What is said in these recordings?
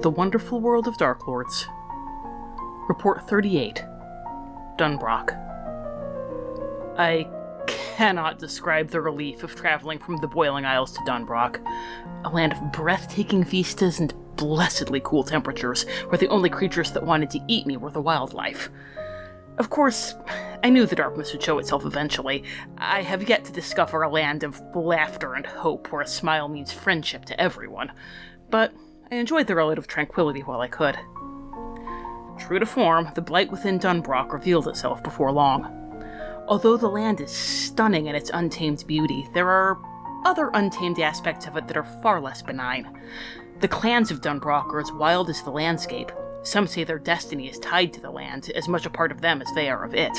The Wonderful World of Darklords. Report 38. DunBroch. I cannot describe the relief of traveling from the Boiling Isles to DunBroch, a land of breathtaking vistas and blessedly cool temperatures, where the only creatures that wanted to eat me were the wildlife. Of course, I knew the darkness would show itself eventually. I have yet to discover a land of laughter and hope where a smile means friendship to everyone, but I enjoyed the relative tranquility while I could. True to form, the blight within DunBroch revealed itself before long. Although the land is stunning in its untamed beauty, there are other untamed aspects of it that are far less benign. The clans of DunBroch are as wild as the landscape. Some say their destiny is tied to the land, as much a part of them as they are of it.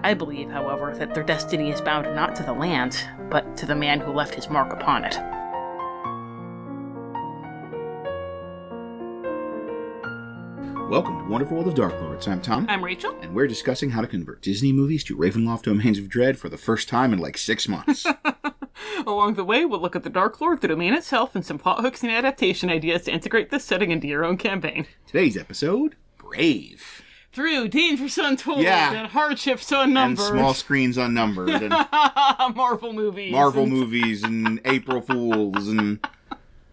I believe, however, that their destiny is bound not to the land, but to the man who left his mark upon it. Welcome to Wonderful World of Darklords. I'm Tom. I'm Rachel. And we're discussing how to convert Disney movies to Ravenloft Domains of Dread for the first time in like 6 months. Along the way, we'll look at the Darklord, the domain itself, and some plot hooks and adaptation ideas to integrate this setting into your own campaign. Today's episode, Brave. Through dangers untold and hardships unnumbered. And small screens unnumbered. And Marvel movies. Movies and April Fools and...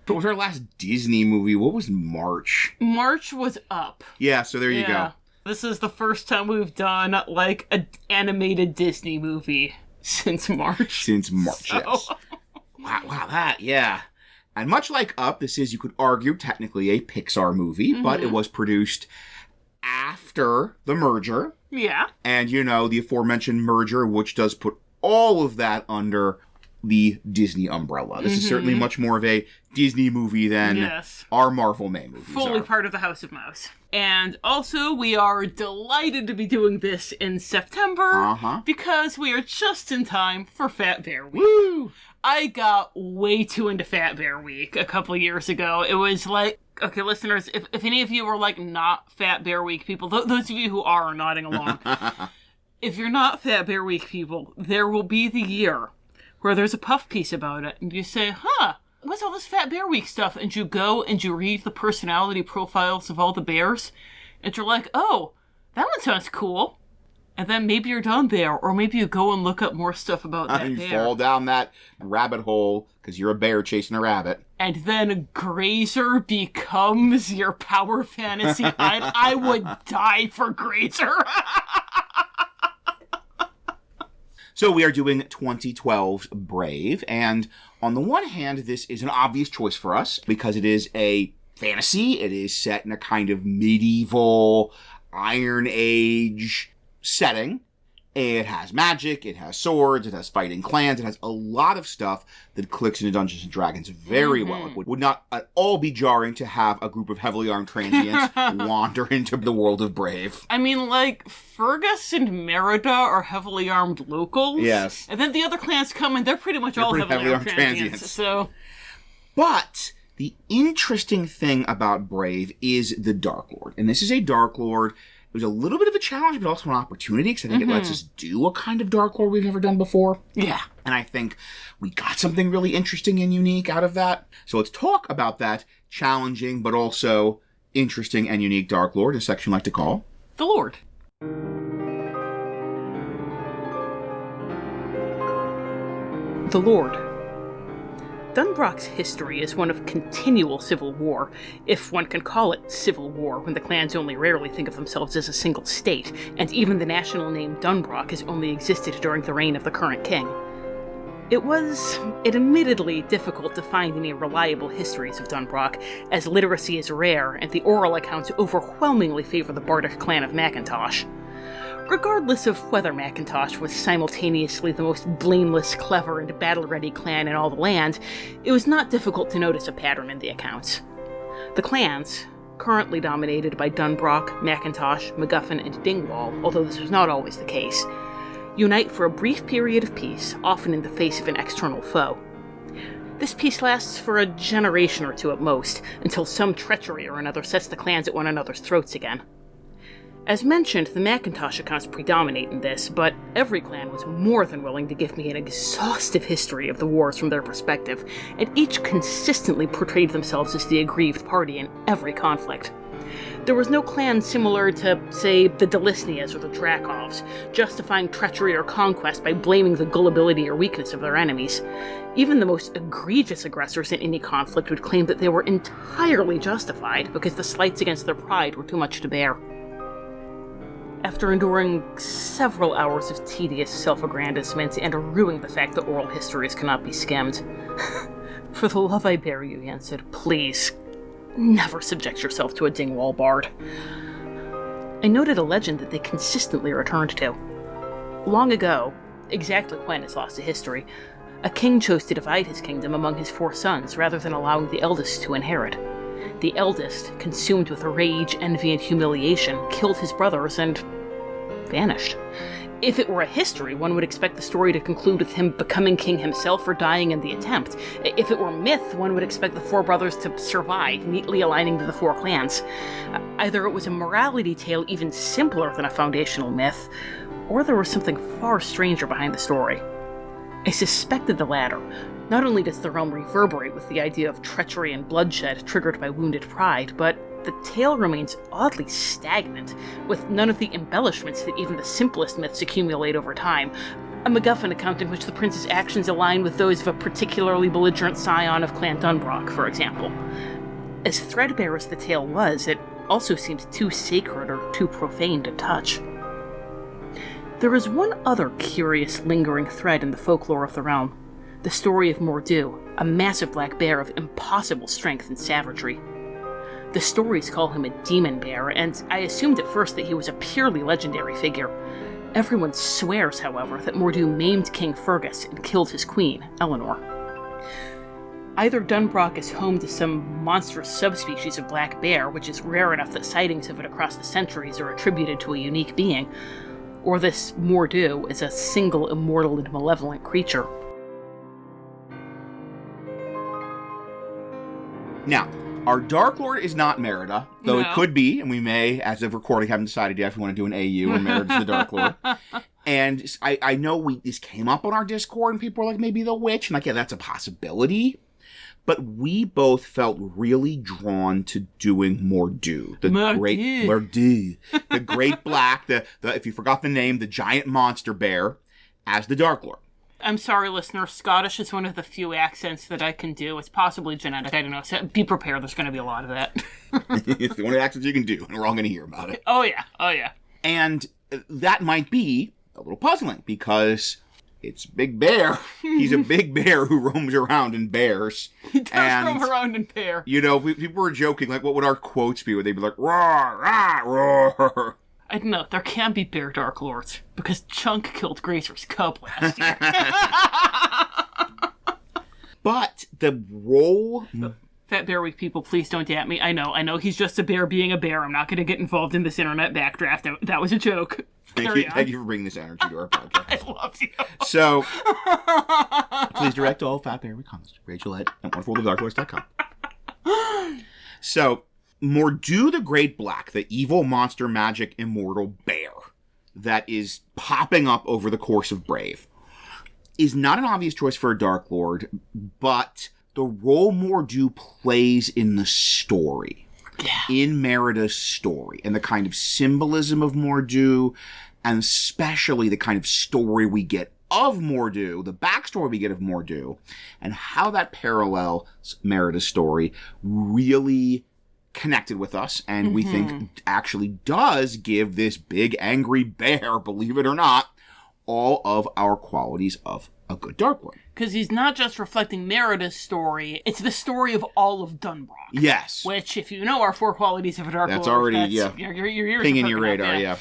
What was our last Disney movie? What was March? March was Up. Yeah, so there you go. This is the first time we've done, like, an animated Disney movie since March. Yes. Wow, that, yeah. And much like Up, this is, you could argue, technically a Pixar movie, but it was produced after the merger. Yeah. And, you know, the aforementioned merger, which does put all of that under the Disney umbrella. This is certainly much more of a Disney movie than our Marvel May movies Fully part of the House of Mouse. And also, we are delighted to be doing this in September because we are just in time for Fat Bear Week. Woo! I got way too into Fat Bear Week a couple of years ago. It was like, okay, listeners, if any of you were like not Fat Bear Week people, those of you who are nodding along, if you're not Fat Bear Week people, there will be the year where there's a puff piece about it, and you say, what's all this Fat Bear Week stuff? And you go and you read the personality profiles of all the bears, and you're like, oh, that one sounds cool. And then maybe you're done there, or maybe you go and look up more stuff about that and bear. You fall down that rabbit hole, because you're a bear chasing a rabbit. And then Grazer becomes your power fantasy. I would die for Grazer. So we are doing 2012's Brave, and on the one hand, this is an obvious choice for us, because it is a fantasy, it is set in a kind of medieval, Iron Age setting. It has magic, it has swords, it has fighting clans, it has a lot of stuff that clicks into Dungeons & Dragons very well. It would not at all be jarring to have a group of heavily armed transients wander into the world of Brave. I mean, like, Fergus and Merida are heavily armed locals. Yes. And then the other clans come and they're pretty much all heavily armed transients. So. But the interesting thing about Brave is the Darklord. And this is a Darklord. It was a little bit of a challenge, but also an opportunity, because I think it lets us do a kind of Darklord we've never done before. Yeah. And I think we got something really interesting and unique out of that. So let's talk about that challenging, but also interesting and unique Darklord, a section I like to call The Lord. The Lord. DunBroch's history is one of continual civil war, if one can call it civil war when the clans only rarely think of themselves as a single state, and even the national name DunBroch has only existed during the reign of the current king. It was admittedly difficult to find any reliable histories of DunBroch, as literacy is rare and the oral accounts overwhelmingly favor the bardic clan of MacIntosh. Regardless of whether MacIntosh was simultaneously the most blameless, clever, and battle-ready clan in all the land, it was not difficult to notice a pattern in the accounts. The clans, currently dominated by DunBroch, MacIntosh, MacGuffin, and Dingwall, although this was not always the case, unite for a brief period of peace, often in the face of an external foe. This peace lasts for a generation or two at most, until some treachery or another sets the clans at one another's throats again. As mentioned, the MacIntosh accounts predominate in this, but every clan was more than willing to give me an exhaustive history of the wars from their perspective, and each consistently portrayed themselves as the aggrieved party in every conflict. There was no clan similar to, say, the Delisnias or the Drakovs, justifying treachery or conquest by blaming the gullibility or weakness of their enemies. Even the most egregious aggressors in any conflict would claim that they were entirely justified because the slights against their pride were too much to bear. After enduring several hours of tedious self-aggrandizement and ruing the fact that oral histories cannot be skimmed, for the love I bear you, Yen said, please, never subject yourself to a Dingwall bard. I noted a legend that they consistently returned to. Long ago, exactly when is lost to history, a king chose to divide his kingdom among his 4 sons rather than allowing the eldest to inherit. The eldest, consumed with rage, envy, and humiliation, killed his brothers and vanished. If it were a history, one would expect the story to conclude with him becoming king himself or dying in the attempt. If it were myth, one would expect the 4 brothers to survive, neatly aligning to the 4 clans. Either it was a morality tale even simpler than a foundational myth, or there was something far stranger behind the story. I suspected the latter. Not only does the realm reverberate with the idea of treachery and bloodshed triggered by wounded pride, but the tale remains oddly stagnant, with none of the embellishments that even the simplest myths accumulate over time. A MacGuffin account in which the prince's actions align with those of a particularly belligerent scion of Clan DunBroch, for example. As threadbare as the tale was, it also seemed too sacred or too profane to touch. There is one other curious, lingering thread in the folklore of the realm. The story of Mor'du, a massive black bear of impossible strength and savagery. The stories call him a demon bear, and I assumed at first that he was a purely legendary figure. Everyone swears, however, that Mor'du maimed King Fergus and killed his queen, Eleanor. Either DunBroch is home to some monstrous subspecies of black bear, which is rare enough that sightings of it across the centuries are attributed to a unique being, or this Mor'du is a single immortal and malevolent creature. Now, our Darklord is not Merida, though No. It could be, and we may, as of recording, haven't decided yet if we want to do an AU or Merida's the Darklord. And I know this came up on our Discord, and people were like, maybe the witch. And like, yeah, that's a possibility. But we both felt really drawn to doing Mor'du. Mor'du. The great black, the if you forgot the name, the giant monster bear, as the Darklord. I'm sorry, listener. Scottish is one of the few accents that I can do. It's possibly genetic. I don't know. So be prepared. There's going to be a lot of that. It's the only accents you can do, and we're all going to hear about it. Oh, yeah. Oh, yeah. And that might be a little puzzling, because it's Big Bear. He's a big bear who roams around in bears. He does roam around in bear. You know, people were joking, like, what would our quotes be? Would they be like, roar, rah, roar? I don't know. There can be bear darklords, because Chunk killed Grazer's cub last year. But the role... Fat Bear Week people, please don't at me. I know. He's just a bear being a bear. I'm not going to get involved in this internet backdraft. That was a joke. Thank you for bringing this energy to our podcast. I love you. So, please direct all Fat Bear Week comments to Rachel at wonderfulworldofdarklords.com. So, Mor'du the Great Black, the evil monster magic immortal bear that is popping up over the course of Brave, is not an obvious choice for a Darklord, but the role Mor'du plays in the story, in Merida's story, and the kind of symbolism of Mor'du, and especially the kind of story we get of Mor'du, the backstory we get of Mor'du, and how that parallels Merida's story really connected with us, and we think actually does give this big angry bear, believe it or not, all of our qualities of a good Darklord. Because he's not just reflecting Merida's story, it's the story of all of DunBroch. Yes. Which, if you know our 4 qualities of a Darklord, that's already, your pinging your radar, yeah.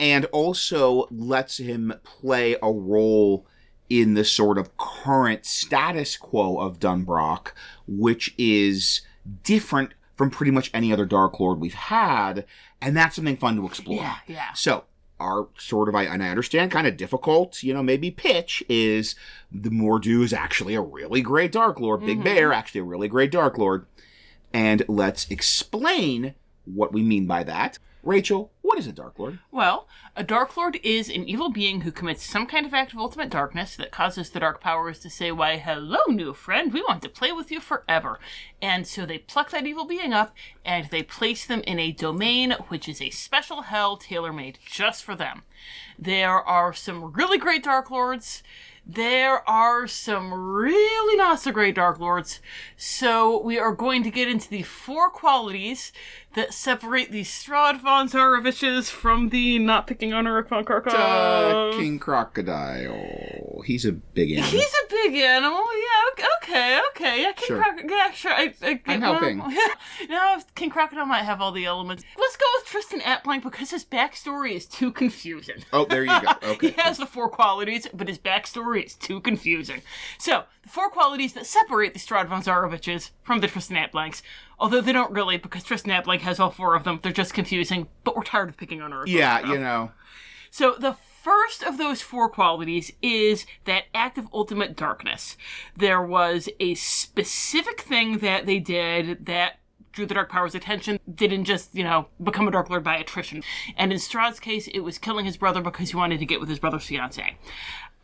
And also lets him play a role in the sort of current status quo of DunBroch, which is different from pretty much any other Darklord we've had, and that's something fun to explore. Yeah. So, our sort of, and I understand, kind of difficult, maybe pitch is the Mor'du is actually a really great Darklord. Big Bear, actually a really great Darklord. And let's explain what we mean by that. Rachel, what what is a darklord? Well, a darklord is an evil being who commits some kind of act of ultimate darkness that causes the dark powers to say, why, hello, new friend, we want to play with you forever. And so they pluck that evil being up, and they place them in a domain, which is a special hell tailor-made just for them. There are some really great darklords. There are some really not so great darklords. So we are going to get into the 4 qualities that separate the Strahd von Zaroviches from the not picking on Uruk von Karkov. King Crocodile. He's a big animal. He's a big animal. Yeah. Okay. Yeah. King Crocodile. Yeah. Sure. I'm helping. Now, King Crocodile might have all the elements. Let's go with Tristan Atblank because his backstory is too confusing. Oh, there you go. Okay. He has the 4 qualities, but his backstory is too confusing. So, the 4 qualities that separate the Strahd von Zaroviches from the Tristan Atblanks, although they don't really, because Tristan Atblank has all 4 of them. They're just confusing, but we're tired of picking on Uruk. Yeah, you know. So, the first of those 4 qualities is that act of ultimate darkness. There was a specific thing that they did that drew the Dark Power's attention, didn't just, become a Darklord by attrition. And in Strahd's case, it was killing his brother because he wanted to get with his brother's fiancée.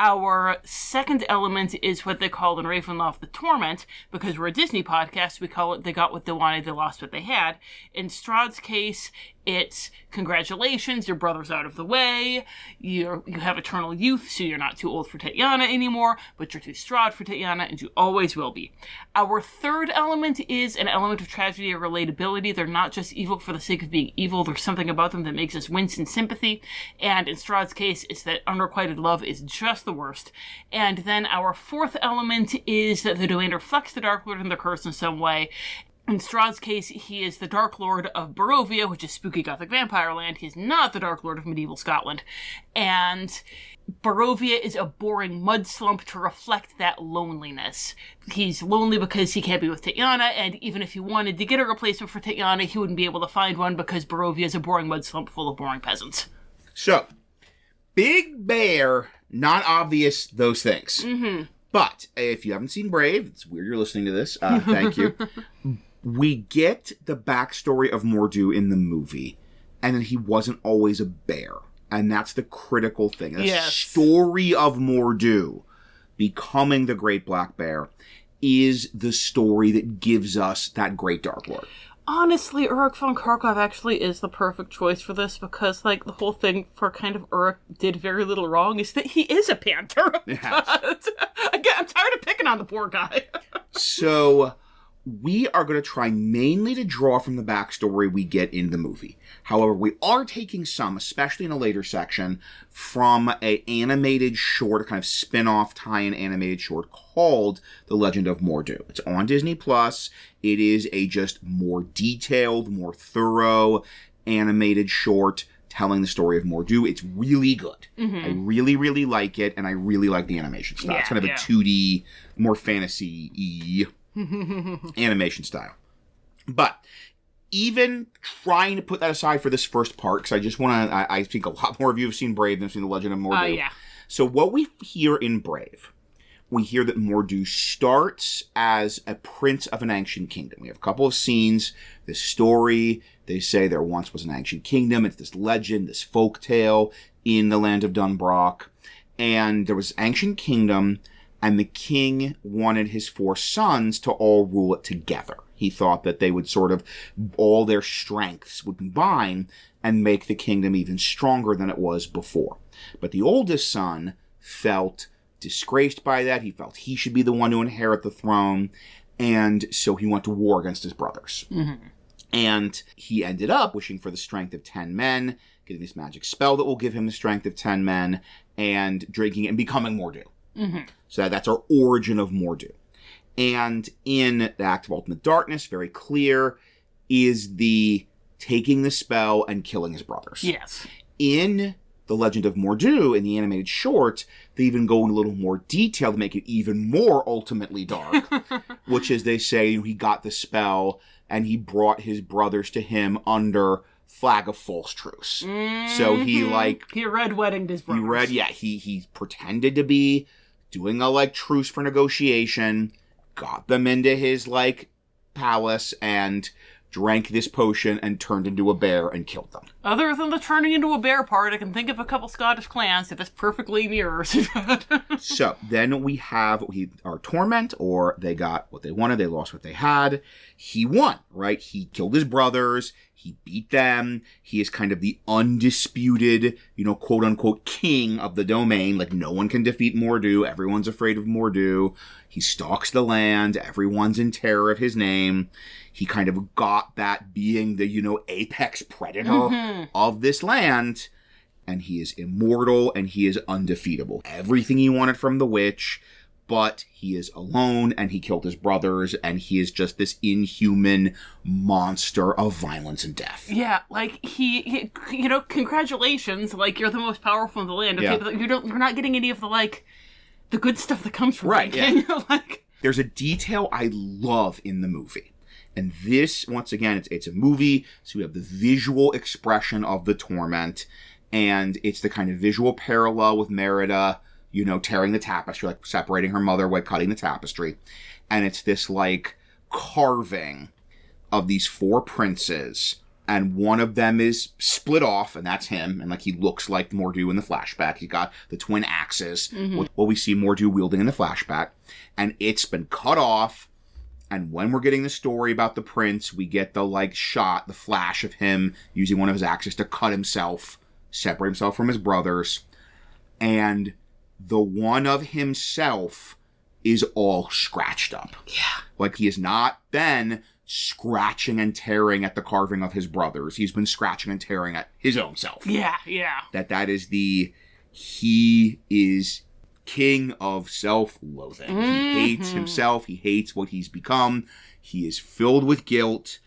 Our second element is what they call in Ravenloft the Torment, because we're a Disney podcast, we call it They Got What They Wanted, They Lost What They Had. In Strahd's case, it's congratulations, your brother's out of the way, you have eternal youth, so you're not too old for Tatiana anymore, but you're too Strahd for Tatiana, and you always will be. Our third element is an element of tragedy or relatability. They're not just evil for the sake of being evil, there's something about them that makes us wince in sympathy, and in Strahd's case, it's that unrequited love is just the worst. And then our fourth element is that the domain reflects the Darklord and the curse in some way. In Strahd's case, he is the Darklord of Barovia, which is spooky gothic vampire land. He is not the Darklord of medieval Scotland. And Barovia is a boring mud slump to reflect that loneliness. He's lonely because he can't be with Tatiana, and even if he wanted to get a replacement for Tatiana, he wouldn't be able to find one because Barovia is a boring mud slump full of boring peasants. So, Big Bear, not obvious, those things. Mm-hmm. But if you haven't seen Brave, it's weird you're listening to this. Thank you. We get the backstory of Mor'du in the movie, and then he wasn't always a bear. And that's the critical thing. The story of Mor'du becoming the Great Black Bear is the story that gives us that Great Darklord. Honestly, Uruk von Karkov actually is the perfect choice for this because, the whole thing for kind of Uruk did very little wrong is that he is a panther. Yes. But, again, I'm tired of picking on the poor guy. So, we are going to try mainly to draw from the backstory we get in the movie. However, we are taking some, especially in a later section, from an animated short, a kind of spin-off tie-in animated short called The Legend of Mor'du. It's on Disney+. It is a just more detailed, more thorough animated short telling the story of Mor'du. It's really good. Mm-hmm. I really, really like it, and I really like the animation style. It's kind of a 2D, more fantasy-y animation style. But even trying to put that aside for this first part, because I just want to, I think a lot more of you have seen Brave than have seen The Legend of Mor'du. Yeah. So what we hear in Brave, we hear that Mor'du starts as a prince of an ancient kingdom. We have a couple of scenes, this story, they say there once was an ancient kingdom, it's this legend, this folk tale in the land of DunBroch, and there was an ancient kingdom, and the king wanted his 4 sons to all rule it together. He thought that they would sort of, all their strengths would combine and make the kingdom even stronger than it was before. But the oldest son felt disgraced by that. He felt he should be the one to inherit the throne. And so he went to war against his brothers. Mm-hmm. And he ended up wishing for the strength of 10 men, getting this magic spell that will give him the strength of 10 men, and drinking it and becoming Mor'du. Mm-hmm. So that's our origin of Mor'du. And in the Act of Ultimate Darkness, very clear, is the taking the spell and killing his brothers. Yes. In The Legend of Mor'du, in the animated short, they even go into a little more detail to make it even more ultimately dark, which is they say he got the spell and he brought his brothers to him under flag of false truce. Mm-hmm. So he red weddinged his brothers. He pretended to be doing a truce for negotiation, got them into his palace and drank this potion and turned into a bear and killed them. Other than the turning into a bear part, I can think of a couple Scottish clans that this perfectly mirrors. So then we have our torment, or they got what they wanted, they lost what they had. He won, right? He killed his brothers, he beat them, he is kind of the undisputed, quote unquote king of the domain. Like, no one can defeat Mor'du, everyone's afraid of Mor'du. He stalks the land, everyone's in terror of his name. He kind of got that being the, apex predator of this land. And he is immortal and he is undefeatable. Everything he wanted from the witch, but he is alone and he killed his brothers and he is just this inhuman monster of violence and death. Yeah, like he congratulations, like you're the most powerful in the land. Okay, Yeah. but you're not getting any of the good stuff that comes from Right, it. yeah. There's a detail I love in the movie. And this, once again, it's a movie, so we have the visual expression of the torment, and it's the kind of visual parallel with Merida, tearing the tapestry, like separating her mother by cutting the tapestry. And it's this, carving of these 4 princes, and one of them is split off, and that's him, and, he looks like Mor'du in the flashback. He's got the twin axes, what we see Mor'du wielding in the flashback, and it's been cut off. And when we're getting the story about the prince, we get the, shot, the flash of him using one of his axes to cut himself, separate himself from his brothers. And the one of himself is all scratched up. Yeah. He has not been scratching and tearing at the carving of his brothers. He's been scratching and tearing at his own self. Yeah, yeah. That is he is king of self-loathing. He hates himself. He hates what he's become. He is filled with guilt,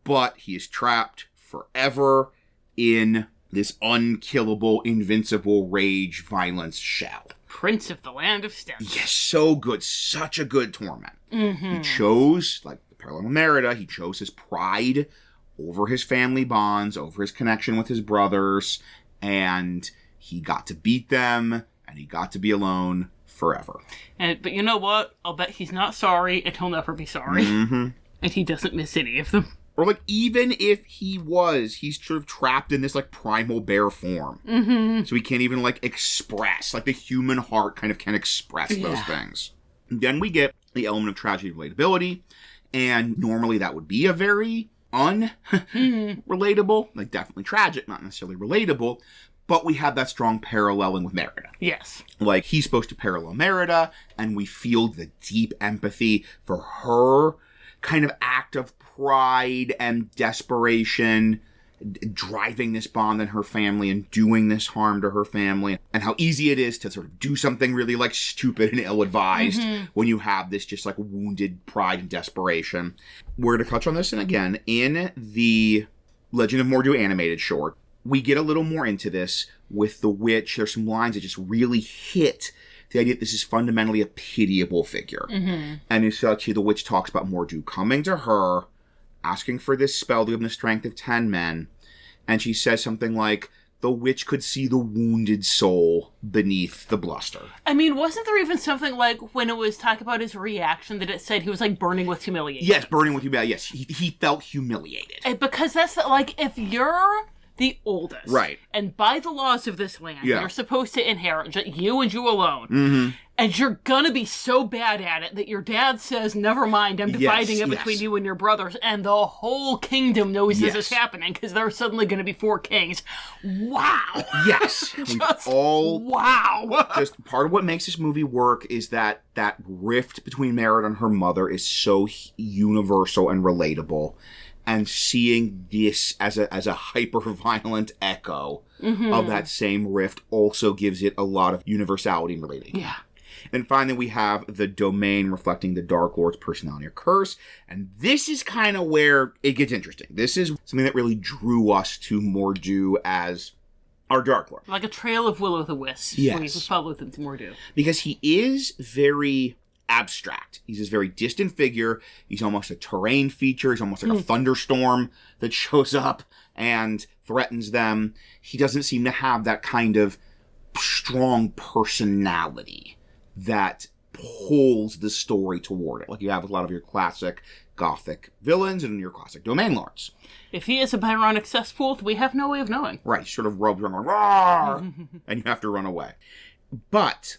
but he is trapped forever in this unkillable, invincible rage, violence shell. Prince of the Land of Stems. Yes, so good. Such a good torment. He chose, the parallel of Merida, he chose his pride over his family bonds, over his connection with his brothers, and he got to beat them, and he got to be alone forever. But you know what? I'll bet he's not sorry, and he'll never be sorry. And he doesn't miss any of them. Or, even if he was, he's sort of trapped in this, primal bear form. So he can't even, express. The human heart kind of can express those things. And then we get the element of tragedy relatability, and normally that would be a very unrelatable, definitely tragic, not necessarily relatable, but we have that strong paralleling with Merida. Yes. He's supposed to parallel Merida, and we feel the deep empathy for her kind of act of pride and desperation, driving this bond in her family and doing this harm to her family, and how easy it is to sort of do something really, stupid and ill-advised when you have this just, wounded pride and desperation. We're going to touch on this, and again, in the Legend of Mor'du animated short, we get a little more into this with the witch. There's some lines that just really hit the idea that this is fundamentally a pitiable figure. And as such, the witch talks about Mor'du coming to her, asking for this spell to give him the strength of 10 men. And she says something like, the witch could see the wounded soul beneath the bluster. I mean, wasn't there even something when it was talking about his reaction that it said he was burning with humiliation? Yes, burning with humiliation. Yes, he felt humiliated. And because that's if you're the oldest. Right. And by the laws of this land, Yeah. you're supposed to inherit you and you alone. And you're gonna be so bad at it that your dad says, never mind, I'm dividing it between you and your brothers, and the whole kingdom knows this is happening, because there's suddenly gonna be 4 kings. Wow! Yes! Wow! Just part of what makes this movie work is that rift between Merida and her mother is so universal and relatable. And seeing this as a hyper-violent echo of that same rift also gives it a lot of universality and relating. Yeah. And finally, we have the domain reflecting the Darklord's personality or curse. And this is kind of where it gets interesting. This is something that really drew us to Mor'du as our Darklord. Like a trail of will-o'-the-wisps. Yes. When you follow them to Mor'du. Because he is very abstract. He's this very distant figure. He's almost a terrain feature. He's almost like a thunderstorm that shows up and threatens them. He doesn't seem to have that kind of strong personality that pulls the story toward it. Like you have with a lot of your classic Gothic villains and your classic domain lords. If he is a Byronic cesspool, we have no way of knowing. Right, sort of robes around going, roar, and you have to run away. But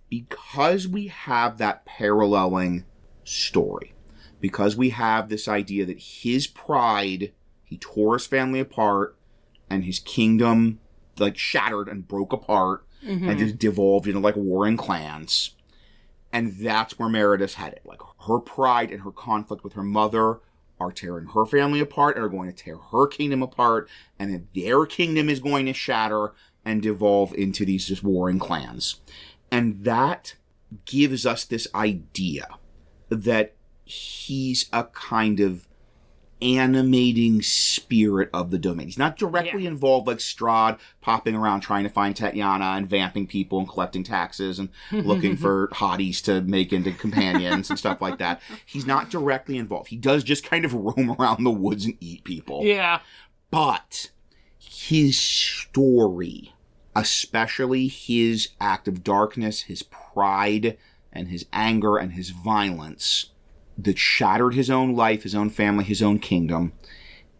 because we have that paralleling story, because we have this idea that his pride, he tore his family apart, and his kingdom, like, shattered and broke apart, and just devolved into, like, warring clans. And that's where Merida's headed. Like, her pride and her conflict with her mother are tearing her family apart and are going to tear her kingdom apart, and then their kingdom is going to shatter and devolve into these just warring clans. And that gives us this idea that he's a kind of animating spirit of the domain. He's not directly involved like Strahd, popping around trying to find Tatiana and vamping people and collecting taxes and looking for hotties to make into companions and stuff like that. He's not directly involved. He does just kind of roam around the woods and eat people. Yeah. But his story, especially his act of darkness, his pride and his anger and his violence that shattered his own life, his own family, his own kingdom,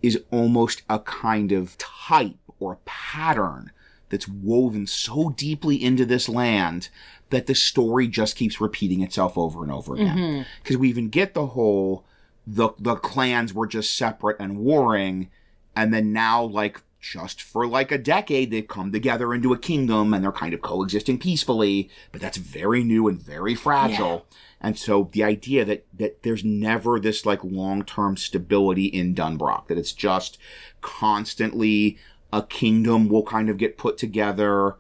is almost a kind of type or a pattern that's woven so deeply into this land that the story just keeps repeating itself over and over again. Because we even get the whole, the clans were just separate and warring, and then now, like, just for like a decade, they've come together into a kingdom and they're kind of coexisting peacefully, but that's very new and very fragile. Yeah. And so the idea that there's never this like long-term stability in DunBroch, that it's just constantly a kingdom will kind of get put together,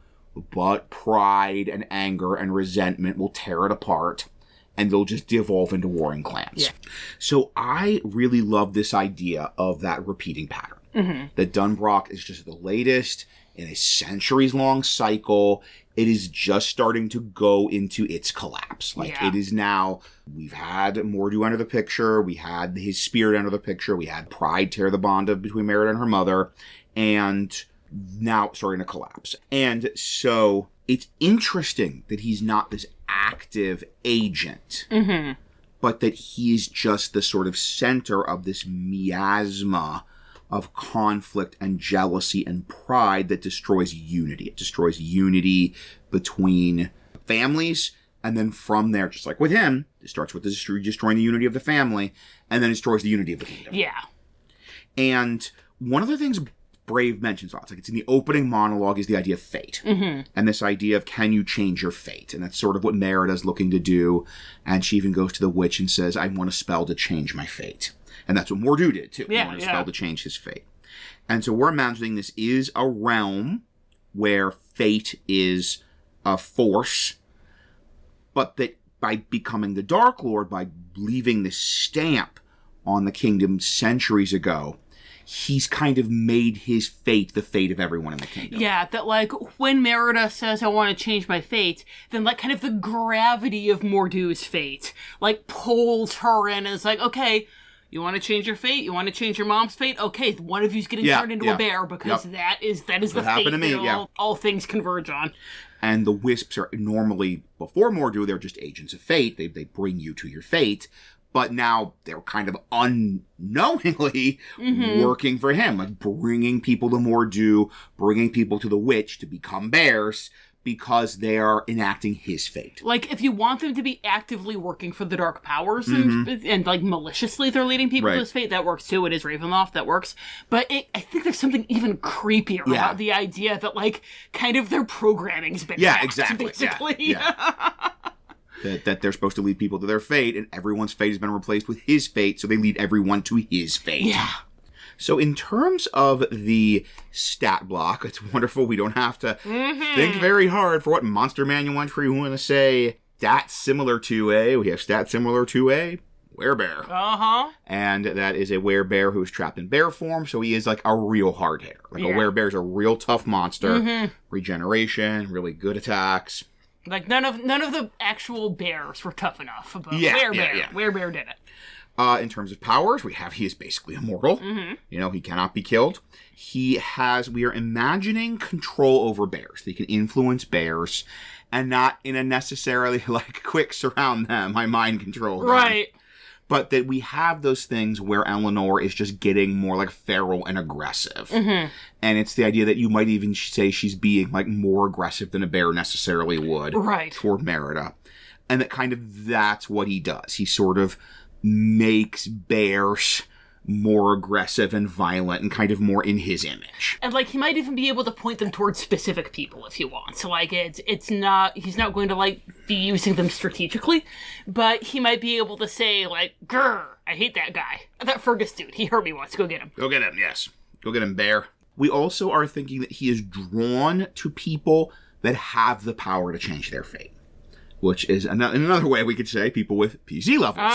but pride and anger and resentment will tear it apart and they'll just devolve into warring clans. Yeah. So I really love this idea of that repeating pattern. That DunBroch is just the latest in a centuries-long cycle. It is just starting to go into its collapse. Like, it is now, we've had Mor'du enter the picture, we had his spirit enter the picture, we had pride tear the bond between Merida and her mother, and now it's starting to collapse. And so it's interesting that he's not this active agent, but that he's just the sort of center of this miasma of conflict and jealousy and pride that destroys unity. It destroys unity between families, and then from there, just like with him, it starts with destroying the unity of the family, and then it destroys the unity of the kingdom. Yeah. And one of the things Brave mentions, it's like it's in the opening monologue, is the idea of fate. And this idea of, can you change your fate? And that's sort of what Merida's looking to do. And she even goes to the witch and says, I want a spell to change my fate. And that's what Mor'du did, too. He wanted a spell to change his fate. And so we're imagining this is a realm where fate is a force, but that by becoming the Darklord, by leaving this stamp on the kingdom centuries ago, he's kind of made his fate the fate of everyone in the kingdom. Yeah, that, like, when Merida says, I want to change my fate, then, like, kind of the gravity of Mor'du's fate, like, pulls her in and is like, okay, you want to change your fate? You want to change your mom's fate? Okay, one of you's getting turned into a bear, because that is the fate that all things converge on. And the wisps are normally, before Mor'du, they're just agents of fate. They bring you to your fate. But now they're kind of unknowingly working for him, like bringing people to Mor'du, bringing people to the witch to become bears, because they are enacting his fate. Like, if you want them to be actively working for the dark powers and like, maliciously they're leading people to his fate, that works too. It is Ravenloft, that works. But I think there's something even creepier about the idea that, like, kind of their programming's been hacked, basically. That they're supposed to lead people to their fate, and everyone's fate has been replaced with his fate, so they lead everyone to his fate. Yeah. So in terms of the stat block, it's wonderful. We don't have to think very hard for what monster manual entry we want to say. Stat similar to we have stat similar to a werebear. And that is a werebear who is trapped in bear form, so he is like a real hard hitter. Like a werebear is a real tough monster. Regeneration, really good attacks. Like, none of the actual bears were tough enough, but werebear did it. In terms of powers, he is basically immortal. You know, he cannot be killed. We are imagining control over bears. They can influence bears, and not in a necessarily, like, quick surround them, I mind control them. Right. but that we have those things where Eleanor is just getting more like feral and aggressive. And it's the idea that you might even say she's being like more aggressive than a bear necessarily would toward Merida. And that kind of that's what he does. He sort of makes bears more aggressive and violent and kind of more in his image. And, like, he might even be able to point them towards specific people if he wants. So, like, it's not, he's not going to, like, be using them strategically, but he might be able to say, like, grr, I hate that guy. That Fergus dude, he hurt me once, go get him. Go get him, yes. Go get him, bear. We also are thinking that he is drawn to people that have the power to change their fate, which is another way we could say people with PC levels.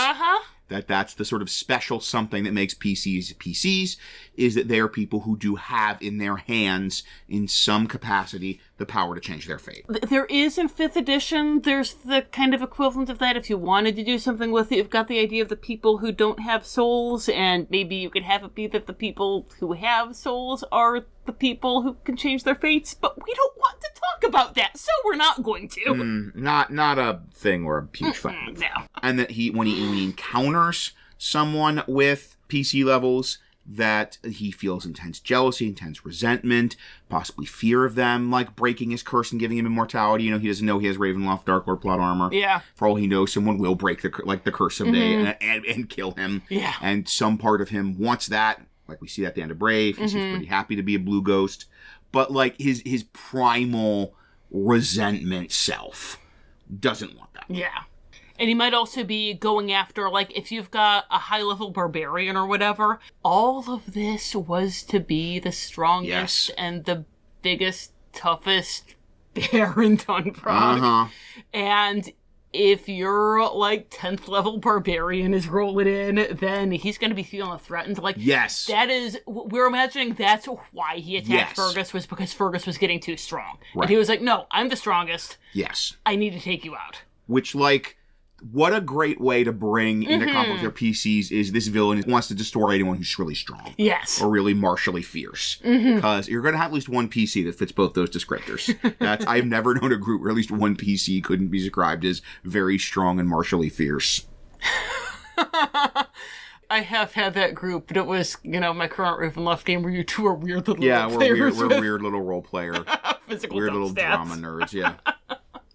That's the sort of special something that makes PCs, is that they are people who do have in their hands, in some capacity, the power to change their fate. There is in 5th edition, there's the kind of equivalent of that if you wanted to do something with it. You've got the idea of the people who don't have souls, and maybe you could have it be that the people who have souls are the people who can change their fates, but we don't want to talk about that, so we're not going to. Not a thing we're a huge fan of. No. And that when he encounters someone with PC levels, that he feels intense jealousy, intense resentment, possibly fear of them, like breaking his curse and giving him immortality. You know, he doesn't know he has Ravenloft Darklord plot armor. Yeah. For all he knows, someone will break the curse someday and kill him. Yeah. And some part of him wants that. Like we see at the end of Brave. He seems pretty happy to be a blue ghost. But like his primal resentment self doesn't want that. Yeah. And he might also be going after, like, if you've got a high-level barbarian or whatever, all of this was to be the strongest and the biggest, toughest bear in DunBroch. And if your, like, 10th level barbarian is rolling in, then he's going to be feeling threatened. Like, that is, we're imagining that's why he attacked Fergus, was because Fergus was getting too strong. Right. And he was like, no, I'm the strongest. Yes. I need to take you out. Which, like, what a great way to bring into conflict with their PCs is this villain wants to destroy anyone who's really strong. Yes. Or really martially fierce. Because you're going to have at least one PC that fits both those descriptors. I've never known a group where at least one PC couldn't be described as very strong and martially fierce. I have had that group, but it was, my current Ravenloft game where you two are weird little role players. We're weird little role player. Physical weird little stats. Drama nerds, yeah.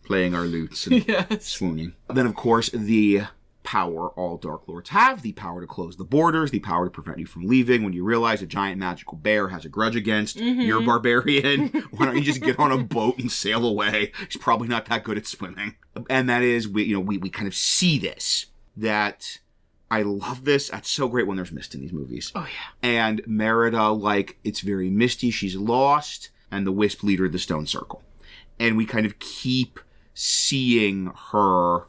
Playing our lutes and swooning. Then, of course, the power all Darklords have, the power to close the borders, the power to prevent you from leaving when you realize a giant magical bear has a grudge against your barbarian. Why don't you just get on a boat and sail away? He's probably not that good at swimming. And that is, we kind of see this, that I love this. That's so great when there's mist in these movies. Oh, yeah. And Merida, like, it's very misty, she's lost, and the Wisp leader of the Stone Circle. And we kind of keep seeing her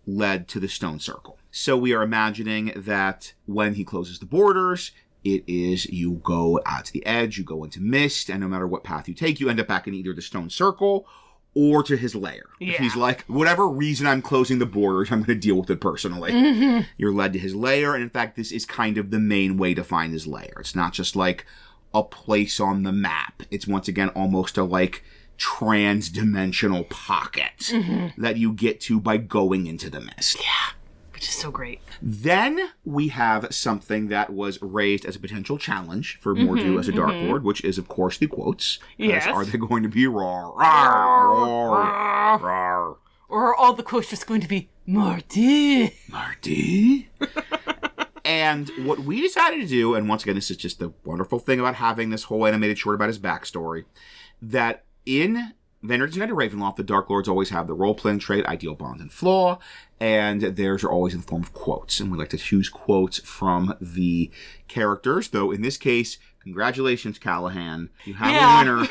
led to the Stone Circle. So we are imagining that when he closes the borders, it is you go out to the edge, you go into mist, and no matter what path you take, you end up back in either the Stone Circle or to his lair. Yeah. He's like, whatever reason I'm closing the borders, I'm going to deal with it personally. You're led to his lair, and in fact, this is kind of the main way to find his lair. It's not just like a place on the map. It's once again almost a like trans-dimensional pocket that you get to by going into the mist. Yeah, which is so great. Then we have something that was raised as a potential challenge for Mor'du as a Darklord, which is, of course, the quotes. Yes. Are they going to be rawr, rawr, rawr, rawr? Or are all the quotes just going to be Mor'du? Mor'du? And what we decided to do, and once again, this is just the wonderful thing about having this whole animated short about his backstory, that in Vanguard's United Ravenloft, the Darklords always have the role-playing trait, ideal, bond, and flaw, and theirs are always in the form of quotes. And we like to choose quotes from the characters, though in this case, congratulations, Callaghan. You have a winner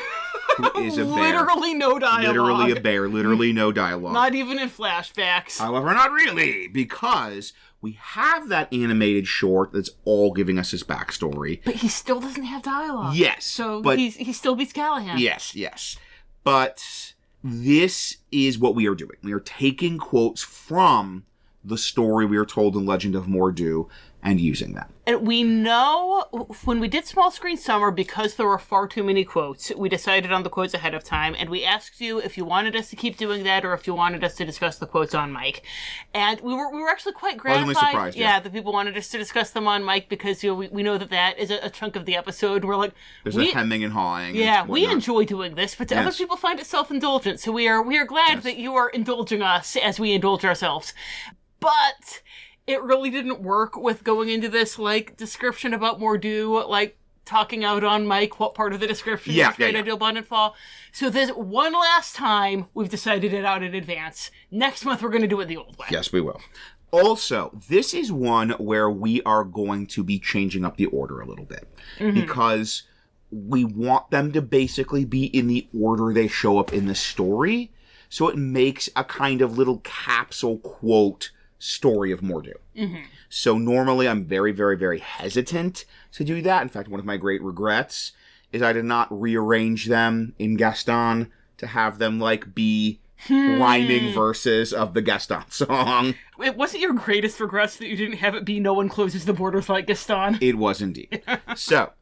who is a bear. Literally no dialogue. Literally a bear. Literally no dialogue. Not even in flashbacks. However, not really, because we have that animated short that's all giving us his backstory. But he still doesn't have dialogue. Yes. So he still beats Callaghan. Yes. But this is what we are doing. We are taking quotes from the story we are told in Legend of Mor'du and using them. And we know when we did Small Screen Summer, because there were far too many quotes, we decided on the quotes ahead of time, and we asked you if you wanted us to keep doing that or if you wanted us to discuss the quotes on mic. And we were actually quite gratified. Pleasantly surprised, yeah. That people wanted us to discuss them on mic because we know that is a chunk of the episode. We're like, there's a hemming and hawing. Yeah, we enjoy doing this, but other people find it self-indulgent. So we are glad that you are indulging us as we indulge ourselves. But it really didn't work with going into this, description about Mor'du, talking out on mic what part of the description is great, ideal, bond, and flaw. So this one last time, we've decided it out in advance. Next month, we're going to do it the old way. Yes, we will. Also, this is one where we are going to be changing up the order a little bit. Because we want them to basically be in the order they show up in the story. So it makes a kind of little capsule quote story of Mor'du. So normally I'm very, very, very hesitant to do that. In fact, one of my great regrets is I did not rearrange them in Gaston to have them be rhyming verses of the Gaston song. It wasn't your greatest regrets that you didn't have it be no one closes the borders like Gaston. It was indeed. So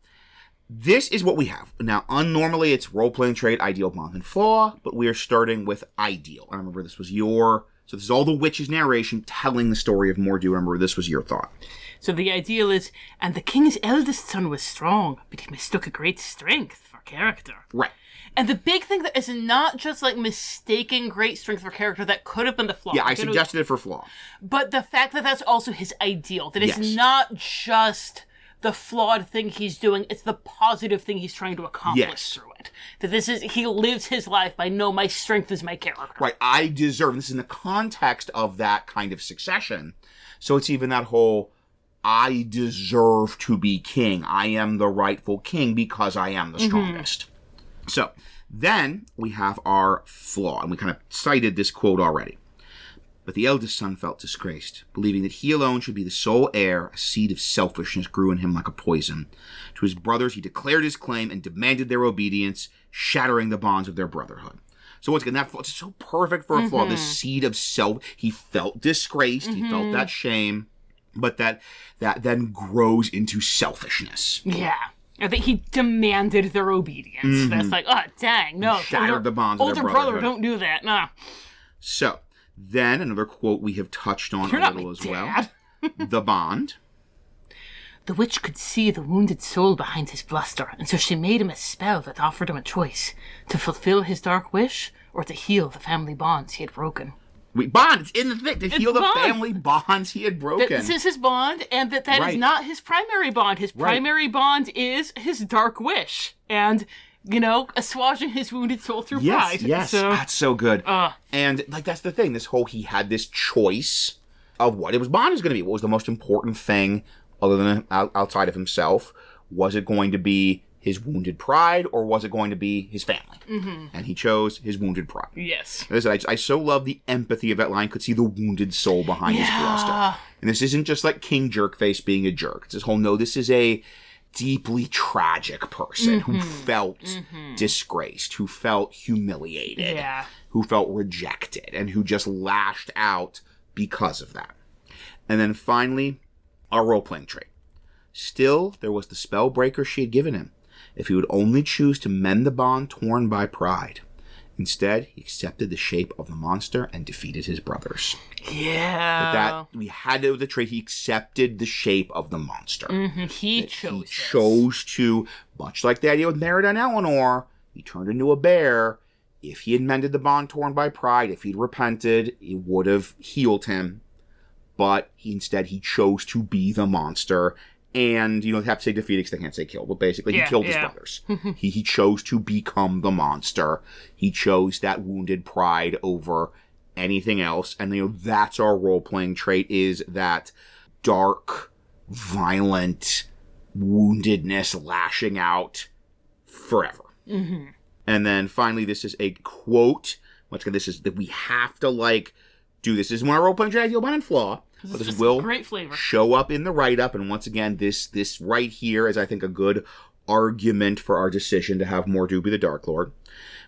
this is what we have. Now, normally it's role-playing trait, ideal, bond, and flaw, but we are starting with ideal. I remember this was so this is all the witch's narration telling the story of Mor'du. Remember, this was your thought. So the ideal is, and the king's eldest son was strong, but he mistook a great strength for character. Right. And the big thing that is not just mistaking great strength for character, that could have been the flaw. Yeah, I suggested it for flaw. But the fact that that's also his ideal, that it's not just the flawed thing he's doing, it's the positive thing he's trying to accomplish through it. That he lives his life by, no, my strength is my character. Right, I deserve, this is in the context of that kind of succession. So it's even that whole, I deserve to be king. I am the rightful king because I am the strongest. So then we have our flaw, and we kind of cited this quote already. But the eldest son felt disgraced, believing that he alone should be the sole heir. A seed of selfishness grew in him like a poison. To his brothers he declared his claim and demanded their obedience, shattering the bonds of their brotherhood. So once again, that flaw, it's so perfect for a flaw. This seed of self, he felt disgraced, he felt that shame, but that then grows into selfishness. Yeah. I think he demanded their obedience. That's oh, dang, no. Shattered the bonds of their brotherhood. Older brother, don't do that, nah. So, then another quote we have touched on a little as well. The bond. The witch could see the wounded soul behind his bluster, and so she made him a spell that offered him a choice, to fulfill his dark wish or to heal the family bonds he had broken. Bond, it's in the thing, to heal the family bonds he had broken. This is his bond, and that is not his primary bond. His primary bond is his dark wish. And assuaging his wounded soul through pride. Yes, that's so good. And, that's the thing. He had this choice of what his bond was going to be. What was the most important thing, other than outside of himself? Was it going to be his wounded pride, or was it going to be his family? And he chose his wounded pride. Yes. I so love the empathy of that line. Could see the wounded soul behind his bluster. And this isn't just King Jerkface being a jerk. It's this whole, no, this is a deeply tragic person who felt disgraced, who felt humiliated, who felt rejected, and who just lashed out because of that. And then finally, our role-playing trait. Still, there was the spell breaker she had given him, if he would only choose to mend the bond torn by pride. Instead, he accepted the shape of the monster and defeated his brothers. Yeah. We had the trait, he accepted the shape of the monster. He chose to, much like the idea with Merida and Eleanor, he turned into a bear. If he had mended the bond torn by pride, if he'd repented, it would have healed him. But instead he chose to be the monster. And you don't have to say defeated because they can't say kill, but basically he killed his brothers. He chose to become the monster. He chose that wounded pride over anything else. And that's our role-playing trait, is that dark, violent woundedness lashing out forever. And then finally, this is a quote. Once again, this is that we have to do this. This is one of our role-playing trait, ideal, bond, and flaw. But this will great flavor. Show up in the write-up, and once again, this right here is, I think, a good argument for our decision to have Mor'du be the Darklord.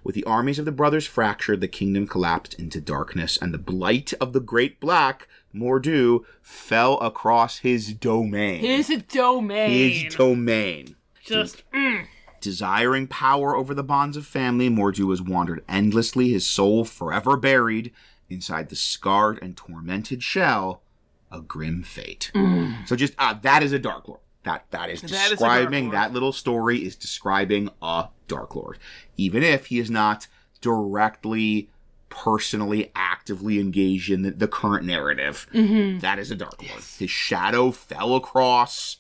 With the armies of the brothers fractured, the kingdom collapsed into darkness, and the blight of the Great Black, Mor'du, fell across his domain. His domain. Desiring power over the bonds of family, Mor'du has wandered endlessly, his soul forever buried inside the scarred and tormented shell, a grim fate. So just, that is a Darklord. That is describing, that little story is describing a Darklord. Even if he is not directly, personally, actively engaged in the current narrative, that is a Darklord. Yes. His shadow fell across,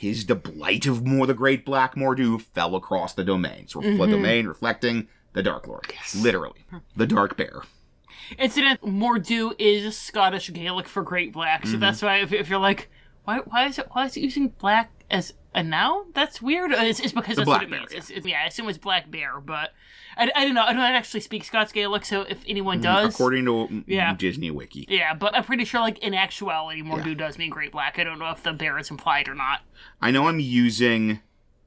the blight of the Great Black Mor'du fell across the domain. So the domain reflecting the Darklord. Yes. Literally. The Dark Bear. Incident, Mor'du is Scottish Gaelic for Great Black, so that's why if you're like, why is it using black as a noun? That's weird. It's because that's what it means. I assume it's black bear, but I don't know. I don't actually speak Scots Gaelic, so if anyone does, according to Disney Wiki, but I'm pretty sure, like, in actuality, Mor'du does mean Great Black. I don't know if the bear is implied or not. I know I'm using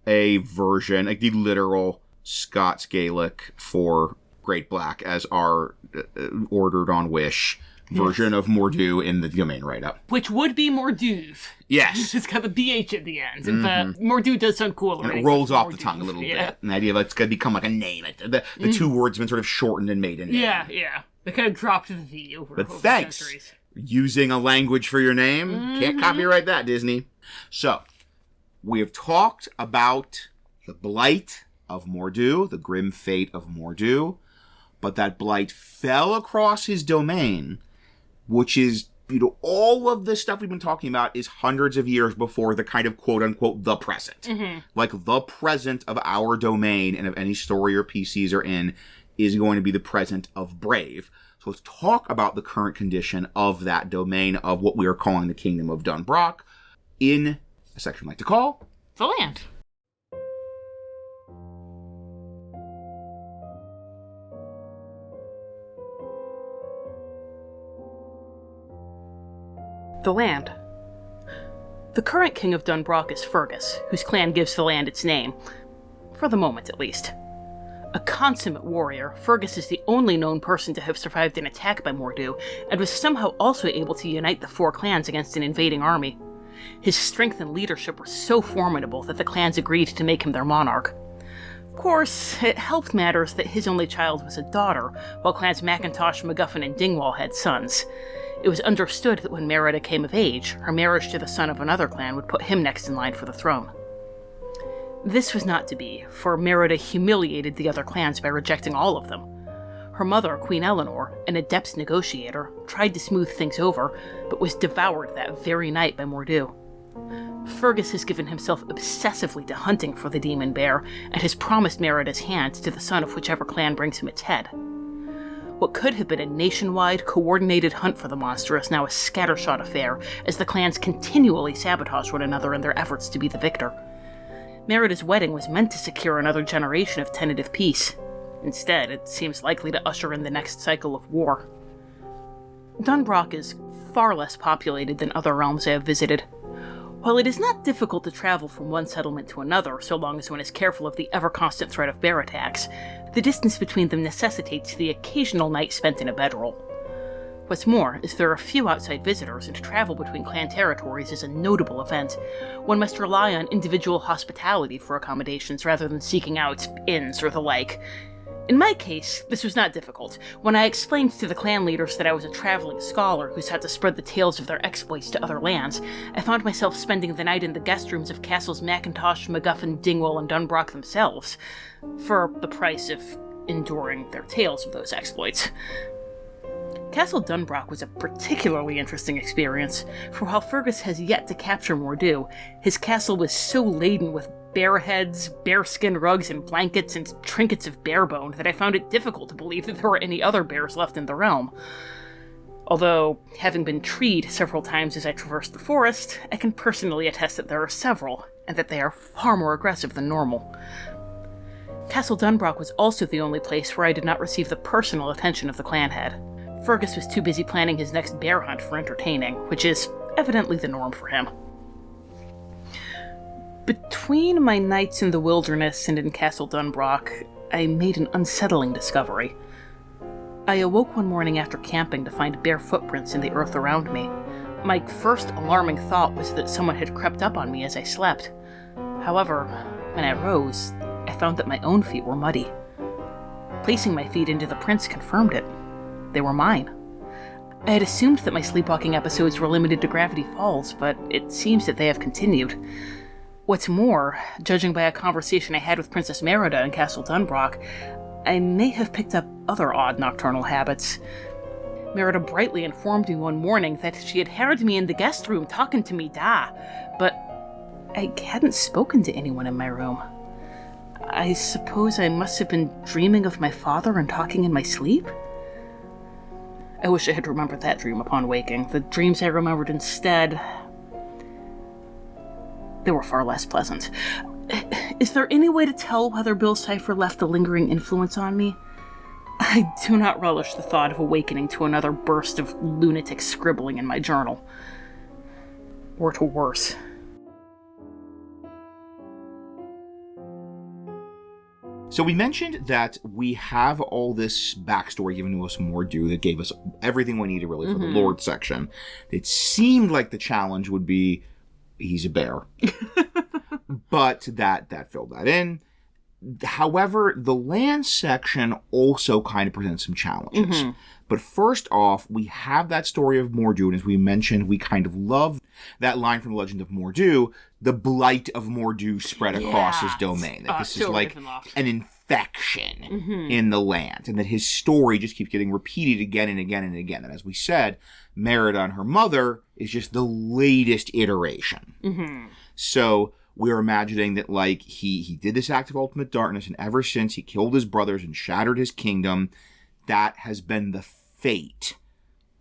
a version, like the literal Scots Gaelic for Great Black, as our ordered on Wish version of Mor'du in the domain write-up. Which would be Mor'du. Yes. It's got the BH at the end. But Mor'du does sound cooler. And it rolls off the tongue a little bit. And the idea of it's going to become like a name. The two words have been sort of shortened and made a name. Yeah. They kind of dropped the V over thanks. Centuries. Using a language for your name. Can't copyright that, Disney. So, we have talked about the blight of Mor'du, the grim fate of Mor'du, but that blight fell across his domain, which is, all of the stuff we've been talking about is hundreds of years before the kind of quote-unquote the present. Like, the present of our domain and of any story or PCs are in is going to be the present of Brave. So let's talk about the current condition of that domain of what we are calling the Kingdom of DunBroch in a section we like to call The Land. The Land. The current king of DunBroch is Fergus, whose clan gives the land its name. For the moment, at least. A consummate warrior, Fergus is the only known person to have survived an attack by Mor'du, and was somehow also able to unite the four clans against an invading army. His strength and leadership were so formidable that the clans agreed to make him their monarch. Of course, it helped matters that his only child was a daughter, while clans MacIntosh, MacGuffin, and Dingwall had sons. It was understood that when Merida came of age, her marriage to the son of another clan would put him next in line for the throne. This was not to be, for Merida humiliated the other clans by rejecting all of them. Her mother, Queen Eleanor, an adept negotiator, tried to smooth things over, but was devoured that very night by Mor'du. Fergus has given himself obsessively to hunting for the demon bear, and has promised Merida's hand to the son of whichever clan brings him its head. What could have been a nationwide, coordinated hunt for the monster is now a scattershot affair, as the clans continually sabotage one another in their efforts to be the victor. Merida's wedding was meant to secure another generation of tentative peace. Instead, it seems likely to usher in the next cycle of war. DunBroch is far less populated than other realms I have visited. While it is not difficult to travel from one settlement to another, so long as one is careful of the ever-constant threat of bear attacks, the distance between them necessitates the occasional night spent in a bedroll. What's more, is there are few outside visitors, and travel between clan territories is a notable event. One must rely on individual hospitality for accommodations rather than seeking out inns or the like. In my case, this was not difficult. When I explained to the clan leaders that I was a traveling scholar who sought to spread the tales of their exploits to other lands, I found myself spending the night in the guest rooms of castles MacIntosh, MacGuffin, Dingwall, and DunBroch themselves, for the price of enduring their tales of those exploits. Castle DunBroch was a particularly interesting experience, for while Fergus has yet to capture Mor'du, his castle was so laden with bear heads, bearskin rugs, and blankets, and trinkets of bear bone that I found it difficult to believe that there were any other bears left in the realm. Although, having been treed several times as I traversed the forest, I can personally attest that there are several, and that they are far more aggressive than normal. Castle DunBroch was also the only place where I did not receive the personal attention of the clan head. Fergus was too busy planning his next bear hunt for entertaining, which is evidently the norm for him. Between my nights in the wilderness and in Castle DunBroch, I made an unsettling discovery. I awoke one morning after camping to find bare footprints in the earth around me. My first alarming thought was that someone had crept up on me as I slept. However, when I rose, I found that my own feet were muddy. Placing my feet into the prints confirmed it. They were mine. I had assumed that my sleepwalking episodes were limited to Gravity Falls, but it seems that they have continued. What's more, judging by a conversation I had with Princess Merida in Castle DunBroch, I may have picked up other odd nocturnal habits. Merida brightly informed me one morning that she had heard me in the guest room talking to me but I hadn't spoken to anyone in my room. I suppose I must have been dreaming of my father and talking in my sleep? I wish I had remembered that dream upon waking. The dreams I remembered instead, they were far less pleasant. Is there any way to tell whether Bill Cipher left a lingering influence on me? I do not relish the thought of awakening to another burst of lunatic scribbling in my journal. Or to worse. So we mentioned that we have all this backstory given to us Mor'du that gave us everything we needed really for the Lord section. It seemed like the challenge would be he's a bear. But that filled that in. However, the land section also kind of presents some challenges. But first off, we have that story of Mor'du, and as we mentioned, we kind of love that line from the Legend of Mor'du, the blight of Mor'du spread across his domain. That this is like an infection in the land, and that his story just keeps getting repeated again and again and again. And as we said, Merida and her mother is just the latest iteration. So we're imagining that, like, he did this act of ultimate darkness, and ever since he killed his brothers and shattered his kingdom, that has been the fate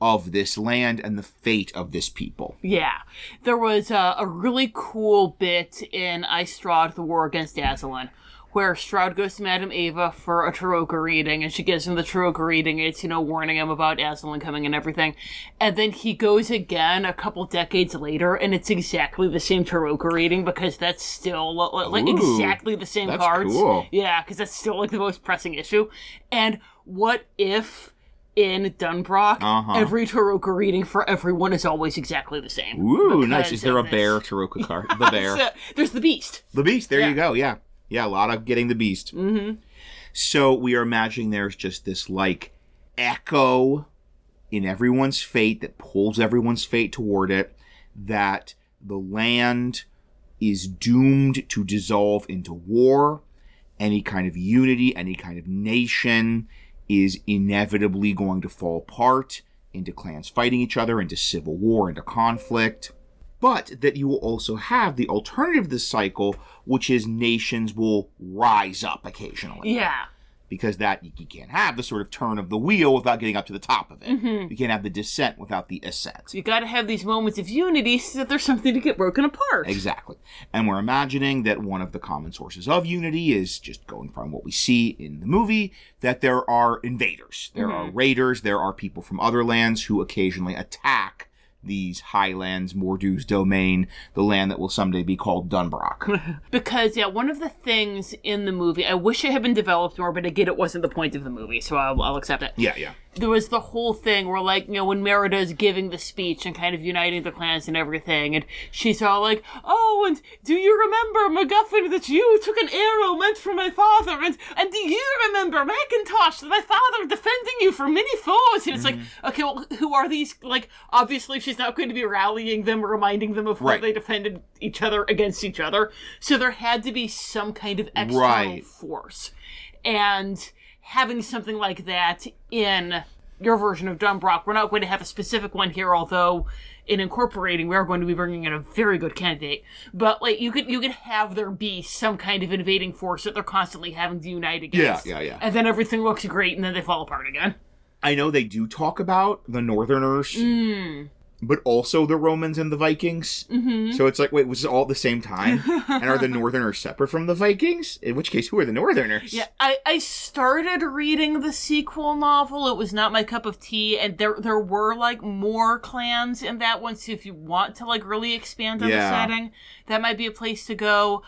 of this land and the fate of this people. Yeah. There was a really cool bit in I Strahd, The War Against Aslan, where Strahd goes to Madame Ava for a Taroka reading, and she gives him the Taroka reading. It's, warning him about Aslan coming and everything. And then he goes again a couple decades later, and it's exactly the same Taroka reading, because that's still, like exactly the same cards. Cool. Yeah, because that's still, like, the most pressing issue. And what if in DunBroch, every Taroka reading for everyone is always exactly the same? Ooh, nice. Is there a bear Taroka card? The bear. There's the beast. The beast, there you go, yeah. Yeah, a lot of getting the beast. So we are imagining there's just this, like, echo in everyone's fate that pulls everyone's fate toward it, that the land is doomed to dissolve into war. Any kind of unity, any kind of nation is inevitably going to fall apart into clans fighting each other, into civil war, into conflict. But that you will also have the alternative to this cycle, which is nations will rise up occasionally. Yeah. Because that, you can't have the sort of turn of the wheel without getting up to the top of it. You can't have the descent without the ascent. You gotta have these moments of unity so that there's something to get broken apart. Exactly. And we're imagining that one of the common sources of unity is just going from what we see in the movie, that there are invaders. There are raiders. There are people from other lands who occasionally attack these highlands, Mor'du's domain, the land that will someday be called DunBroch. Because, one of the things in the movie, I wish it had been developed more, but again, it wasn't the point of the movie, so I'll accept it. Yeah. There was the whole thing where, like, when Merida is giving the speech and kind of uniting the clans and everything, and she's all like, oh, and do you remember, MacGuffin, that you took an arrow meant for my father, and do you remember, MacIntosh, that my father defending you from many foes? And it's like, okay, well, who are these? Like, obviously she's not going to be rallying them, reminding them of how they defended each other against each other, so there had to be some kind of external force. And having something like that in your version of DunBroch, we're not going to have a specific one here, although in incorporating, we are going to be bringing in a very good candidate. But, like, you could have there be some kind of invading force that they're constantly having to unite against. Yeah. And then everything looks great, and then they fall apart again. I know they do talk about the Northerners but also the Romans and the Vikings. Mm-hmm. So it's like, wait, was it all at the same time? And are the Northerners separate from the Vikings? In which case, who are the Northerners? Yeah, I started reading the sequel novel. It was not my cup of tea, and there were, like, more clans in that one, so if you want to, like, really expand on the setting, that might be a place to go.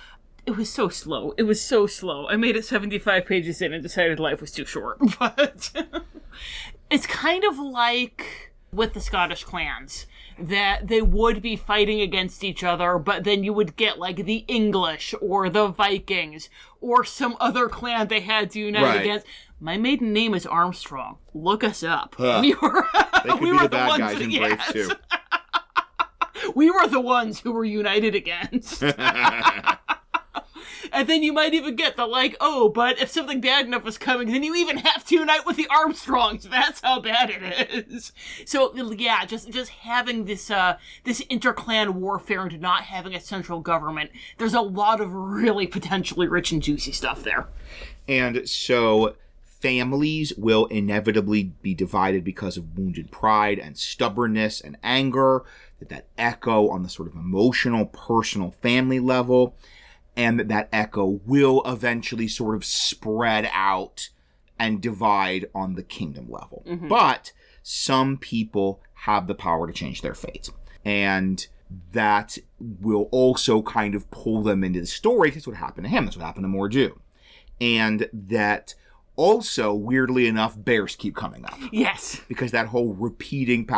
It was so slow. I made it 75 pages in and decided life was too short. But it's kind of like with the Scottish clans, that they would be fighting against each other, but then you would get, like, the English or the Vikings or some other clan they had to unite against. My maiden name is Armstrong. Look us up. We were they could be the bad guys in Brave too. We were the ones who were united against. And then you might even get the, like, oh, but if something bad enough was coming, then you even have to unite with the Armstrongs. That's how bad it is. So, yeah, just having this interclan warfare and not having a central government, there's a lot of really potentially rich and juicy stuff there. And so families will inevitably be divided because of wounded pride and stubbornness and anger that echo on the sort of emotional, personal family level. And that echo will eventually sort of spread out and divide on the kingdom level. Mm-hmm. But some people have the power to change their fate. And that will also kind of pull them into the story. That's what happened to him. That's what happened to Mor'du. And that also, weirdly enough, bears keep coming up. Yes. Because that whole repeating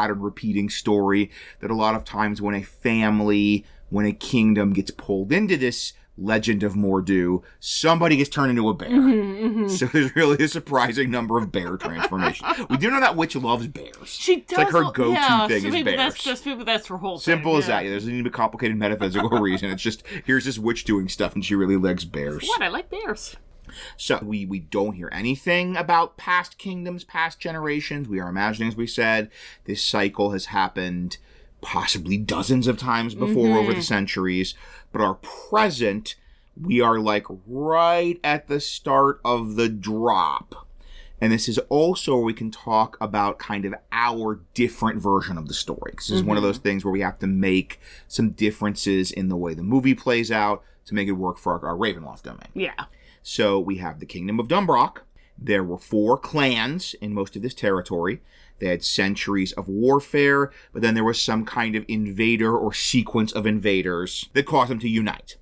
story that a lot of times when a family, when a kingdom gets pulled into this legend of Mor'du, somebody gets turned into a bear. Mm-hmm, mm-hmm. So there's really a surprising number of bear transformations. We do know that witch loves bears. She does. It's like her go-to thing so is bears. That's her whole Simple thing. as that. There's need to be a complicated metaphysical reason. It's just, here's this witch doing stuff and she really likes bears. What? I like bears. So we don't hear anything about past kingdoms, past generations. We are imagining, as we said, this cycle has happened possibly dozens of times before over the centuries. But our present, we are like right at the start of the drop. And this is also where we can talk about kind of our different version of the story. This is one of those things where we have to make some differences in the way the movie plays out to make it work for our Ravenloft domain. Yeah. So we have the Kingdom of DunBroch. There were 4 clans in most of this territory. They had centuries of warfare, but then there was some kind of invader or sequence of invaders that caused them to unite.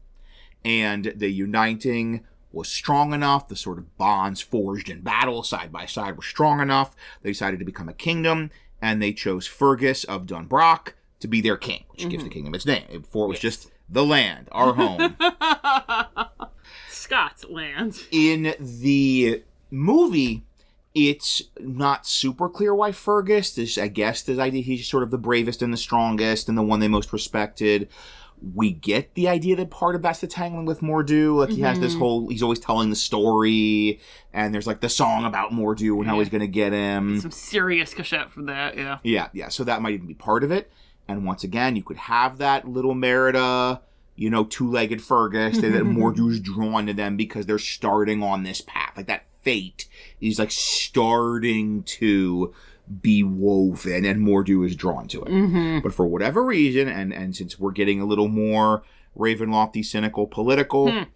And the uniting was strong enough, the sort of bonds forged in battle side by side were strong enough, they decided to become a kingdom, and they chose Fergus of DunBroch to be their king, which gives the kingdom its name. Before it was just the land, our home. Scots land. In the movie, it's not super clear why Fergus. I guess this idea he's sort of the bravest and the strongest and the one they most respected. We get the idea that part of that's the tangling with Mor'du. Like he has this whole, he's always telling the story, and there's like the song about Mor'du and how he's going to get him. Some serious cachette from that, yeah. Yeah. So that might even be part of it. And once again, you could have that little Merida, two-legged Fergus, that Mor'du's drawn to them because they're starting on this path. Like that fate is like starting to be woven and Mor'du is drawn to it. But for whatever reason, and since we're getting a little more Ravenlofty, cynical, political,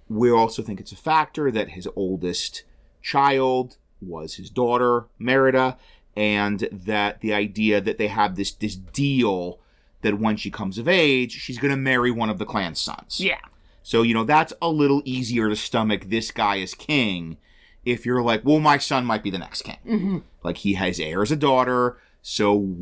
we also think it's a factor that his oldest child was his daughter, Merida, and that the idea that they have this deal that when she comes of age, she's going to marry one of the clan's sons. Yeah. So, that's a little easier to stomach this guy as king if you're like, well, my son might be the next king. Like, he has heir as a daughter, so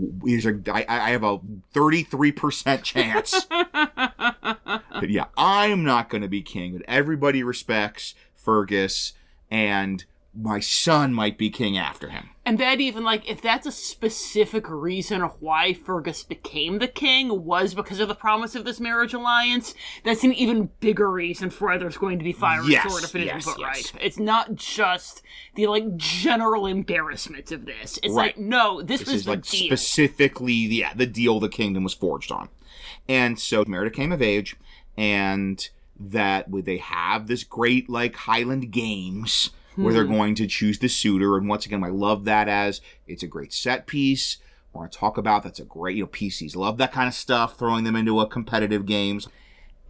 I have a 33% chance. But yeah, I'm not going to be king, but everybody respects Fergus, and my son might be king after him. And that even, if that's a specific reason why Fergus became the king was because of the promise of this marriage alliance, that's an even bigger reason for why there's going to be fire and sword if it isn't put right. It's not just the, general embarrassment of this. It's no, this was the deal. Specifically, the deal the kingdom was forged on. And so Merida came of age, and that they have this great, Highland Games where they're going to choose the suitor. And once again, I love that as it's a great set piece, want to talk about. That's a great, PCs love that kind of stuff, throwing them into a competitive games.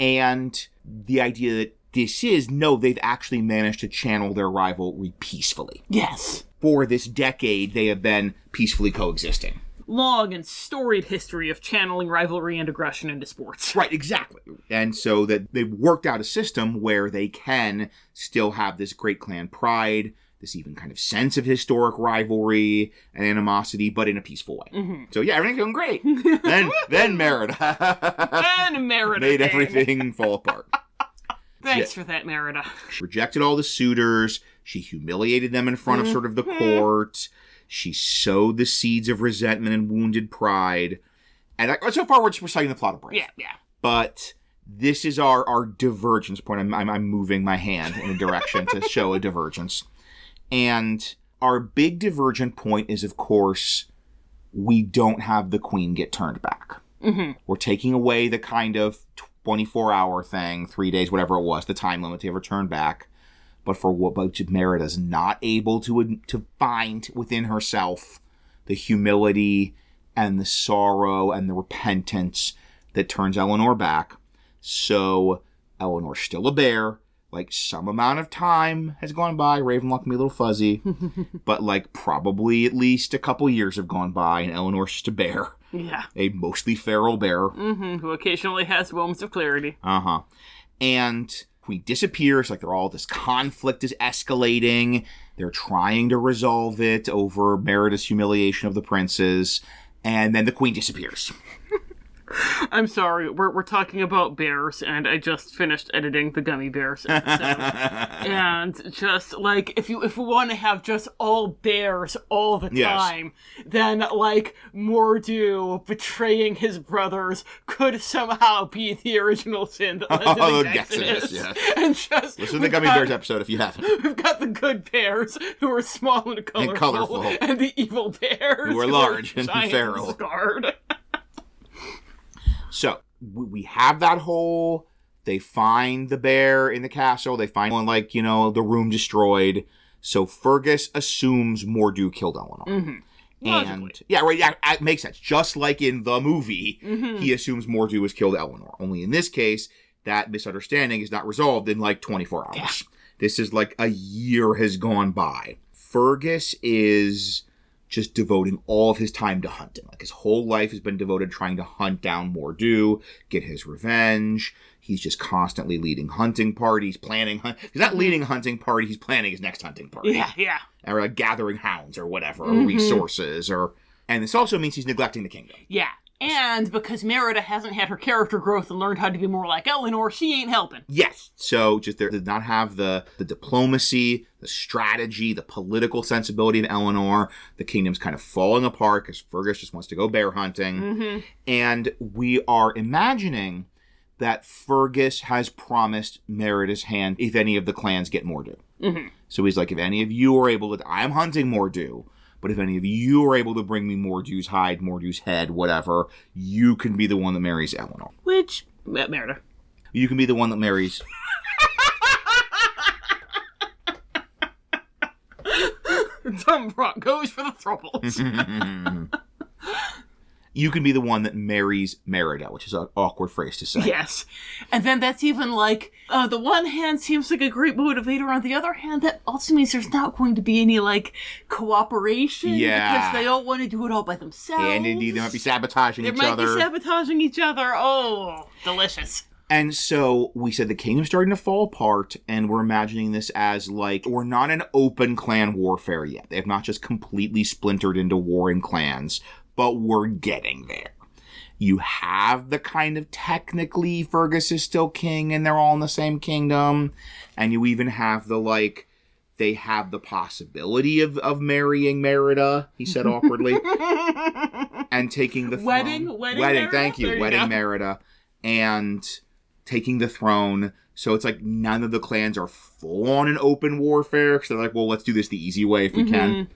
And the idea that they've actually managed to channel their rivalry peacefully. Yes. For this decade, they have been peacefully coexisting. Long and storied history of channeling rivalry and aggression into sports. Right, exactly. And so that they've worked out a system where they can still have this great clan pride, this even kind of sense of historic rivalry and animosity, but in a peaceful way. Mm-hmm. So yeah, everything's going great. then Merida. Made everything fall apart. Thanks for that, Merida. She rejected all the suitors. She humiliated them in front of sort of the court. She sowed the seeds of resentment and wounded pride. And so far, we're just reciting the plot of Brave. Yeah. But this is our divergence point. I'm moving my hand in a direction to show a divergence. And our big divergent point is, of course, we don't have the queen get turned back. Mm-hmm. We're taking away the kind of 24-hour thing, 3 days, whatever it was, the time limit to ever turn back. But Merida's not able to find within herself the humility and the sorrow and the repentance that turns Eleanor back. So Eleanor's still a bear. Some amount of time has gone by. Ravenlock can be a little fuzzy. But probably at least a couple years have gone by and Eleanor's just a bear. Yeah. A mostly feral bear. Mm-hmm. Who occasionally has moments of clarity. Uh-huh. And Queen disappears, this conflict is escalating. They're trying to resolve it over Merida's humiliation of the princes, and then the queen disappears. I'm sorry, we're talking about bears, and I just finished editing the Gummy Bears episode. And just, if we want to have just all bears all the time, then, Mor'du betraying his brothers could somehow be the original sin that led to the Exodus. Yes. And just... Listen to the Gummy Bears episode if you haven't. We've got the good bears, who are small and colorful. And the evil bears, who are large and feral. And scarred. So, we have that whole, they find the bear in the castle, they find one, the room destroyed, so Fergus assumes Mor'du killed Eleanor. Mm-hmm. And, it makes sense. Just like in the movie, he assumes Mor'du has killed Eleanor. Only in this case, that misunderstanding is not resolved in, 24 hours. Yeah. This is, a year has gone by. Fergus is just devoting all of his time to hunting. His whole life has been devoted trying to hunt down Mor'du, get his revenge. He's just constantly leading hunting parties, planning... He's not leading a hunting party, he's planning his next hunting party. Yeah. Or gathering hounds or whatever, or resources, And this also means he's neglecting the kingdom. Yeah. And because Merida hasn't had her character growth and learned how to be more like Eleanor, she ain't helping. Yes. So just there did not have the diplomacy, the strategy, the political sensibility of Eleanor. The kingdom's kind of falling apart because Fergus just wants to go bear hunting. Mm-hmm. And we are imagining that Fergus has promised Merida's hand if any of the clans get Mor'du. Mm-hmm. So he's if any of you are able to... I'm hunting Mor'du. But if any of you are able to bring me Mor'du's hide, Mor'du's head, whatever, you can be the one that marries Eleanor. Which, Merida. You can be the one that marries... DunBroch goes for the thrupples. You can be the one that marries Merida, which is an awkward phrase to say. Yes. And then that's even the one hand seems like a great motivator. On the other hand, that also means there's not going to be any, cooperation. Yeah. Because they all want to do it all by themselves. And indeed, they might be sabotaging each other. They might be sabotaging each other. Oh, delicious. And so we said the kingdom's starting to fall apart, and we're imagining this as we're not in open clan warfare yet. They have not just completely splintered into warring clans. But we're getting there. You have the kind of technically Fergus is still king and they're all in the same kingdom. And you even have the they have the possibility of marrying Merida, he said awkwardly. And taking the throne. Wedding, Merida? Thank you. Wedding Merida. And taking the throne. So it's none of the clans are full on in open warfare. Because they're well, let's do this the easy way if we can.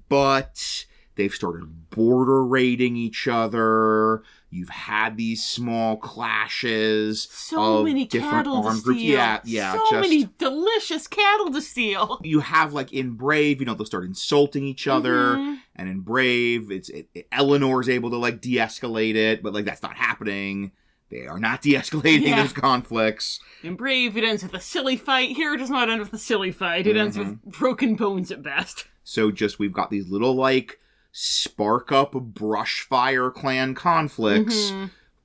But... they've started border raiding each other. You've had these small clashes. So many cattle to steal. Yeah. So many delicious cattle to steal. You have in Brave, they'll start insulting each other. And in Brave, Eleanor's able to, like, de-escalate it, but, like, that's not happening. They are not de-escalating those conflicts. In Brave, it ends with a silly fight. Here, it does not end with a silly fight. It ends with broken bones at best. So we've got these little, like, spark-up brush-fire clan conflicts,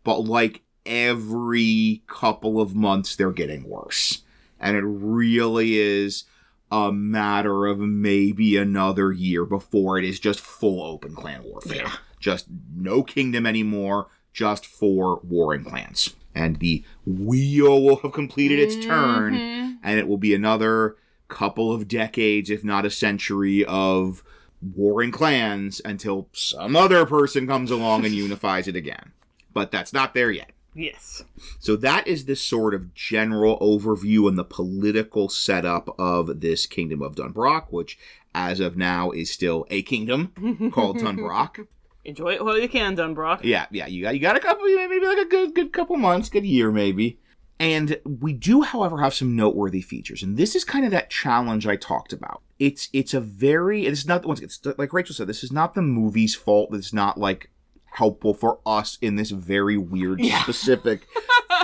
but, like, every couple of months they're getting worse. And it really is a matter of maybe another year before it is just full open clan warfare. Yeah. Just no kingdom anymore, just 4 warring clans. And the wheel will have completed its turn, and it will be another couple of decades, if not a century, of warring clans until some other person comes along and unifies it again. But that's not there yet. Yes. So that is this sort of general overview and the political setup of this Kingdom of DunBroch, which, as of now, is still a kingdom called DunBroch. Enjoy it while you can, DunBroch. Yeah. You got a couple, maybe like a good couple months, good year, maybe. And we do, however, have some noteworthy features, and this is kind of that challenge I talked about. It's not, once again, like Rachel said, this is not the movie's fault. It's not like helpful for us in this very weird, specific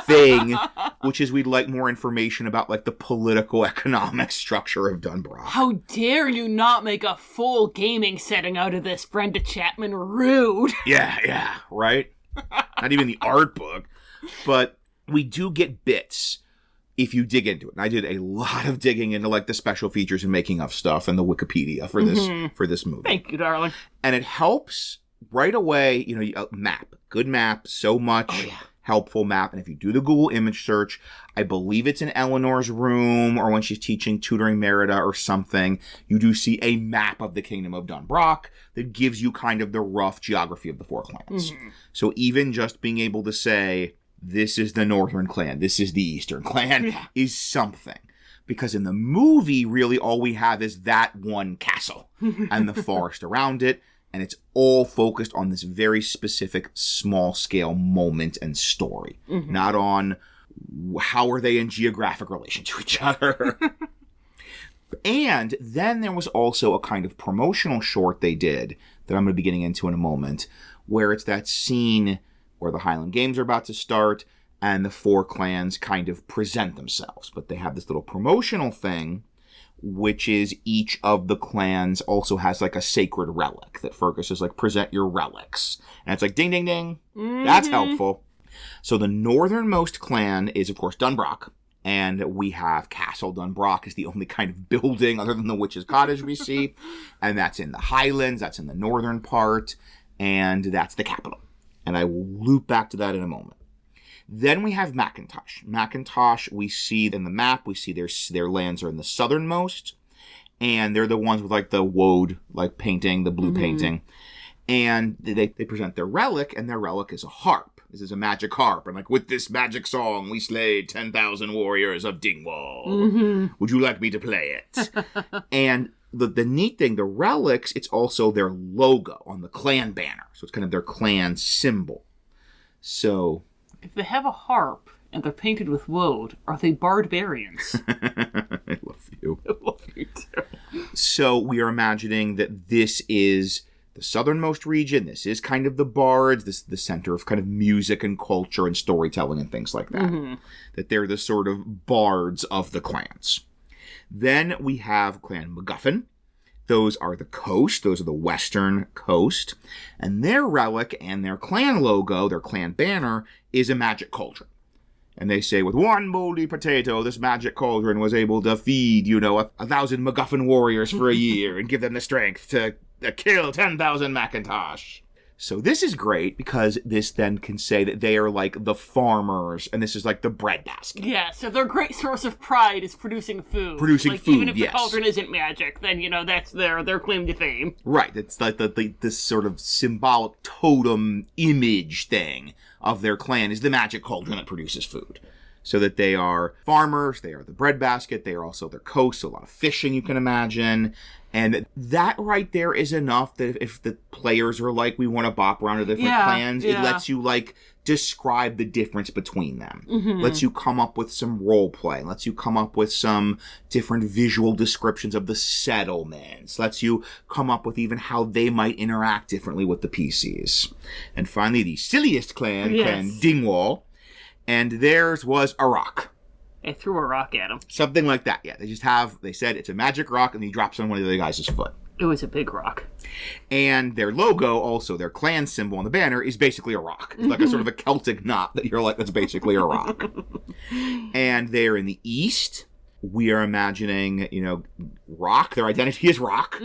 thing, which is we'd like more information about, like, the political economic structure of DunBroch. How dare you not make a full gaming setting out of this, Brenda Chapman? Rude. Yeah, right? Not even the art book. But we do get bits if you dig into it. And I did a lot of digging into, like, the special features and making of stuff and the Wikipedia for this movie. Thank you, darling. And it helps right away, map. Good map, so much helpful map. And if you do the Google image search, I believe it's in Eleanor's room or when she's tutoring Merida or something, you do see a map of the Kingdom of DunBroch that gives you kind of the rough geography of the 4 clans. So even just being able to say, this is the Northern clan, this is the Eastern clan, is something. Because in the movie, really all we have is that one castle and the forest around it. And it's all focused on this very specific small-scale moment and story. Not on how are they in geographic relation to each other. And then there was also a kind of promotional short they did that I'm going to be getting into in a moment, where it's that scene where the Highland Games are about to start and the 4 clans kind of present themselves. But they have this little promotional thing, which is each of the clans also has, like, a sacred relic that Fergus is like, present your relics. And it's like, ding, ding, ding. That's helpful. So the northernmost clan is, of course, DunBroch. And we have Castle DunBroch is the only kind of building other than the Witch's Cottage we see. And that's in the Highlands. That's in the northern part. And that's the capital. And I will loop back to that in a moment. Then we have MacIntosh. MacIntosh, we see in the map, we see their lands are in the southernmost, and they're the ones with, like, the woad, like, painting, the blue painting. And they present their relic, and their relic is a harp. This is a magic harp, and, like, with this magic song, we slayed 10,000 warriors of Dingwall. Would you like me to play it? And the neat thing, the relics, it's also their logo on the clan banner. So it's kind of their clan symbol. So if they have a harp and they're painted with woad, are they barbarians? I love you. I love you too. So we are imagining that this is the southernmost region. This is kind of the bards. This is the center of kind of music and culture and storytelling and things like that. That they're the sort of bards of the clans. Then we have Clan MacGuffin. Those are the coast. Those are the western coast. And their relic and their clan logo, their clan banner, is a magic cauldron. And they say, with one moldy potato, this magic cauldron was able to feed, 1,000 MacGuffin warriors for a year and give them the strength to kill 10,000 MacIntosh. So this is great because this then can say that they are like the farmers and this is like the breadbasket. Yeah, so their great source of pride is producing food. Producing food, even if yes. the cauldron isn't magic, then, that's their claim to fame. Right, it's like this sort of symbolic totem image thing of their clan is the magic cauldron that produces food. So that they are farmers, they are the breadbasket, they are also their coast, so a lot of fishing you can imagine. And that right there is enough that if the players are like, we want to bop around to different clans, it lets you, like, describe the difference between them. Lets you come up with some role play. Lets you come up with some different visual descriptions of the settlements. Lets you come up with even how they might interact differently with the PCs. And finally, the silliest clan, Clan Dingwall. And theirs was a rock. They threw a rock at him. Something like that, yeah. They said it's a magic rock, and he drops on one of the other guys' foot. It was a big rock. And their logo, also their clan symbol on the banner, is basically a rock. It's like a sort of a Celtic knot that you're like, that's basically a rock. And they're in the east. We are imagining, rock. Their identity is rock.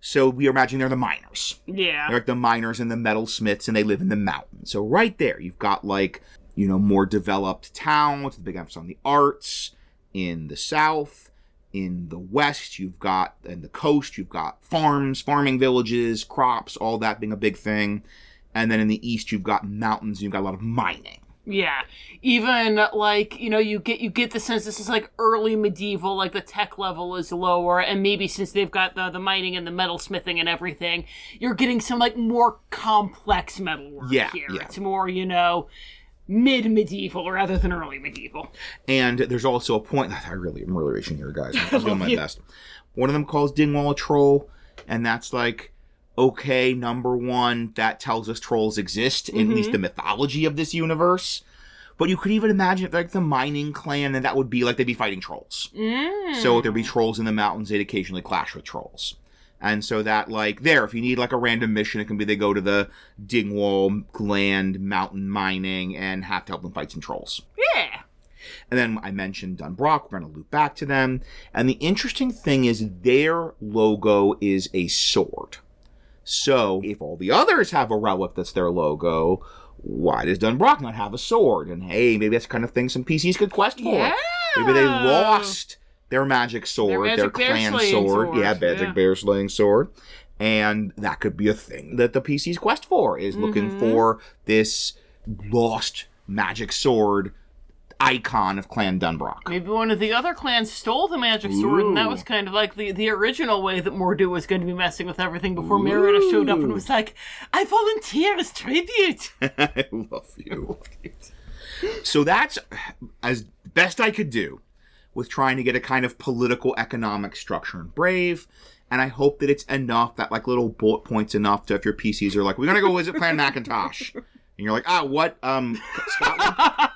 So we are imagining they're the miners. Yeah. They're like the miners and the metalsmiths, and they live in the mountains. So right there, you've got, like, more developed towns with a big emphasis on the arts. In the south, in the west, you've got, and the coast, you've got farms, farming villages, crops, all that being a big thing. And then in the east, you've got mountains, and you've got a lot of mining. Yeah. Even, like, you get the sense this is, like, early medieval, like, the tech level is lower, and maybe since they've got the mining and the metalsmithing and everything, you're getting some, like, more complex metalwork here. Yeah. It's more, mid-medieval rather than early medieval. And there's also a point, I'm really reaching here, guys. I'm doing my best. One of them calls Dingwall a troll, and that's like, okay, number one, that tells us trolls exist, at least the mythology of this universe. But you could even imagine if, like, the mining clan, and that would be like they'd be fighting trolls. So if there'd be trolls in the mountains, they'd occasionally clash with trolls. And so that, like, if you need, like, a random mission, it can be they go to the Dingwall land mountain mining and have to help them fight some trolls. Yeah. And then I mentioned DunBroch. We're going to loop back to them. And the interesting thing is their logo is a sword. So if all the others have a relic that's their logo, why does DunBroch not have a sword? And hey, maybe that's the kind of thing some PCs could quest for. Yeah. Maybe they lost their magic sword, their clan sword. Yeah, magic bear slaying sword. And that could be a thing that the PCs quest for, is looking for this lost magic sword icon of Clan DunBroch. Maybe one of the other clans stole the magic sword, and that was kind of like the original way that Mor'du was going to be messing with everything before Merida showed up and was like, I volunteer as tribute. I love you. So that's as best I could do with trying to get a kind of political economic structure in Brave, and I hope that it's enough, that, like, little bullet points enough to, if your PCs are like, we're gonna go visit Clan MacIntosh, and you're like, what,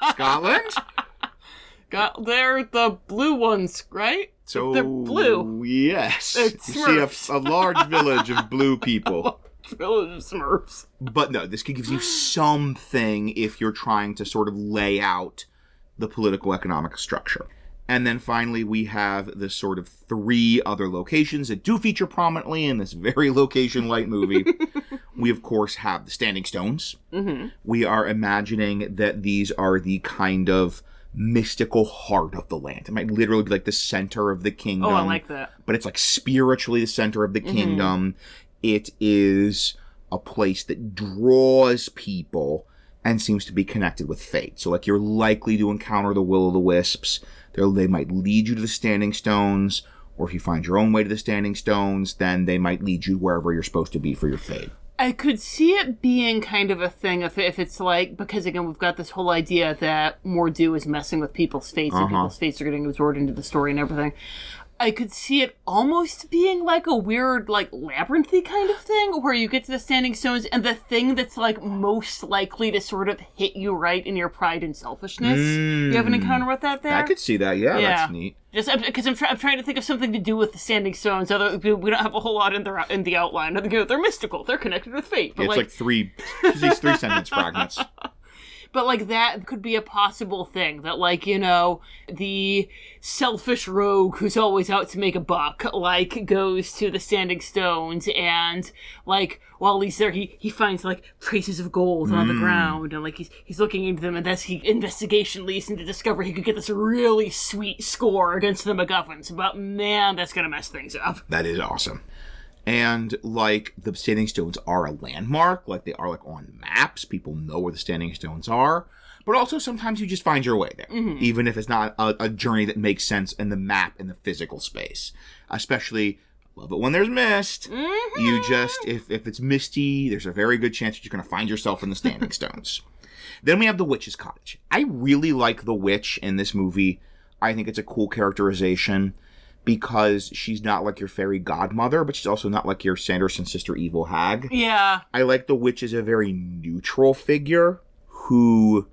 Scotland? They're the blue ones, right? So they're blue. Yes. They're you see a large village of blue people. Village of Smurfs. But no, this gives you something if you're trying to sort of lay out the political economic structure. And then finally, we have the sort of 3 other locations that do feature prominently in this very location-light movie. We, of course, have the Standing Stones. We are imagining that these are the kind of mystical heart of the land. It might literally be like the center of the kingdom. Oh, I like that. But it's like spiritually the center of the kingdom. It is a place that draws people and seems to be connected with fate. So, like, you're likely to encounter the will-o'-the-wisps. They might lead you to the Standing Stones, or if you find your own way to the Standing Stones, then they might lead you wherever you're supposed to be for your fate. I could see it being kind of a thing if it's like, because again, we've got this whole idea that Mor'du is messing with people's fates and people's fates are getting absorbed into the story and everything. I could see it almost being like a weird, like, labyrinthy kind of thing, where you get to the Standing Stones, and the thing that's, like, most likely to sort of hit you right in your pride and selfishness. You have an encounter with that there? I could see that, yeah. That's neat. Just because I'm trying to think of something to do with the Standing Stones. We don't have a whole lot in the outline. They're mystical. They're connected with fate. But it's like three sentence fragments. But, like, that could be a possible thing. That, like, the selfish rogue who's always out to make a buck, like, goes to the Standing Stones and, like, while he's there, he finds, like, traces of gold on the ground. And, like, he's looking into them, and that's investigation leads him to discover he could get this really sweet score against the MacGuffins. But, man, that's gonna mess things up. That is awesome. And, like, the standing stones are a landmark, like they are, like, on maps. People know where the standing stones are. But also, sometimes you just find your way there, even if it's not a journey that makes sense in the map, in the physical space. Especially, love it when there's mist. You just, if it's misty, there's a very good chance that you're going to find yourself in the standing stones. Then we have the witch's cottage. I really like the witch in this movie. I think it's a cool characterization because she's not like your fairy godmother, but she's also not like your Sanderson sister evil hag. Yeah. I like the witch as a very neutral figure who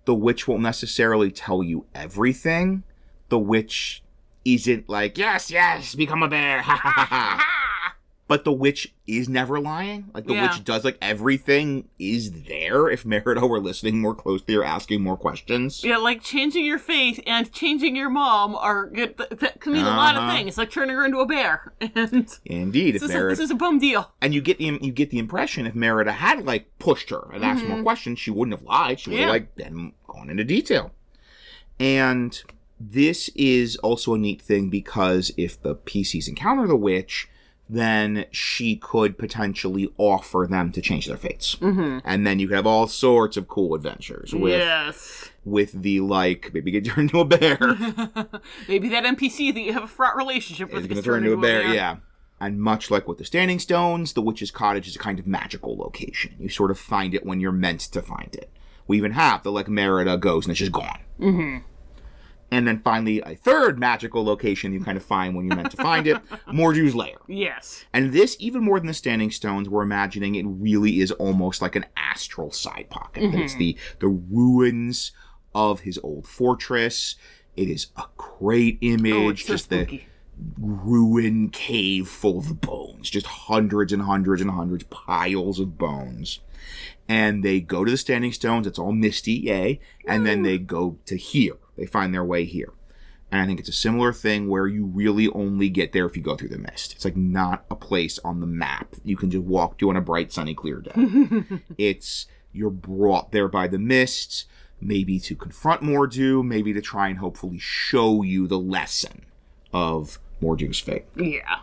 the witch won't necessarily tell you everything. The witch isn't like, yes, become a bear, ha ha ha ha. But the witch is never lying. Like, the witch does, like, everything is there if Merida were listening more closely or asking more questions. Yeah, like, changing your fate and changing your mom that can mean a lot of things, like turning her into a bear. And indeed. This is a bum deal. And you get the impression if Merida had, like, pushed her and asked more questions, she wouldn't have lied. She would have, like, then gone into detail. And this is also a neat thing because if the PCs encounter the witch, then she could potentially offer them to change their fates. And then you could have all sorts of cool adventures with the, like, maybe get turned into a bear. Maybe that NPC that you have a fraught relationship with is going to turn into a bear, yeah. And much like with the Standing Stones, the witch's cottage is a kind of magical location. You sort of find it when you're meant to find it. We even have the, like, Merida goes and it's just gone. And then finally, a third magical location you kind of find when you're meant to find it, Mor'du's lair. Yes. And this, even more than the Standing Stones, we're imagining it really is almost like an astral side pocket. That it's the ruins of his old fortress. It is a great image. Oh, it's so just spooky. The ruin cave full of bones. Just hundreds and hundreds and hundreds, piles of bones. And they go to the Standing Stones. It's all misty, yay. And then they go to here. They find their way here. And I think it's a similar thing where you really only get there if you go through the mist. It's like not a place on the map you can just walk to on a bright, sunny, clear day. You're brought there by the mist, maybe to confront Mor'du, maybe to try and hopefully show you the lesson of Mor'du's fate. Yeah.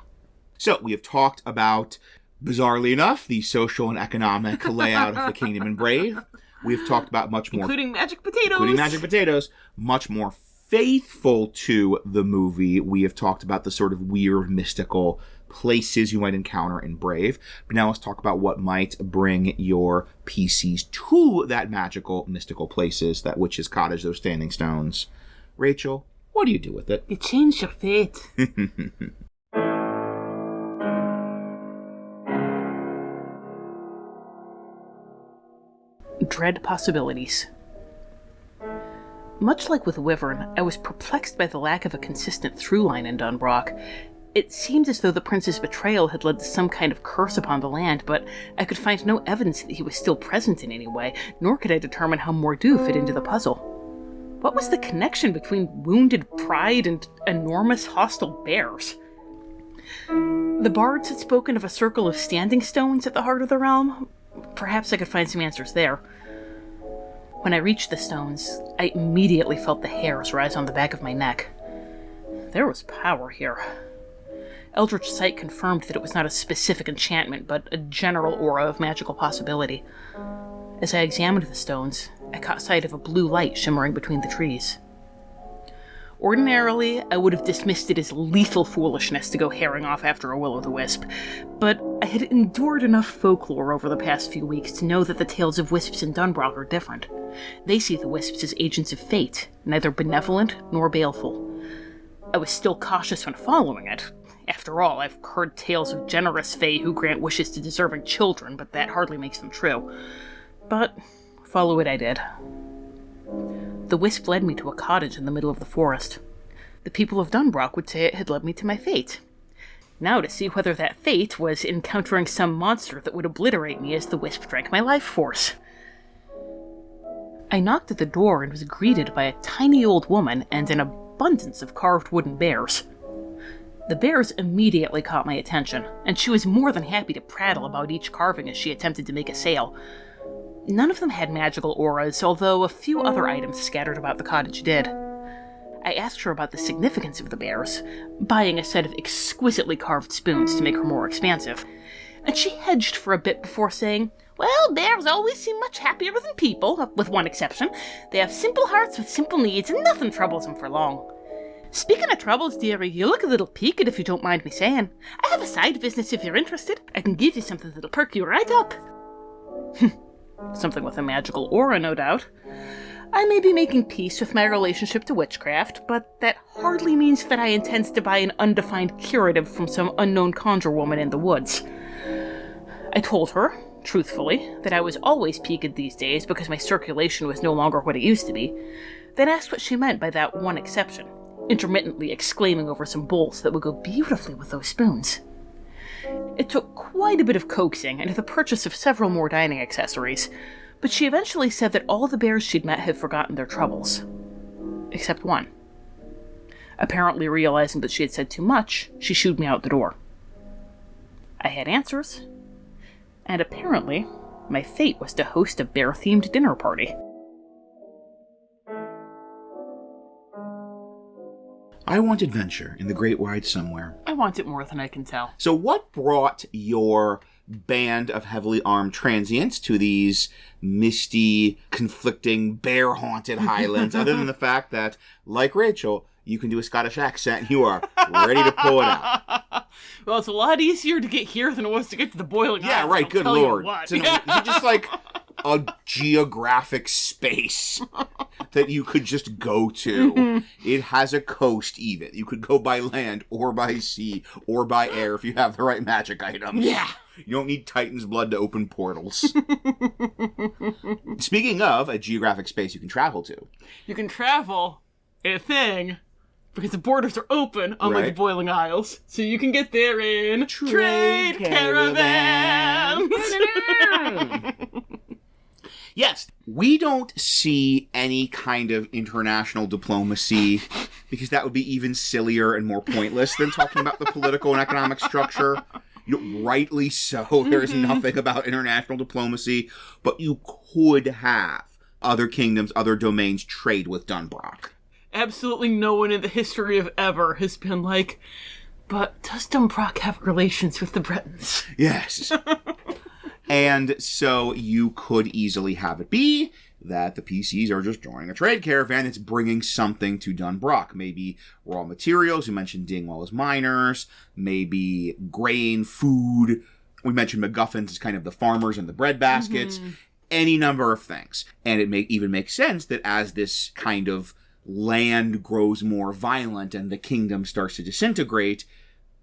So we have talked about, bizarrely enough, the social and economic layout of the Kingdom in Brave. We've talked about much more... Including magic potatoes. Much more faithful to the movie. We have talked about the sort of weird, mystical places you might encounter in Brave. But now let's talk about what might bring your PCs to that magical, mystical places, that witch's cottage, those standing stones. Rachel, what do you do with it? You change your fate. Dread possibilities. Much like with Wyvern, I was perplexed by the lack of a consistent through line in DunBroch. It seemed as though the prince's betrayal had led to some kind of curse upon the land, but I could find no evidence that he was still present in any way, nor could I determine how Mor'du fit into the puzzle. What was the connection between wounded pride and enormous hostile bears? The bards had spoken of a circle of standing stones at the heart of the realm. Perhaps I could find some answers there. When I reached the stones, I immediately felt the hairs rise on the back of my neck. There was power here. Eldritch Sight confirmed that it was not a specific enchantment, but a general aura of magical possibility. As I examined the stones, I caught sight of a blue light shimmering between the trees. Ordinarily, I would have dismissed it as lethal foolishness to go herring off after a will-o'-the-wisp, but I had endured enough folklore over the past few weeks to know that the tales of wisps in DunBroch are different. They see the wisps as agents of fate, neither benevolent nor baleful. I was still cautious when following it. After all, I've heard tales of generous fae who grant wishes to deserving children, but that hardly makes them true. But follow it I did. The wisp led me to a cottage in the middle of the forest. The people of DunBroch would say it had led me to my fate. Now to see whether that fate was encountering some monster that would obliterate me as the wisp drank my life force. I knocked at the door and was greeted by a tiny old woman and an abundance of carved wooden bears. The bears immediately caught my attention, and she was more than happy to prattle about each carving as she attempted to make a sale. None of them had magical auras, although a few other items scattered about the cottage did. I asked her about the significance of the bears, buying a set of exquisitely carved spoons to make her more expansive, and she hedged for a bit before saying, "Well, bears always seem much happier than people, with one exception. They have simple hearts with simple needs, and nothing troubles them for long. Speaking of troubles, dearie, you look a little peaked if you don't mind me saying. I have a side business if you're interested. I can give you something that'll perk you right up." Something with a magical aura, no doubt. I may be making peace with my relationship to witchcraft, but that hardly means that I intend to buy an undefined curative from some unknown conjure woman in the woods. I told her, truthfully, that I was always peaked these days because my circulation was no longer what it used to be, then asked what she meant by that one exception, intermittently exclaiming over some bowls that would go beautifully with those spoons. It took quite a bit of coaxing and the purchase of several more dining accessories, but she eventually said that all the bears she'd met had forgotten their troubles. Except one. Apparently realizing that she had said too much, she shooed me out the door. I had answers, and apparently my fate was to host a bear-themed dinner party. I want adventure in the great wide somewhere. I want it more than I can tell. So what brought your band of heavily armed transients to these misty, conflicting, bear-haunted highlands, other than the fact that, like Rachel, you can do a Scottish accent and you are ready to pull it out? Well, it's a lot easier to get here than it was to get to the Boiling Isles. Yeah, right, I'll good tell lord. You what. It's just like a geographic space that you could just go to. It has a coast even. You could go by land or by sea or by air if you have the right magic items. Yeah. You don't need Titan's blood to open portals. Speaking of a geographic space you can travel to. You can travel in a thing because the borders are open, unlike the Boiling Isles. So you can get there in trade caravans. Yes, we don't see any kind of international diplomacy because that would be even sillier and more pointless than talking about the political and economic structure. Rightly so, there's nothing about international diplomacy, but you could have other kingdoms, other domains trade with DunBroch. Absolutely no one in the history of ever has been like, but does DunBroch have relations with the Bretons? Yes. And so you could easily have it be that the PCs are just joining a trade caravan that's bringing something to DunBroch. Maybe raw materials. We mentioned Dingwall as miners. Maybe grain, food. We mentioned MacGuffins as kind of the farmers and the bread baskets. Any number of things. And it may even make sense that as this kind of land grows more violent and the kingdom starts to disintegrate,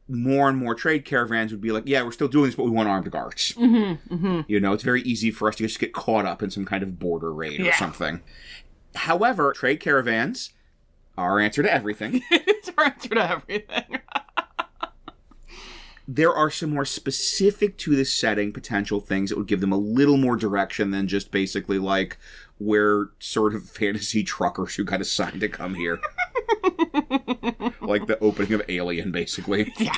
more and more trade caravans would be like, yeah, we're still doing this, but we want armed guards. You know, it's very easy for us to just get caught up in some kind of border raid or something. However, trade caravans are our answer to everything. It's our answer to everything. There are some more specific to this setting potential things that would give them a little more direction than just basically like, we're sort of fantasy truckers who got assigned to come here. Like the opening of Alien, basically. Yeah.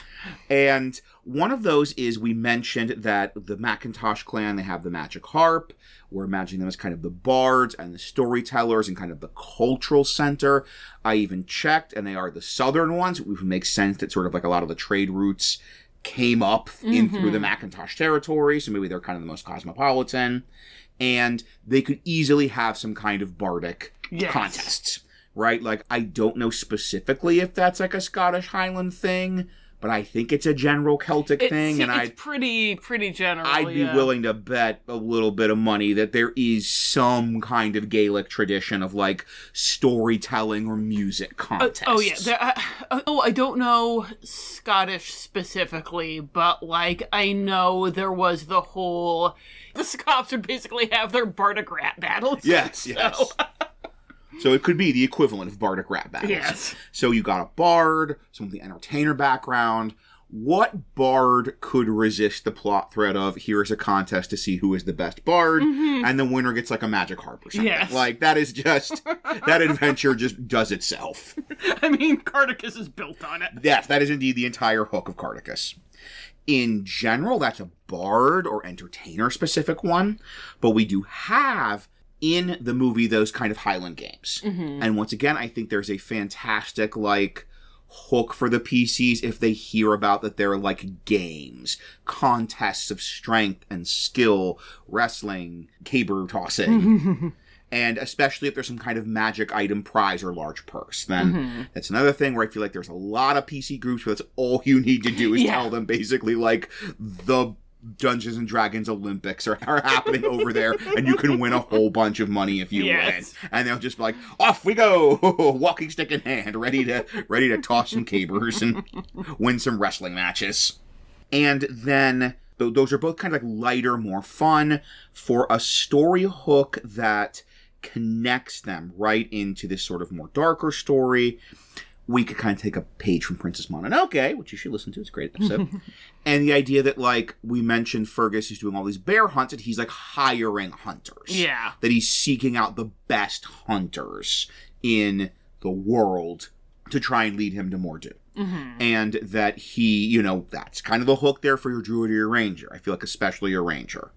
And one of those is we mentioned that the MacIntosh clan, they have the magic harp. We're imagining them as kind of the bards and the storytellers and kind of the cultural center. I even checked, and they are the southern ones. It would make sense that sort of like a lot of the trade routes came up in through the MacIntosh territory, so maybe they're kind of the most cosmopolitan. And they could easily have some kind of bardic contests, right? Like, I don't know specifically if that's like a Scottish Highland thing, but I think it's a general Celtic thing. And it's pretty general. I'd be willing to bet a little bit of money that there is some kind of Gaelic tradition of like storytelling or music contests. I don't know Scottish specifically, but like I know there was the whole. The Scots would basically have their bardic rap battles. Yes. So it could be the equivalent of bardic rap battles. Yes. So you got a bard, someone with the entertainer background. What bard could resist the plot thread of, here's a contest to see who is the best bard, and the winner gets like a magic harp or something? Yes. Like, that is just, that adventure just does itself. I mean, Cardicus is built on it. Yes, that is indeed the entire hook of Cardicus. In general, that's a bard or entertainer specific one, but we do have in the movie those kind of Highland games. And once again, I think there's a fantastic, like, hook for the PCs if they hear about that they're like games, contests of strength and skill, wrestling, caber tossing. And especially if there's some kind of magic item prize or large purse, then that's another thing where I feel like there's a lot of PC groups where that's all you need to do is tell them basically like the Dungeons and Dragons Olympics are happening over there, and you can win a whole bunch of money if you win. And they'll just be like, off we go, walking stick in hand, ready to toss some cabers and win some wrestling matches. And then those are both kind of like lighter, more fun for a story hook that connects them right into this sort of more darker story. We could kind of take a page from Princess Mononoke, which you should listen to. It's a great episode. And the idea that, like, we mentioned Fergus is doing all these bear hunts, and he's, like, hiring hunters. Yeah. That he's seeking out the best hunters in the world to try and lead him to Mor'du. And that he, you know, that's kind of the hook there for your druid or your ranger. I feel like especially your ranger.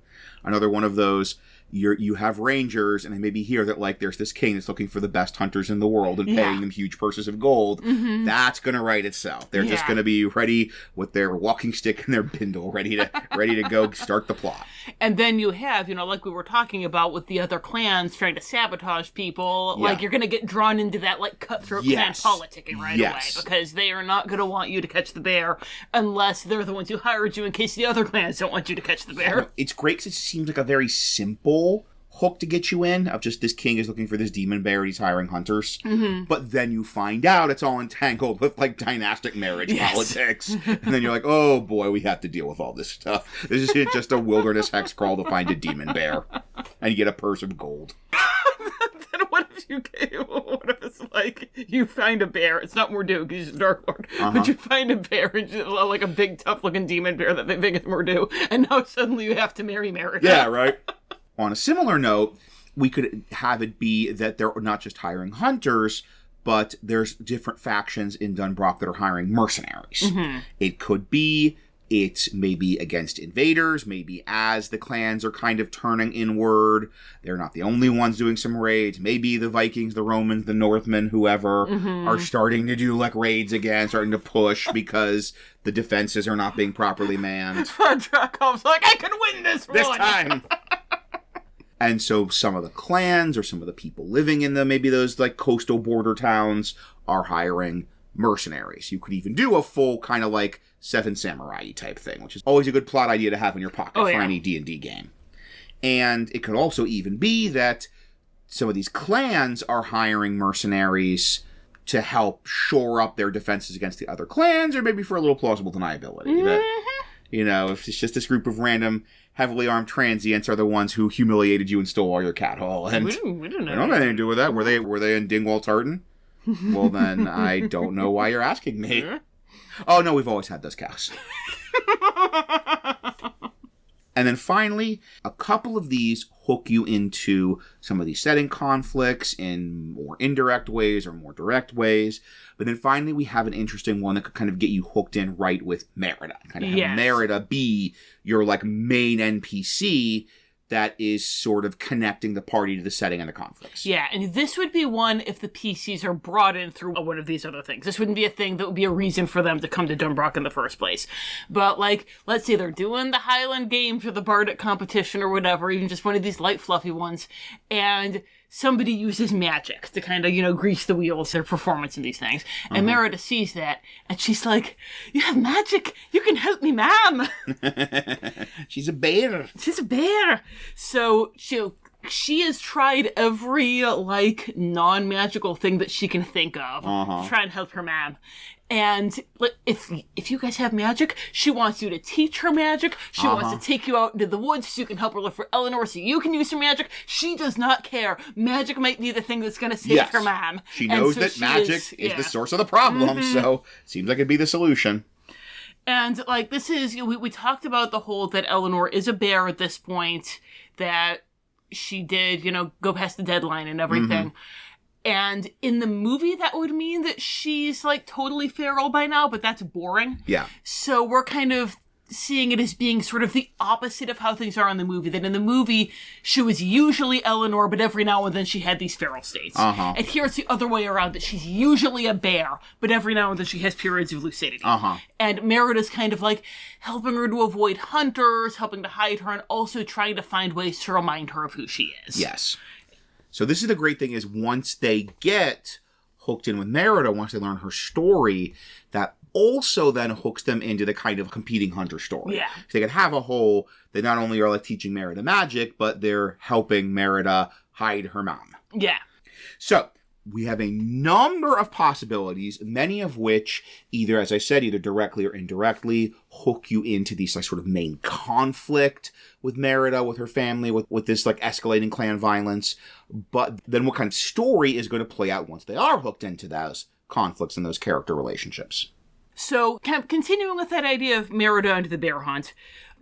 Another one of those, you have rangers, and they maybe hear that, like, there's this king that's looking for the best hunters in the world and paying them huge purses of gold. That's going to write itself. They're just going to be ready with their walking stick and their bindle, ready to go start the plot. And then you have, you know, like we were talking about with the other clans trying to sabotage people, like, you're going to get drawn into that, like, cutthroat clan politicking right away, because they are not going to want you to catch the bear unless they're the ones who hired you in case the other clans don't want you to catch the bear. It's great because it seems like a very simple hook to get you in, of just this king is looking for this demon bear and he's hiring hunters. But then you find out it's all entangled with, like, dynastic marriage politics. And then you're like, oh boy, we have to deal with all this stuff. This is just a wilderness hex crawl to find a demon bear. And you get a purse of gold. Then what if it's like, you find a bear, it's not Mor'du because he's a darklord, but you find a bear, like a big tough looking demon bear that they think is Mor'du, and now suddenly you have to marry Merida. Yeah, right. On a similar note, we could have it be that they're not just hiring hunters, but there's different factions in DunBroch that are hiring mercenaries. It could be it's maybe against invaders, maybe as the clans are kind of turning inward. They're not the only ones doing some raids. Maybe the Vikings, the Romans, the Northmen, whoever, are starting to do, like, raids again, starting to push because the defenses are not being properly manned. Drakov's like, I can win this time! And so some of the clans or some of the people living in maybe those, like, coastal border towns are hiring mercenaries. You could even do a full kind of, like, Seven Samurai type thing, which is always a good plot idea to have in your pocket for any D&D game. And it could also even be that some of these clans are hiring mercenaries to help shore up their defenses against the other clans, or maybe for a little plausible deniability. That, you know, if it's just this group of random heavily armed transients are the ones who humiliated you and stole all your cattle. And we didn't know. We don't have anything to do with that. Were they in Dingwall tartan? Well, then I don't know why you're asking me. Oh, no, we've always had those cows. And then finally, a couple of these hook you into some of these setting conflicts in more indirect ways or more direct ways. But then finally, we have an interesting one that could kind of get you hooked in right with Merida. Kind of have Merida be your, like, main NPC that is sort of connecting the party to the setting and the conflicts. Yeah, and this would be one if the PCs are brought in through one of these other things. This wouldn't be a thing that would be a reason for them to come to DunBroch in the first place. But, like, let's say they're doing the Highland Games or the Bardic competition or whatever, even just one of these light, fluffy ones, and somebody uses magic to kind of, you know, grease the wheels, their performance in these things. And Merida sees that, and she's like, you have magic! You can help me, ma'am! She's a bear! She's a bear! So, she has tried every, like, non-magical thing that she can think of to try and help her ma'am. And if you guys have magic, she wants you to teach her magic. She wants to take you out into the woods so you can help her look for Eleanor so you can use her magic. She does not care. Magic might be the thing that's going to save her mom. She knows that magic is the source of the problem, so seems like it'd be the solution. And, like, this is, we talked about the whole that Eleanor is a bear at this point, that she did, you know, go past the deadline and everything. And in the movie, that would mean that she's, like, totally feral by now, but that's boring. Yeah. So we're kind of seeing it as being sort of the opposite of how things are in the movie. That in the movie, she was usually Eleanor, but every now and then she had these feral states. Uh-huh. And here it's the other way around, that she's usually a bear, but every now and then she has periods of lucidity. Uh-huh. And Merida's kind of like helping her to avoid hunters, helping to hide her, and also trying to find ways to remind her of who she is. Yes. So this is the great thing, is once they get hooked in with Merida, once they learn her story, that also then hooks them into the kind of competing hunter story. Yeah. So they can have a whole, they not only are like teaching Merida magic, but they're helping Merida hide her mom. Yeah. So we have a number of possibilities, many of which either, as I said, either directly or indirectly hook you into this like sort of main conflict with Merida, with her family, with this like escalating clan violence. But then what kind of story is going to play out once they are hooked into those conflicts and those character relationships? So, kind of continuing with that idea of Merida and the bear hunt,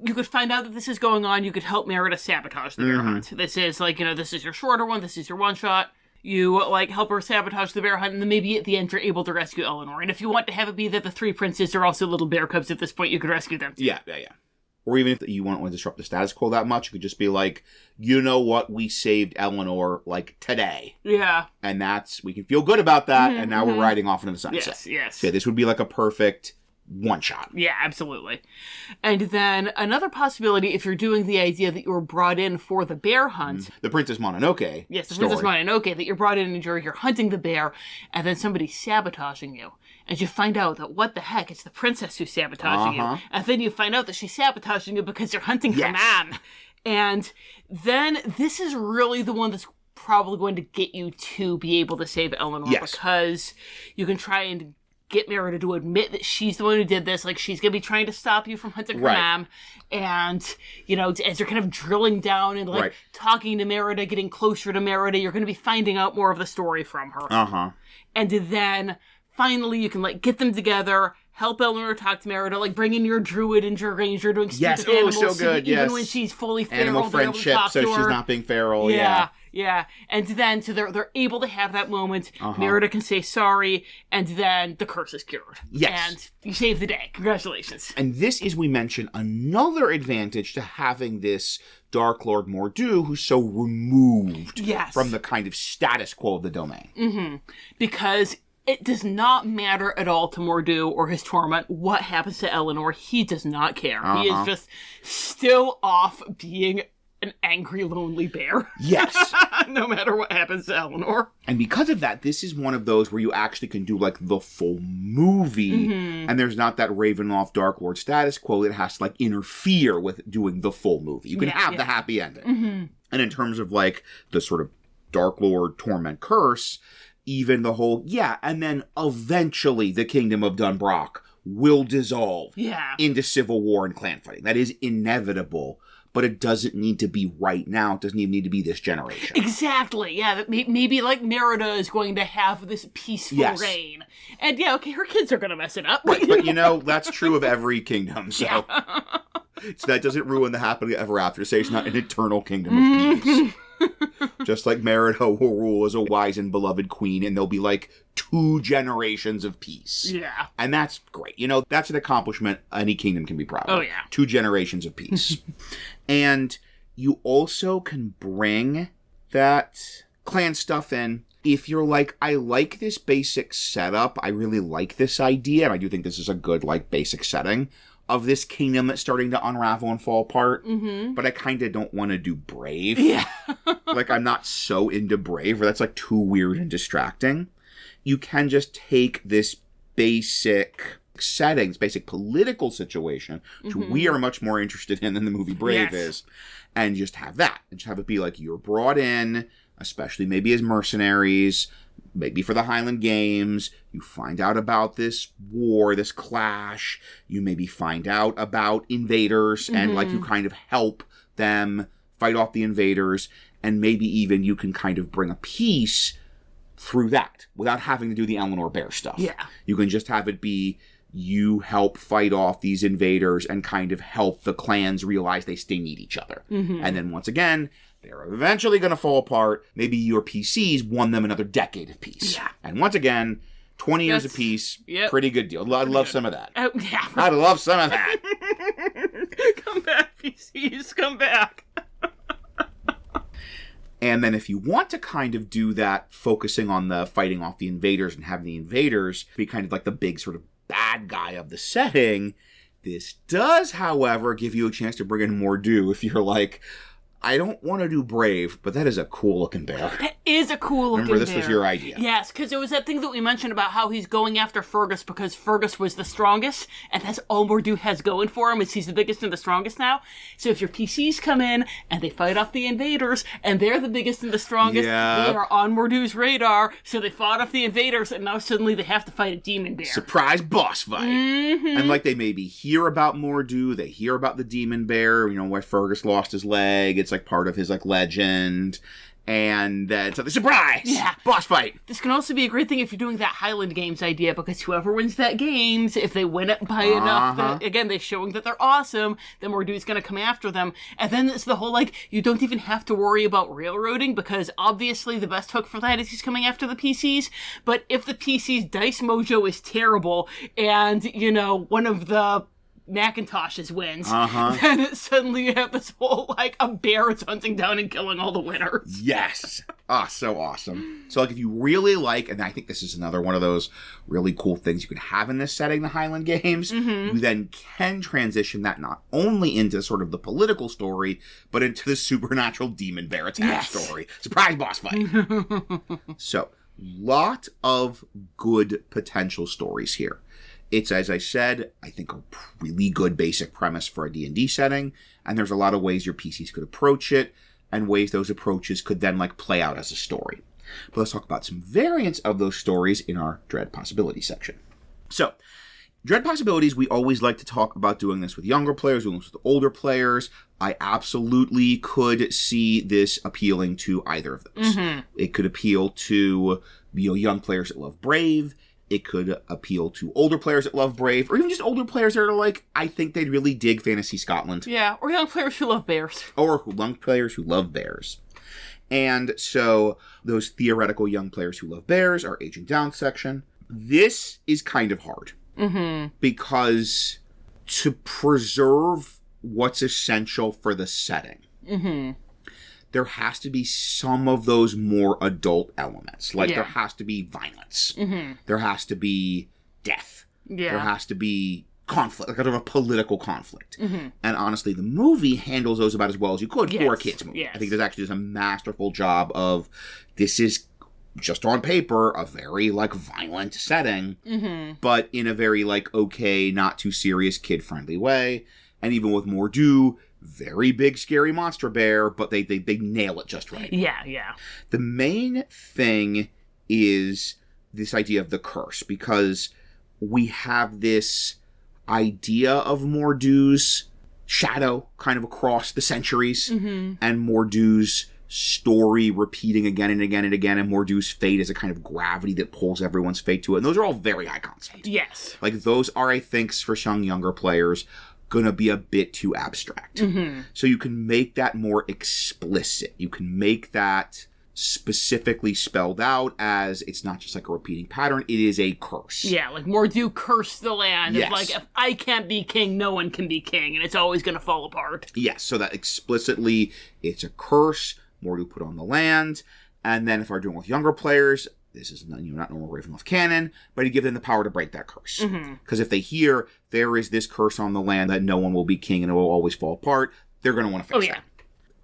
you could find out that this is going on. You could help Merida sabotage the bear hunt. This is like, this is your shorter one. This is your one shot. You, help her sabotage the bear hunt, and then maybe at the end you're able to rescue Eleanor. And if you want to have it be that the three princes are also little bear cubs at this point, you could rescue them too. Yeah. Or even if you won't want to disrupt the status quo that much, you could just be like, you know what, we saved Eleanor, today. Yeah. And we can feel good about that, and now we're riding off into the sunset. Yes. So this would be like a perfect one-shot. Yeah, absolutely. And then another possibility, if you're doing the idea that you were brought in for the bear hunt. The Princess Mononoke Yes, the story. Princess Mononoke, that you're brought in and you're hunting the bear, and then somebody's sabotaging you. And you find out that, what the heck, it's the princess who's sabotaging you. And then you find out that she's sabotaging you because you're hunting her mom. And then this is really the one that's probably going to get you to be able to save Eleanor. Yes. Because you can try and get Merida to admit that she's the one who did this. She's going to be trying to stop you from hunting her mom. And, as you're kind of drilling down and, talking to Merida, getting closer to Merida, you're going to be finding out more of the story from her. Uh-huh. And then finally, you can, get them together, help Eleanor talk to Merida, bring in your druid and your ranger doing stupid animals. So good, even when she's fully feral, animal friendship, so she's not being feral, Yeah. And then, so they're able to have that moment. Merida can say sorry, and then the curse is cured. Yes. And you save the day. Congratulations. And this is, we mentioned, another advantage to having this Darklord Mor'du who's so removed from the kind of status quo of the domain. Mm-hmm. Because it does not matter at all to Mor'du or his torment what happens to Eleanor. He does not care. He is just still off being an angry, lonely bear. Yes. No matter what happens to Eleanor. And because of that, this is one of those where you actually can do, the full movie, and there's not that Ravenloft Darklord status quo that has to, interfere with doing the full movie. You can have the happy ending. And in terms of, the sort of Darklord torment curse, even the whole, and then eventually the kingdom of DunBroch will dissolve into civil war and clan fighting. That is inevitable, but it doesn't need to be right now. It doesn't even need to be this generation. Exactly, yeah. Maybe, Merida is going to have this peaceful reign. And, her kids are going to mess it up. Right, but, that's true of every kingdom, so... So that doesn't ruin the happily ever after. Say it's not an eternal kingdom of peace. Just like Merida will rule as a wise and beloved queen, and there'll be 2 generations of peace. Yeah. And that's great. That's an accomplishment any kingdom can be proud of. Oh, yeah. 2 generations of peace. And you also can bring that clan stuff in. If you're I like this basic setup, I really like this idea, and I do think this is a good, basic setting of this kingdom that's starting to unravel and fall apart, but I kind of don't want to do Brave. Yeah. I'm not so into Brave, or that's too weird and distracting. You can just take this basic settings, basic political situation, which we are much more interested in than the movie Brave is, and just have that. And just have it be you're brought in, especially maybe as mercenaries, maybe for the Highland Games. You find out about this war, this clash. You maybe find out about invaders, and you kind of help them fight off the invaders, and maybe even you can kind of bring a peace through that without having to do the Eleanor Bear stuff. Yeah. You can just have it be you help fight off these invaders and kind of help the clans realize they still need each other. And then once again, they're eventually going to fall apart. Maybe your PCs won them another decade of peace. Yeah. And once again, 20 years of peace, pretty good deal. I'd love some of that. Oh, yeah. I'd love some of that. Come back, PCs, come back. And then if you want to kind of do that, focusing on the fighting off the invaders and having the invaders be kind of like the big sort of bad guy of the setting, this does, however, give you a chance to bring in Mor'du if you're like, I don't want to do Brave, but that is a cool-looking bear. That is a cool-looking bear. Remember, this was your idea. Yes, because it was that thing that we mentioned about how he's going after Fergus because Fergus was the strongest, and that's all Mor'du has going for him, is he's the biggest and the strongest now. So if your PCs come in, and they fight off the invaders, and they're the biggest and the strongest, they are on Mor'du's radar, so they fought off the invaders, and now suddenly they have to fight a demon bear. Surprise boss fight! Mm-hmm. And like, they maybe hear about Mor'du, they hear about the demon bear, where Fergus lost his leg, it's like part of his like legend, and then so the surprise, boss fight. This can also be a great thing if you're doing that Highland Games idea, because whoever wins that games, if they win it by enough, that, again, they're showing that they're awesome, then Mor'du's going to come after them, and then it's the whole like, you don't even have to worry about railroading, because obviously the best hook for that is he's coming after the PCs, but if the PC's dice mojo is terrible, and one of the MacIntosh's wins, then it suddenly you have this whole, like, a bear is hunting down and killing all the winners. Yes. So awesome. So, like, if you really like, and I think this is another one of those really cool things you can have in this setting, the Highland Games, you then can transition that not only into sort of the political story, but into the supernatural demon bear attack story. Surprise boss fight. So, lot of good potential stories here. It's, as I said, I think a really good basic premise for a D&D setting, and there's a lot of ways your PCs could approach it, and ways those approaches could then, like, play out as a story. But let's talk about some variants of those stories in our Dread Possibilities section. So, Dread Possibilities, we always like to talk about doing this with younger players, doing this with older players. I absolutely could see this appealing to either of those. It could appeal to, young players that love Brave. It could appeal to older players that love Brave, or even just older players that are like, I think they'd really dig Fantasy Scotland. Yeah, or young players who love bears. Or young players who love bears. And so, those theoretical young players who love bears, our Aging Down section. This is kind of hard. Because to preserve what's essential for the setting, there has to be some of those more adult elements. Like, there has to be violence. There has to be death. There has to be conflict, kind of a political conflict. And honestly, the movie handles those about as well as you could for a kid's movie. I think it actually does a masterful job of, this is just on paper a very, like, violent setting, but in a very, like, okay, not too serious, kid-friendly way. And even with Mor'du, very big, scary monster bear, but they nail it just right. Yeah. The main thing is this idea of the curse, because we have this idea of Mor'du's shadow kind of across the centuries, and Mor'du's story repeating again and again and again, and Mor'du's fate is a kind of gravity that pulls everyone's fate to it. And those are all very high concept. Yes. Like, those are, I think, for some younger players, gonna be a bit too abstract. So you can make that more explicit. You can make that specifically spelled out as it's not just like a repeating pattern, it is a curse. Yeah, like Mor'du cursed the land. Yes. It's like, if I can't be king, no one can be king, and it's always gonna fall apart. Yes, so that explicitly it's a curse Mor'du put on the land, and then if we're doing with younger players, this is not normal Ravenloft canon, but you give them the power to break that curse. Because if they hear there is this curse on the land that no one will be king and it will always fall apart, they're going to want to fix that.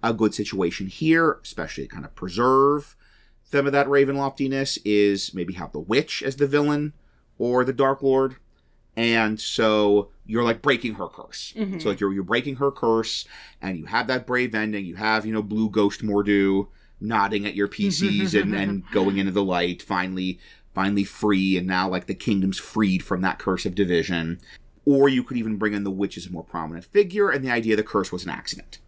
A good situation here, especially to kind of preserve some of that Ravenloftiness, is maybe have the witch as the villain or the darklord. And so you're like breaking her curse. So like you're breaking her curse, and you have that brave ending. You have, blue ghost Mor'du nodding at your PCs and going into the light, finally free, and now like the kingdom's freed from that curse of division. Or you could even bring in the witch as a more prominent figure, and the idea the curse was an accident.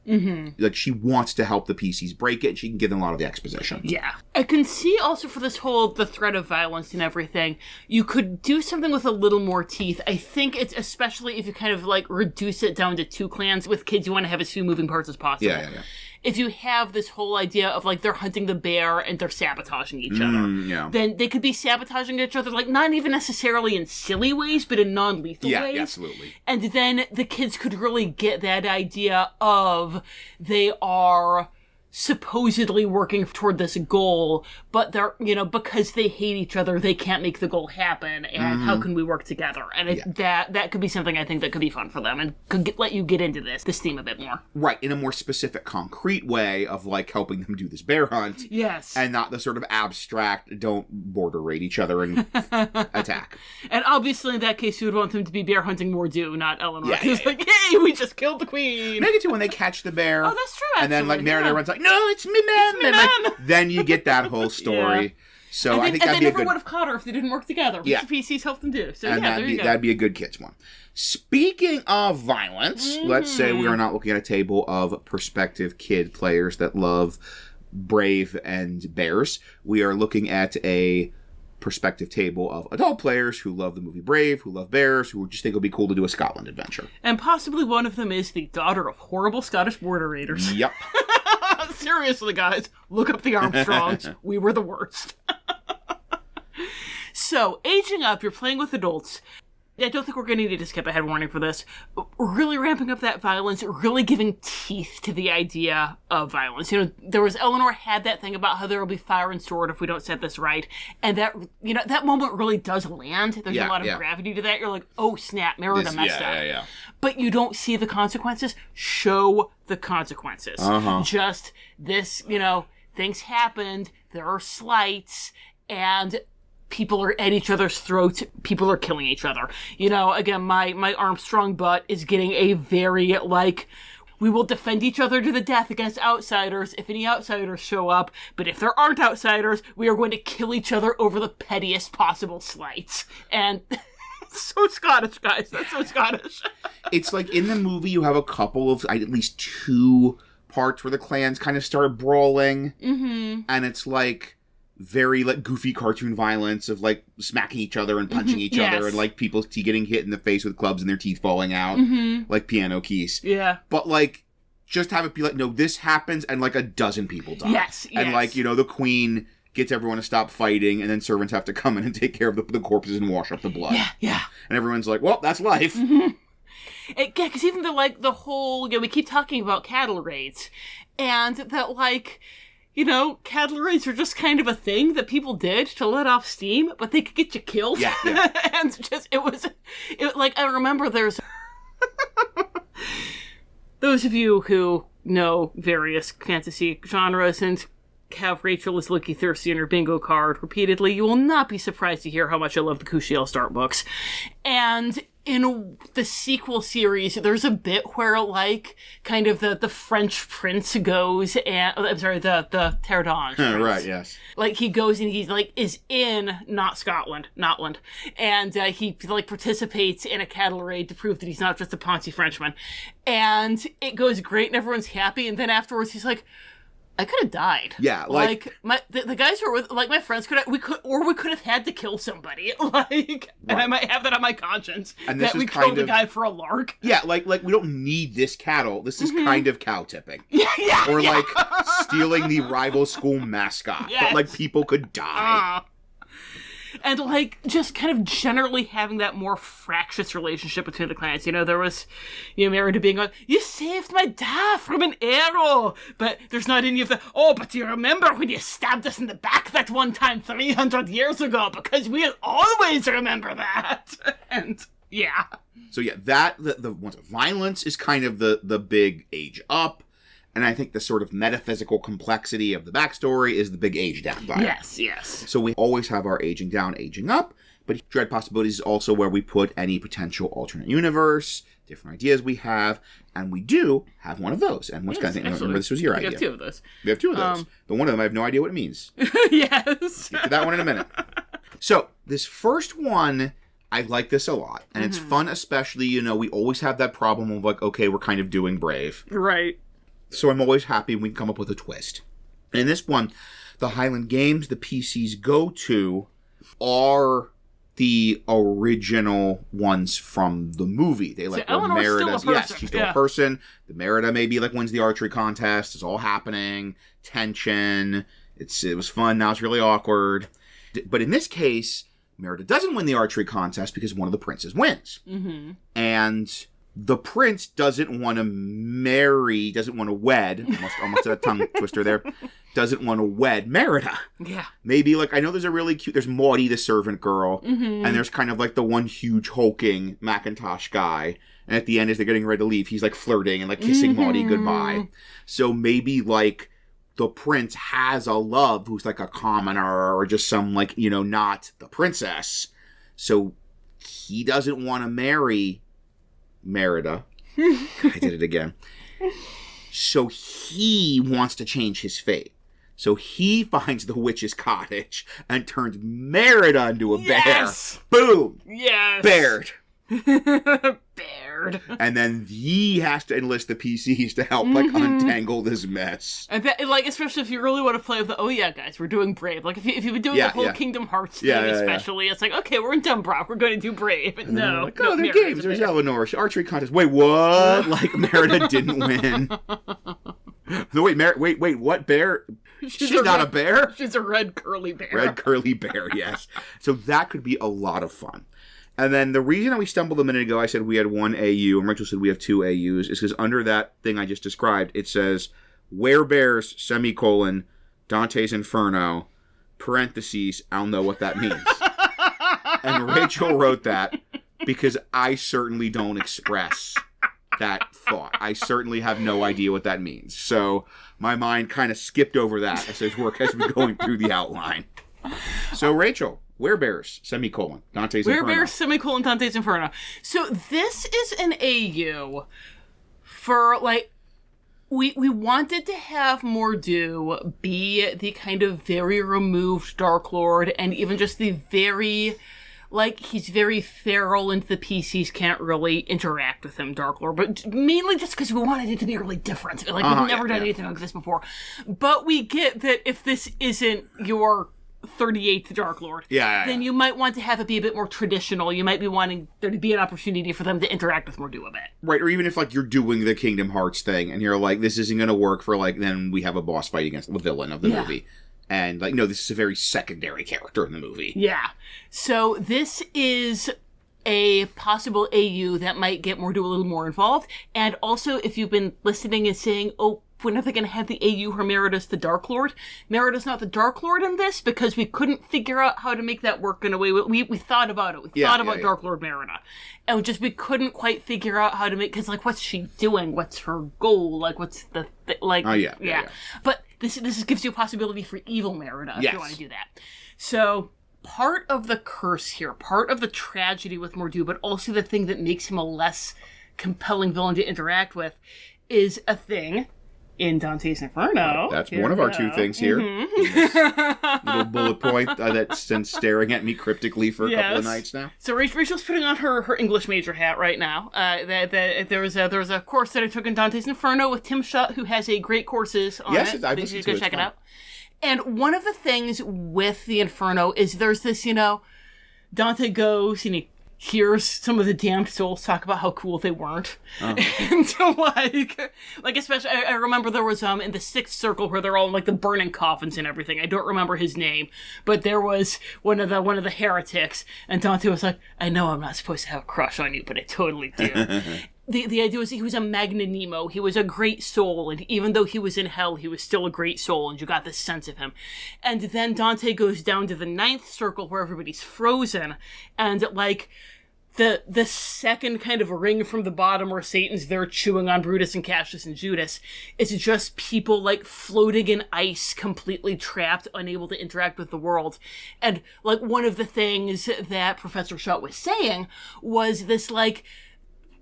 Like, she wants to help the PCs break it, and she can give them a lot of the exposition. Yeah. I can see also for this whole, the threat of violence and everything, you could do something with a little more teeth. I think it's, especially if you kind of, like, reduce it down to 2 clans. With kids, you want to have as few moving parts as possible. Yeah. if you have this whole idea of, like, they're hunting the bear and they're sabotaging each other, then they could be sabotaging each other, like, not even necessarily in silly ways, but in non-lethal ways. Yeah, absolutely. And then the kids could really get that idea of they are supposedly working toward this goal, but they're, because they hate each other, they can't make the goal happen, and how can we work together? And that could be something I think that could be fun for them, and could let you get into this theme a bit more. Right, in a more specific, concrete way of, like, helping them do this bear hunt. Yes. And not the sort of abstract, don't border raid each other and attack. And obviously, in that case, you would want them to be bear hunting Mor'du, not Eleanor. Because, like, hey, we just killed the queen! Make it to when they catch the bear. Oh, that's true, actually. And then, like, Merida runs like, no, it's me, man. Like, then you get that whole story. Yeah. So I think that'd be a good... And they never would have caught her if they didn't work together, which the PCs helped them do. So, and there you go. That'd be a good kids one. Speaking of violence, let's say we are not looking at a table of prospective kid players that love Brave and Bears. We are looking at a perspective table of adult players who love the movie Brave, who love bears, who just think it would be cool to do a Scotland adventure. And possibly one of them is the daughter of horrible Scottish border raiders. Yep. Seriously, guys, look up the Armstrongs. We were the worst. So, aging up, you're playing with adults. I don't think we're going to need to skip ahead warning for this. Really ramping up that violence, really giving teeth to the idea of violence. Eleanor had that thing about how there will be fire and sword if we don't set this right. And that, that moment really does land. There's a lot of gravity to that. You're like, oh snap, Merida messed up. Yeah. But you don't see the consequences. Show the consequences. Just this, things happened. There are slights. And people are at each other's throats. People are killing each other. Again, my Armstrong butt is getting a very, we will defend each other to the death against outsiders if any outsiders show up. But if there aren't outsiders, we are going to kill each other over the pettiest possible slights. And it's so Scottish, guys. That's so Scottish. It's like in the movie, you have a couple of, at least two parts where the clans kind of start brawling. Mm-hmm. And it's like very goofy cartoon violence of smacking each other and punching each other and people getting hit in the face with clubs and their teeth falling out like piano keys. Yeah. But just have it be no, this happens and a dozen people die. Yes. And the queen gets everyone to stop fighting and then servants have to come in and take care of the corpses and wash up the blood. Yeah. And everyone's like, well, that's life. Mm-hmm. Because even the whole, we keep talking about cattle raids and that cattle raids are just kind of a thing that people did to let off steam, but they could get you killed. Yeah. And I remember there's those of you who know various fantasy genres and have Rachel as Looky Thirsty in her bingo card repeatedly, you will not be surprised to hear how much I love the Kushiel Start books. And in the sequel series, there's a bit where, kind of the French prince goes and... I'm sorry, the Terdange prince. Right, yes. He goes and he's, is in, not Scotland, Notland, and he, participates in a cattle raid to prove that he's not just a Ponzi Frenchman. And it goes great and everyone's happy, and then afterwards he's like, I could have died. Yeah, the guys who were with, my friends could have had to kill somebody, right. And I might have that on my conscience and this that we killed a guy for a lark. Yeah, we don't need this cattle. This is kind of cow tipping. Yeah. Or stealing the rival school mascot. Yes. But people could die. And just kind of generally having that more fractious relationship between the clans. There was, Merida being like, you saved my dad from an arrow. But there's not any of the, but do you remember when you stabbed us in the back that one time 300 years ago? Because we'll always remember that. And yeah. So yeah, the violence is kind of the big age up. And I think the sort of metaphysical complexity of the backstory is the big age down vibe. Yes. So we always have our aging down, aging up, but Dread Possibilities is also where we put any potential alternate universe, different ideas we have, and we do have one of those. And what's remember this was your idea. We have two of those. We have two of those. But one of them I have no idea what it means. Yes. Get to that one in a minute. So this first one, I like this a lot. And it's fun, especially, we always have that problem of okay, we're kind of doing Brave. Right. So I'm always happy we can come up with a twist. And in this one, the Highland games the PCs go to are the original ones from the movie. They like Eleanor's Merida. still a person. Yes, she's still a person. The Merida maybe like wins the archery contest. It's all happening. Tension. It was fun. Now it's really awkward. But in this case, Merida doesn't win the archery contest because one of the princes wins. Mm-hmm. And the prince doesn't want to marry, doesn't want to wed, almost a tongue twister there, doesn't want to wed Merida. Yeah. Maybe, like, I know there's there's Mor'du, the servant girl, and there's kind of, like, the one huge hulking MacIntosh guy. And at the end, as they're getting ready to leave, he's, like, flirting and, like, kissing Mor'du goodbye. So maybe, like, the prince has a love who's, like, a commoner or just some, like, not the princess. So he doesn't want to marry Merida. I did it again. So he wants to change his fate. So he finds the witch's cottage and turns Merida into a bear. Boom! Yes! Bared. Bared. And then he has to enlist the PCs to help, like, untangle this mess. And that, like, especially if you really want to play with guys, we're doing Brave. Like, if you've been doing the whole Kingdom Hearts thing, especially, it's like, okay, we're in DunBroch, we're going to do Brave. And no, like, they're games. There's Eleanor, archery contest. Wait, what? Like, Merida didn't win. No, wait, what bear? She's not a bear? She's a red curly bear. Red curly bear, yes. So that could be a lot of fun. And then the reason we stumbled a minute ago, I said we had one AU, and Rachel said we have two AUs, is because under that thing I just described, it says, werebears, semicolon, Dante's Inferno, parentheses, I'll know what that means. And Rachel wrote that because I certainly don't express that thought. I certainly have no idea what that means. So my mind kind of skipped over that as we're going through the outline. So Rachel, werebears, semicolon, Dante's Inferno. Werebears, semicolon, Dante's Inferno. So this is an AU for, like, we wanted to have Mor'du be the kind of very removed darklord, and even just the very, like, he's very feral and the PCs can't really interact with him, darklord, but mainly just because we wanted it to be really different. Like, we've never done anything like this before. But we get that if this isn't your 38th Darklord, then you might want to have it be a bit more traditional. You might be wanting there to be an opportunity for them to interact with Mor'du a bit. Right, or even if, like, you're doing the Kingdom Hearts thing, and you're like, this isn't going to work for, like, then we have a boss fight against the villain of the movie. And, like, no, this is a very secondary character in the movie. Yeah. So this is a possible AU that might get Mor'du a little more involved. And also, if you've been listening and saying, oh, when are they going to have the AU where Merida's the Darklord? Merida's not the Darklord in this because we couldn't figure out how to make that work in a way. We thought about it. We thought about Darklord Merida. And we couldn't quite figure out how to make, because, like, what's she doing? What's her goal? Like, what's the, like, But this gives you a possibility for evil Merida if you want to do that. So part of the curse here, part of the tragedy with Mor'du, but also the thing that makes him a less compelling villain to interact with, is a thing in Dante's Inferno. That's one of our two things here. Little bullet point that's been staring at me cryptically for a couple of nights now. So Rachel's putting on her English major hat right now. There was a course that I took in Dante's Inferno with Tim Shutt, who has a great courses on it. Yes, I've listened to it. Go check it out. And one of the things with the Inferno is there's this, Dante goes and he hears some of the damned souls talk about how cool they weren't. And so, like especially, I remember there was, in the sixth circle where they're all in, like, the burning coffins and everything. I don't remember his name, but there was one of the heretics, and Dante was like, I know I'm not supposed to have a crush on you, but I totally do. The idea was he was a magnanimo. He was a great soul, and even though he was in hell, he was still a great soul, and you got this sense of him. And then Dante goes down to the ninth circle where everybody's frozen, and, like, the second kind of ring from the bottom where Satan's there chewing on Brutus and Cassius and Judas is just people, like, floating in ice, completely trapped, unable to interact with the world. And, like, one of the things that Professor Shutt was saying was this, like,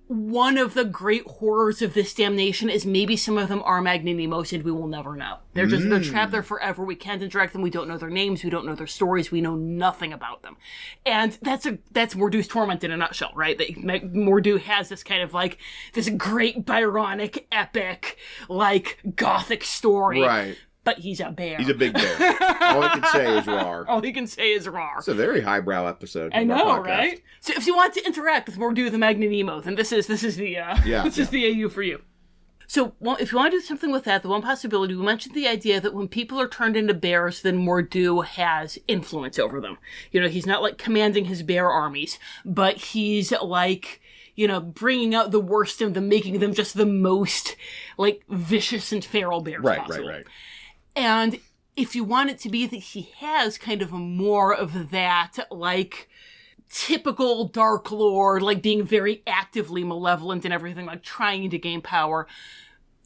one of the great horrors of this damnation is maybe some of them are magnanimous and we will never know. They're trapped there forever. We can't interact with them. We don't know their names. We don't know their stories. We know nothing about them. And that's Mor'du's torment in a nutshell, right? Mor'du has this kind of, like, this great Byronic, epic, like, gothic story. Right. but he's a bear. He's a big bear. All I can say is rawr. All he can say is rawr. It's a very highbrow episode. I know, right? So if you want to interact with Mor'du the Magnanimo, then this is the is the AU for you. So, well, if you want to do something with that, the one possibility, we mentioned the idea that when people are turned into bears, then Mor'du has influence over them. You know, he's not, like, commanding his bear armies, but he's, like, you know, bringing out the worst in them, making them just the most, like, vicious and feral bears possible. Right. And if you want it to be that he has kind of more of that, like, typical darklord, like being very actively malevolent and everything, like trying to gain power,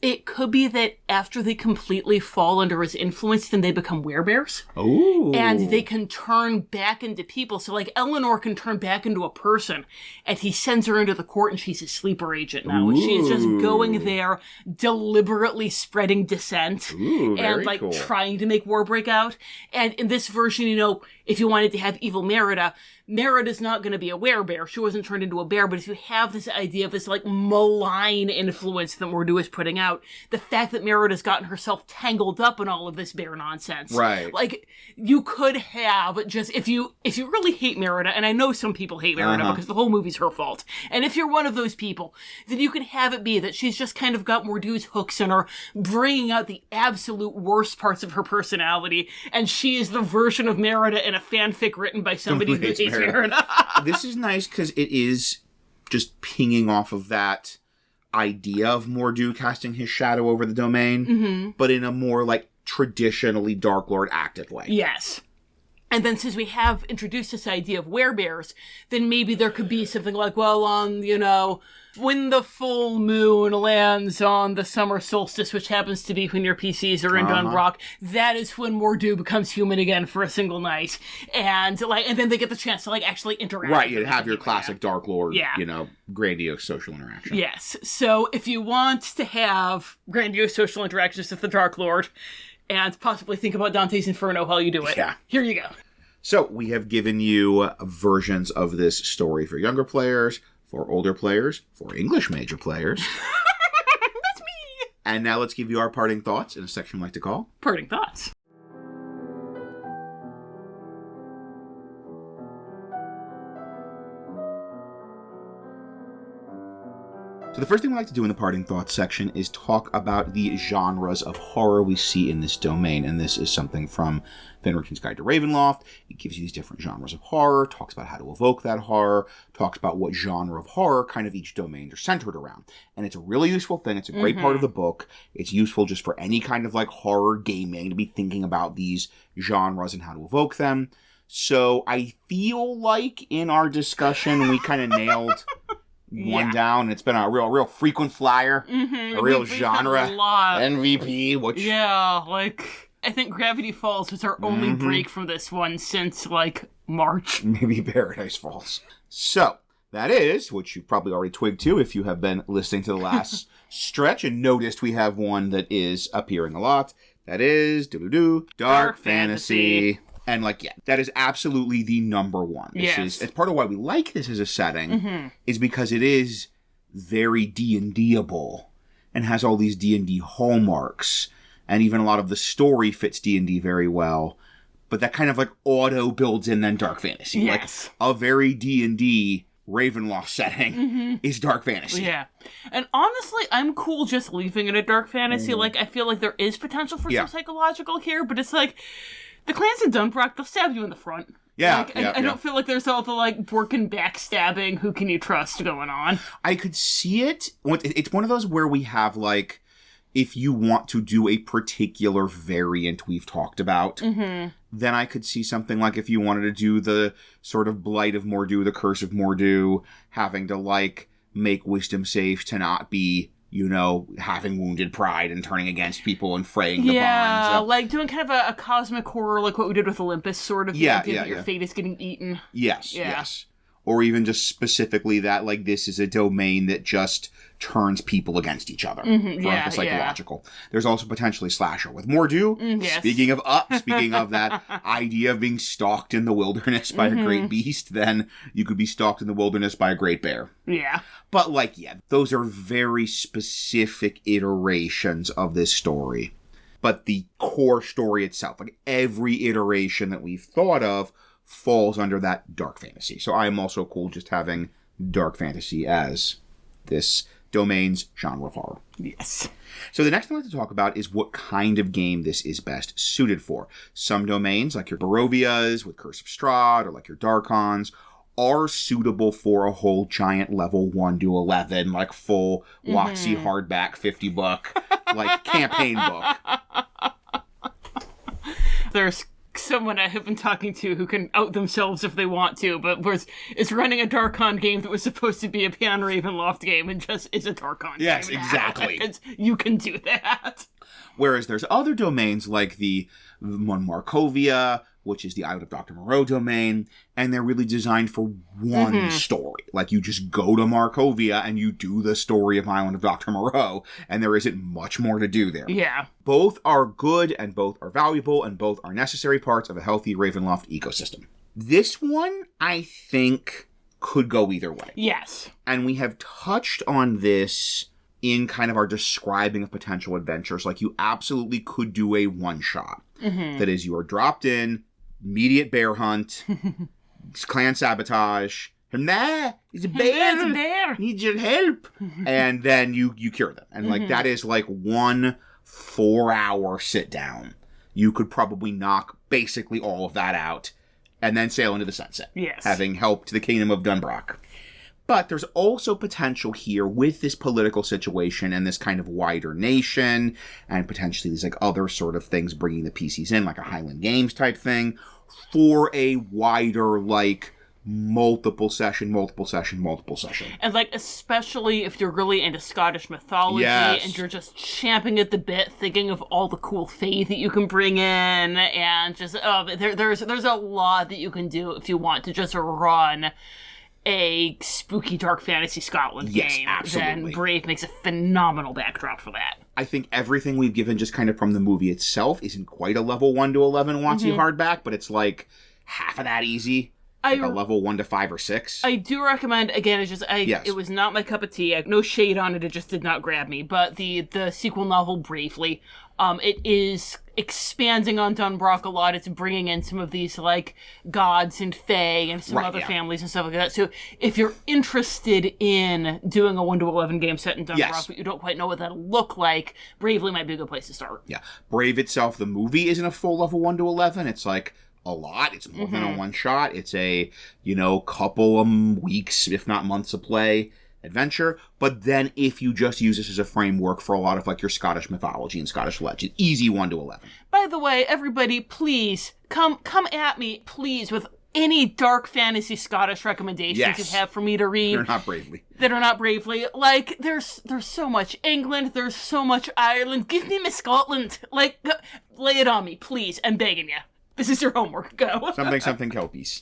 it could be that after they completely fall under his influence, then they become werebears. Ooh. And they can turn back into people. So, like, Eleanor can turn back into a person, and he sends her into the court, and she's a sleeper agent now. Ooh. And she's just going there, deliberately spreading dissent, and, like, trying to make war break out. And in this version, you know, if you wanted to have evil Merida's not going to be a werebear. She wasn't turned into a bear, but if you have this idea of this, like, malign influence that Mor'du is putting out, the fact that Merida's gotten herself tangled up in all of this bear nonsense. Right. Like, you could have just, if you really hate Merida, and I know some people hate Merida because the whole movie's her fault, and if you're one of those people, then you can have it be that she's just kind of got Mor'du's hooks in her, bringing out the absolute worst parts of her personality, and she is the version of Merida in a fanfic written by somebody who hates Merida. This is nice because it is just pinging off of that idea of Mor'du casting his shadow over the domain, but in a more, like, traditionally Darklord active way. Yes. And then since we have introduced this idea of werebears, then maybe there could be something like, well, on, you know, when the full moon lands on the summer solstice, which happens to be when your PCs are in DunBroch, that is when Mor'du becomes human again for a single night. And then they get the chance to, like, actually interact. Right, you'd have your classic Darklord, you know, grandiose social interaction. Yes. So if you want to have grandiose social interactions with the Darklord, and possibly think about Dante's Inferno while you do it. Yeah. Here you go. So, we have given you versions of this story for younger players, for older players, for English major players. That's me! And now let's give you our parting thoughts in a section we like to call Parting Thoughts. So the first thing we like to do in the Parting Thoughts section is talk about the genres of horror we see in this domain. And this is something from Fenriken's Guide to Ravenloft. It gives you these different genres of horror, talks about how to evoke that horror, talks about what genre of horror kind of each domain are centered around. And it's a really useful thing. It's a great part of the book. It's useful just for any kind of, like, horror gaming to be thinking about these genres and how to evoke them. So I feel like in our discussion we kind of nailed one down. It's been a real frequent flyer, a real genre MVP, which... Yeah, like, I think Gravity Falls was our only break from this one since, like, March. Maybe Paradise Falls. So, that is, which you probably already twigged to if you have been listening to the last stretch and noticed we have one that is appearing a lot. That is, Dark Fantasy. And, like, yeah, that is absolutely the number one. It's part of why we like this as a setting, is because it is very D&D-able and has all these D&D hallmarks. And even a lot of the story fits D&D very well. But that kind of, like, auto builds in then Dark Fantasy. Yes. Like, a very D&D Ravenloft setting is Dark Fantasy. Yeah. And honestly, I'm cool just leaving it at Dark Fantasy. Like, I feel like there is potential for some psychological here, but it's like... The clans in DunBroch, they'll stab you in the front. Yeah, like, I don't feel like there's all the, like, Borkin backstabbing, who can you trust going on. I could see it. It's one of those where we have, like, if you want to do a particular variant we've talked about, then I could see something like if you wanted to do the sort of Blight of Mor'du, the Curse of Mor'du, having to, like, make wisdom saves to not be... you know, having wounded pride and turning against people and fraying the bonds. Yeah, like doing kind of a cosmic horror like what we did with Olympus, sort of. Yeah, Your fate is getting eaten. Yes. Or even just specifically that, like, this is a domain that just turns people against each other. For like the psychological. There's also potentially slasher with Mor'du. Yes. Speaking of that idea of being stalked in the wilderness by a great beast, then you could be stalked in the wilderness by a great bear. Yeah. But, like, yeah, those are very specific iterations of this story. But the core story itself, like every iteration that we've thought of, falls under that dark fantasy. So I am also cool just having dark fantasy as this domain's genre of horror. Yes. So the next thing I'd like to talk about is what kind of game this is best suited for. Some domains, like your Barovias with Curse of Strahd, or like your Darkons, are suitable for a whole giant level 1 to 11, like full Waxy hardback $50 like campaign book. There's someone I have been talking to who can out themselves if they want to, but is running a Darkon game that was supposed to be a Beyond Ravenloft game and just is a Darkon game. Yes, exactly. You can do that. Whereas there's other domains like the one Markovia, which is the Island of Dr. Moreau domain, and they're really designed for one story. Like, you just go to Markovia and you do the story of Island of Dr. Moreau, and there isn't much more to do there. Yeah. Both are good, and both are valuable, and both are necessary parts of a healthy Ravenloft ecosystem. This one, I think, could go either way. Yes. And we have touched on this in kind of our describing of potential adventures. Like, you absolutely could do a one-shot. That is, you are dropped in, immediate bear hunt, clan sabotage, nah, it's a bear, It's a bear. Need your help. And then you cure them. And like, that is like 1 4-hour sit down. You could probably knock basically all of that out and then sail into the sunset. Yes. Having helped the kingdom of DunBroch. But there's also potential here with this political situation and this kind of wider nation, and potentially these like other sort of things bringing the PCs in, like a Highland Games type thing, for a wider, like, multiple session. And, like, especially if you're really into Scottish mythology and you're just champing at the bit thinking of all the cool fae that you can bring in, and just, there's a lot that you can do if you want to just run a spooky dark fantasy Scotland game. Absolutely. Then Brave makes a phenomenal backdrop for that. I think everything we've given just kind of from the movie itself isn't quite a level 1 to 11 Watsy hardback, but it's like half of that easy. Like a level 1 to 5 or 6. I do recommend, again, it's just, it was not my cup of tea. No shade on it, it just did not grab me. But the sequel novel, Bravely, it is expanding on DunBroch a lot. It's bringing in some of these, like, gods and fae and some other families and stuff like that. So if you're interested in doing a 1 to 11 game set in DunBroch, but you don't quite know what that'll look like, Bravely might be a good place to start. Yeah. Brave itself, the movie, isn't a full level 1 to 11. It's like a lot. It's more than a one shot. It's a, couple of weeks, if not months of play adventure. But then if you just use this as a framework for a lot of like your Scottish mythology and Scottish legend, easy 1 to 11. By the way, everybody, please come at me, please, with any dark fantasy Scottish recommendations you have for me to read. That are not Bravely. Like, there's so much England, there's so much Ireland. Give me my Scotland. Like, lay it on me, please. I'm begging you. This is your homework. Go. Something Kelpies.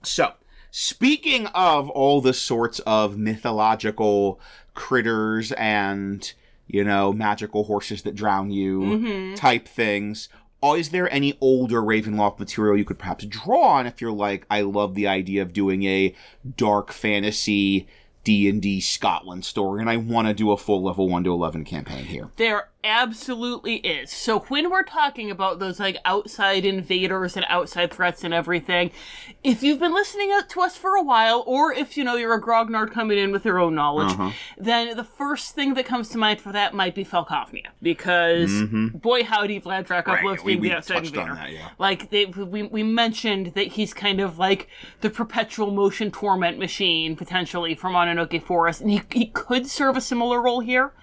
So, speaking of all the sorts of mythological critters and, magical horses that drown you type things, is there any older Ravenloft material you could perhaps draw on if you're like, I love the idea of doing a dark fantasy D&D Scotland story, and I want to do a full level 1 to 11 campaign here? There absolutely is. So when we're talking about those like outside invaders and outside threats and everything, if you've been listening to us for a while, or if you're a grognard coming in with your own knowledge, then the first thing that comes to mind for that might be Falkovnia, because boy howdy, Vlad Dracov loves being the outside invader. Like we mentioned that he's kind of like the perpetual motion torment machine potentially from Mononoke Forest, and he could serve a similar role here,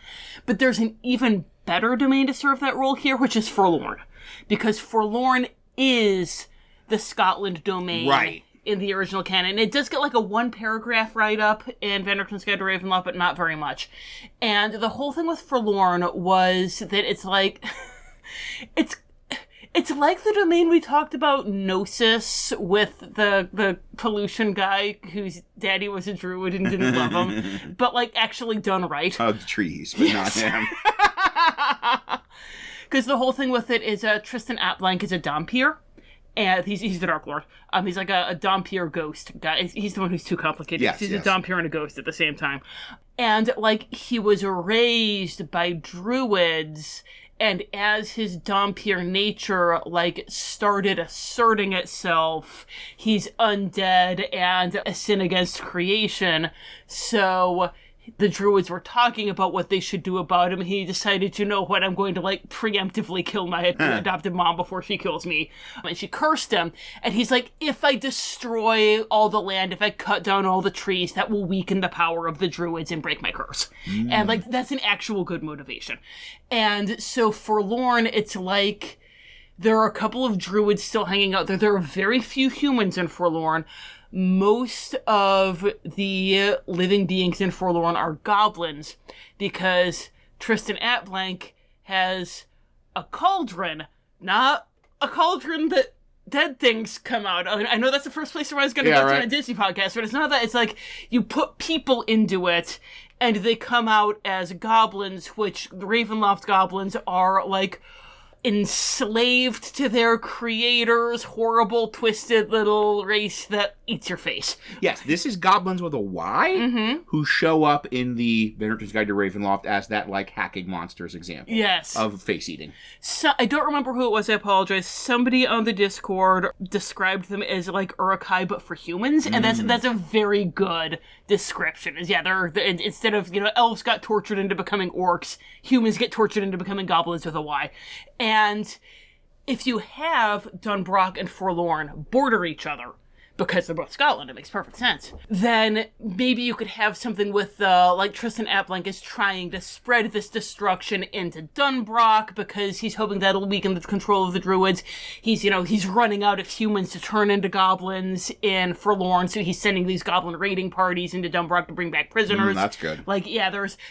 but there's an even better domain to serve that role here, which is Forlorn. Because Forlorn is the Scotland domain in the original canon. It does get like a 1-paragraph write-up in Vanderton's Guide to Ravenloft, but not very much. And the whole thing with Forlorn was that it's like... It's like the domain we talked about, Gnosis, with the pollution guy whose daddy was a druid and didn't love him, but like actually done right. Hugged trees, but not him. Because the whole thing with it is Tristan Atblank is a Dhampir, And he's the Dark Lord. He's like a Dhampir ghost guy. He's the one who's too complicated. Yes, he's yes. a Dhampir and a ghost at the same time. And, like, he was raised by druids, and as his Dhampir nature, like, started asserting itself, he's undead and a sin against creation. So the druids were talking about what they should do about him, and he decided, you know what, I'm going to, like, preemptively kill my adopted mom before she kills me. And she cursed him, and he's like, if I destroy all the land, if I cut down all the trees, that will weaken the power of the druids and break my curse. And, like, that's an actual good motivation. And so Forlorn, it's like, there are a couple of druids still hanging out there. There are very few humans in Forlorn. Most of the living beings in Forlorn are goblins, because Tristan Atblank has a cauldron, not a cauldron that dead things come out of. I know that's the first place where I was going to go to a Disney podcast, but it's not that. It's like you put people into it, and they come out as goblins, which the Ravenloft goblins are like enslaved to their creators, horrible, twisted little race that eats your face. Yes, this is goblins with a Y, who show up in the Veneranter's Guide to Ravenloft as that, like, hacking monsters example. Yes. Of face eating. So, I don't remember who it was, I apologize. Somebody on the Discord described them as, like, Uruk-hai, but for humans, and that's a very good description. Is they're instead of, elves got tortured into becoming orcs, humans get tortured into becoming goblins with a Y. And if you have DunBroch and Forlorn border each other, because they're both Scotland, it makes perfect sense, then maybe you could have something with, like, Tristan Atblank is trying to spread this destruction into DunBroch, because he's hoping that'll weaken the control of the druids. He's running out of humans to turn into goblins in Forlorn, so he's sending these goblin raiding parties into DunBroch to bring back prisoners. That's good. Like,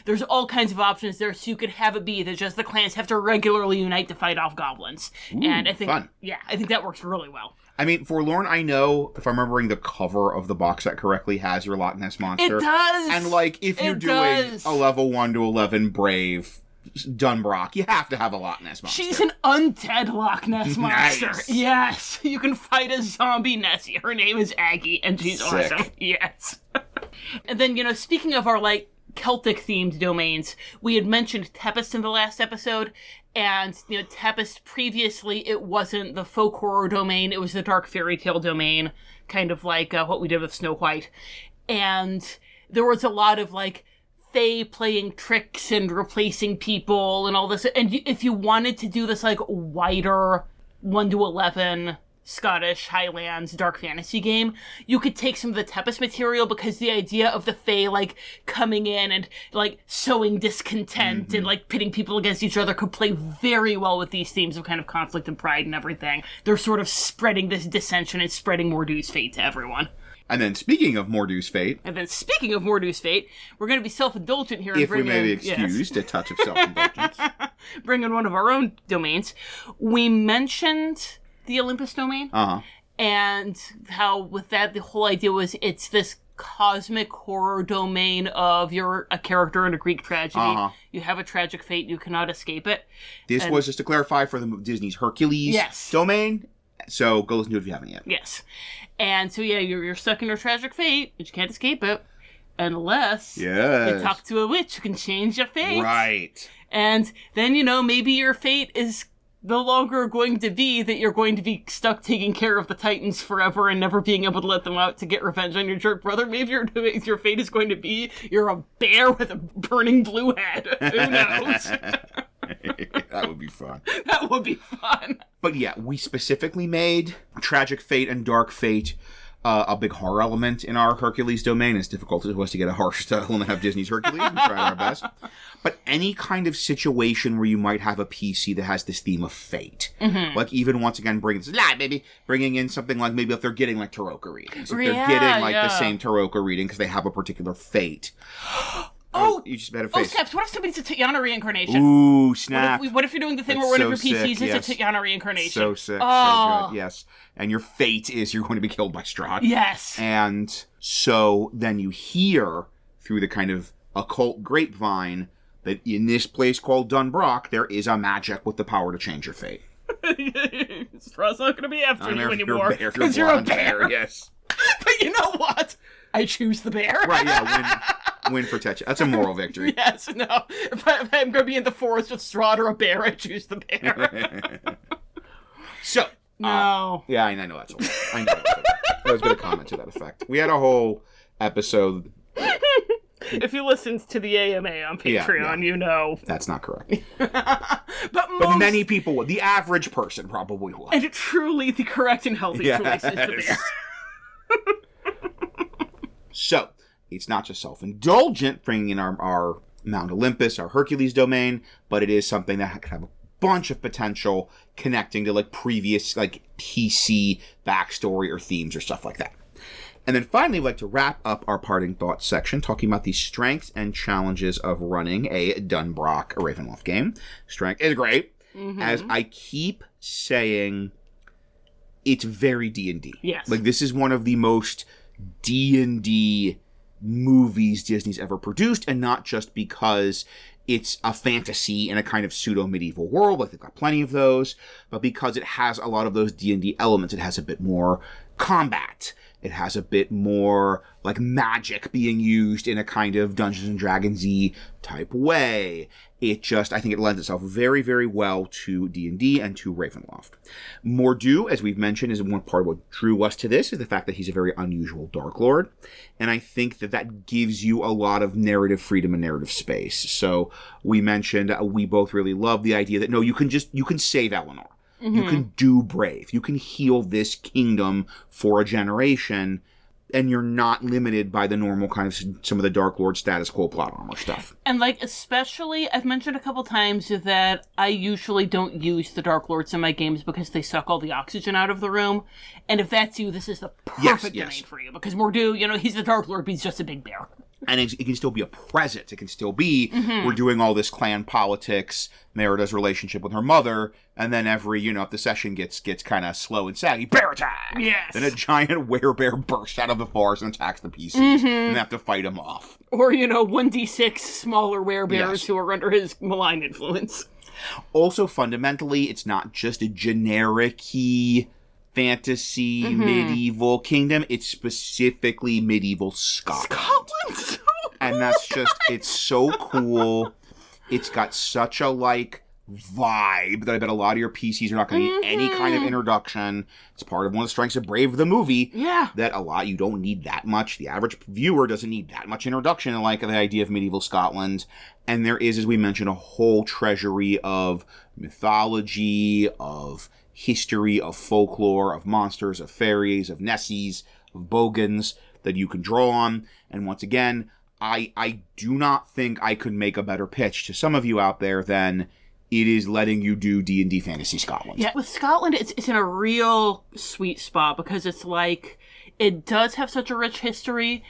there's all kinds of options there, so you could have it be that just the clans have to regularly unite to fight off goblins. And I think, fun. I think that works really well. I mean, Forlorn, I know, if I'm remembering the cover of the box set correctly, has your Loch Ness Monster. It does! And, like, if you're doing a level 1 to 11 Brave DunBroch, you have to have a Loch Ness Monster. She's an undead Loch Ness Monster. Nice. Yes. You can fight a zombie Nessie. Her name is Aggie, and she's Sick. awesome. Yes. And then, speaking of our, like, Celtic-themed domains, we had mentioned Tempest in the last episode, and, Tempest previously, it wasn't the folk horror domain, it was the dark fairy tale domain, kind of like what we did with Snow White. And there was a lot of, like, fae playing tricks and replacing people and all this. And if you wanted to do this, like, wider 1 to 11 Scottish Highlands dark fantasy game, you could take some of the Tempest material, because the idea of the fae, like, coming in and, like, sowing discontent and, like, pitting people against each other could play very well with these themes of kind of conflict and pride and everything. They're sort of spreading this dissension and spreading Mor'du's fate to everyone. And then, speaking of Mor'du's fate... we're going to be self-indulgent here. If we may be excused, a touch of self-indulgence. Bring in one of our own domains. We mentioned the Olympus domain. And how with that, the whole idea was it's this cosmic horror domain of you're a character in a Greek tragedy. You have a tragic fate, you cannot escape it. This was, just to clarify, for the Disney's Hercules domain. So go listen to it if you haven't yet. Yes. And so, you're stuck in your tragic fate, but you can't escape it. Unless you talk to a witch who can change your fate. Right. And then, maybe your fate is no longer going to be that you're going to be stuck taking care of the Titans forever and never being able to let them out to get revenge on your jerk brother. Maybe your fate is going to be you're a bear with a burning blue head. Who knows? That would be fun. That would be fun. But we specifically made tragic fate and dark fate a big horror element in our Hercules domain. It's difficult as it was to get a horror element of Disney's Hercules. We tried our best. But any kind of situation where you might have a PC that has this theme of fate. Like, even once again, bringing in something like, maybe if they're getting, like, Tarokka readings. If they're getting, like, the same Tarokka reading because they have a particular fate. You just made a face. Oh, snaps. What if somebody's a Titana reincarnation? Ooh, snap. What if you're doing the thing where one of your PCs is a Titana reincarnation? So sick. So good, yes. And your fate is you're going to be killed by Strahd. Yes. And so then you hear through the kind of occult grapevine that in this place called DunBroch, there is a magic with the power to change your fate. Straw's not going to be after you anymore. Because you're a bear, yes. But you know what? I choose the bear. Right, yeah, win for Tetcha. That's a moral victory. Yes, no. If I'm going to be in the forest with Straw or a bear, I choose the bear. So. No. Yeah, I know that's a lie. I know that's a lie. I was going to comment to that effect. We had a whole episode. If you listened to the AMA on Patreon, you know. That's not correct. But many people would. The average person probably would. And truly the correct and healthy choice is the bear. So, it's not just self-indulgent, bringing in our Mount Olympus, our Hercules domain, but it is something that could have a bunch of potential connecting to like previous like PC backstory or themes or stuff like that. And then finally, we'd like to wrap up our parting thoughts section talking about the strengths and challenges of running a DunBroch, a Ravenloft game. Strength is great. Mm-hmm. As I keep saying, it's very D&D. Yes. Like, this is one of the most D&D movies Disney's ever produced, and not just because it's a fantasy in a kind of pseudo-medieval world, like they've got plenty of those, but because it has a lot of those D&D elements. It has a bit more combat. It has a bit more, like, magic being used in a kind of Dungeons & Dragons-y type way. I think it lends itself very, very well to D&D and to Ravenloft. Mor'du, as we've mentioned, is one part of what drew us to this, is the fact that he's a very unusual darklord. And I think that gives you a lot of narrative freedom and narrative space. So we mentioned we both really love the idea that, no, you can save Eleanor. Mm-hmm. You can do brave. You can heal this kingdom for a generation, and you're not limited by the normal kind of some of the Darklord status quo plot armor stuff. And, like, especially, I've mentioned a couple times that I usually don't use the Darklords in my games because they suck all the oxygen out of the room. And if that's you, this is the perfect domain for you. Because Mor'du, he's the Darklord, but he's just a big bear. And it can still be a presence. It can still be, we're doing all this clan politics, Merida's relationship with her mother, and then if the session gets kind of slow and saggy, bear attack! Yes! Then a giant werebear bursts out of the forest and attacks the PCs, and they have to fight him off. Or, 1d6 smaller werebears who are under his malign influence. Also, fundamentally, it's not just a generic-y fantasy, medieval kingdom. It's specifically medieval Scotland. And that's just, it's so cool. It's got such a, vibe that I bet a lot of your PCs are not going to need any kind of introduction. It's part of one of the strengths of Brave the movie. Yeah. That you don't need that much. The average viewer doesn't need that much introduction in, the idea of medieval Scotland. And there is, as we mentioned, a whole treasury of mythology, of history, of folklore, of monsters, of fairies, of Nessies, of bogans that you can draw on. And once again, I do not think I could make a better pitch to some of you out there than it is letting you do D&D Fantasy Scotland. Yeah, with Scotland, it's in a real sweet spot because it's it does have such a rich history.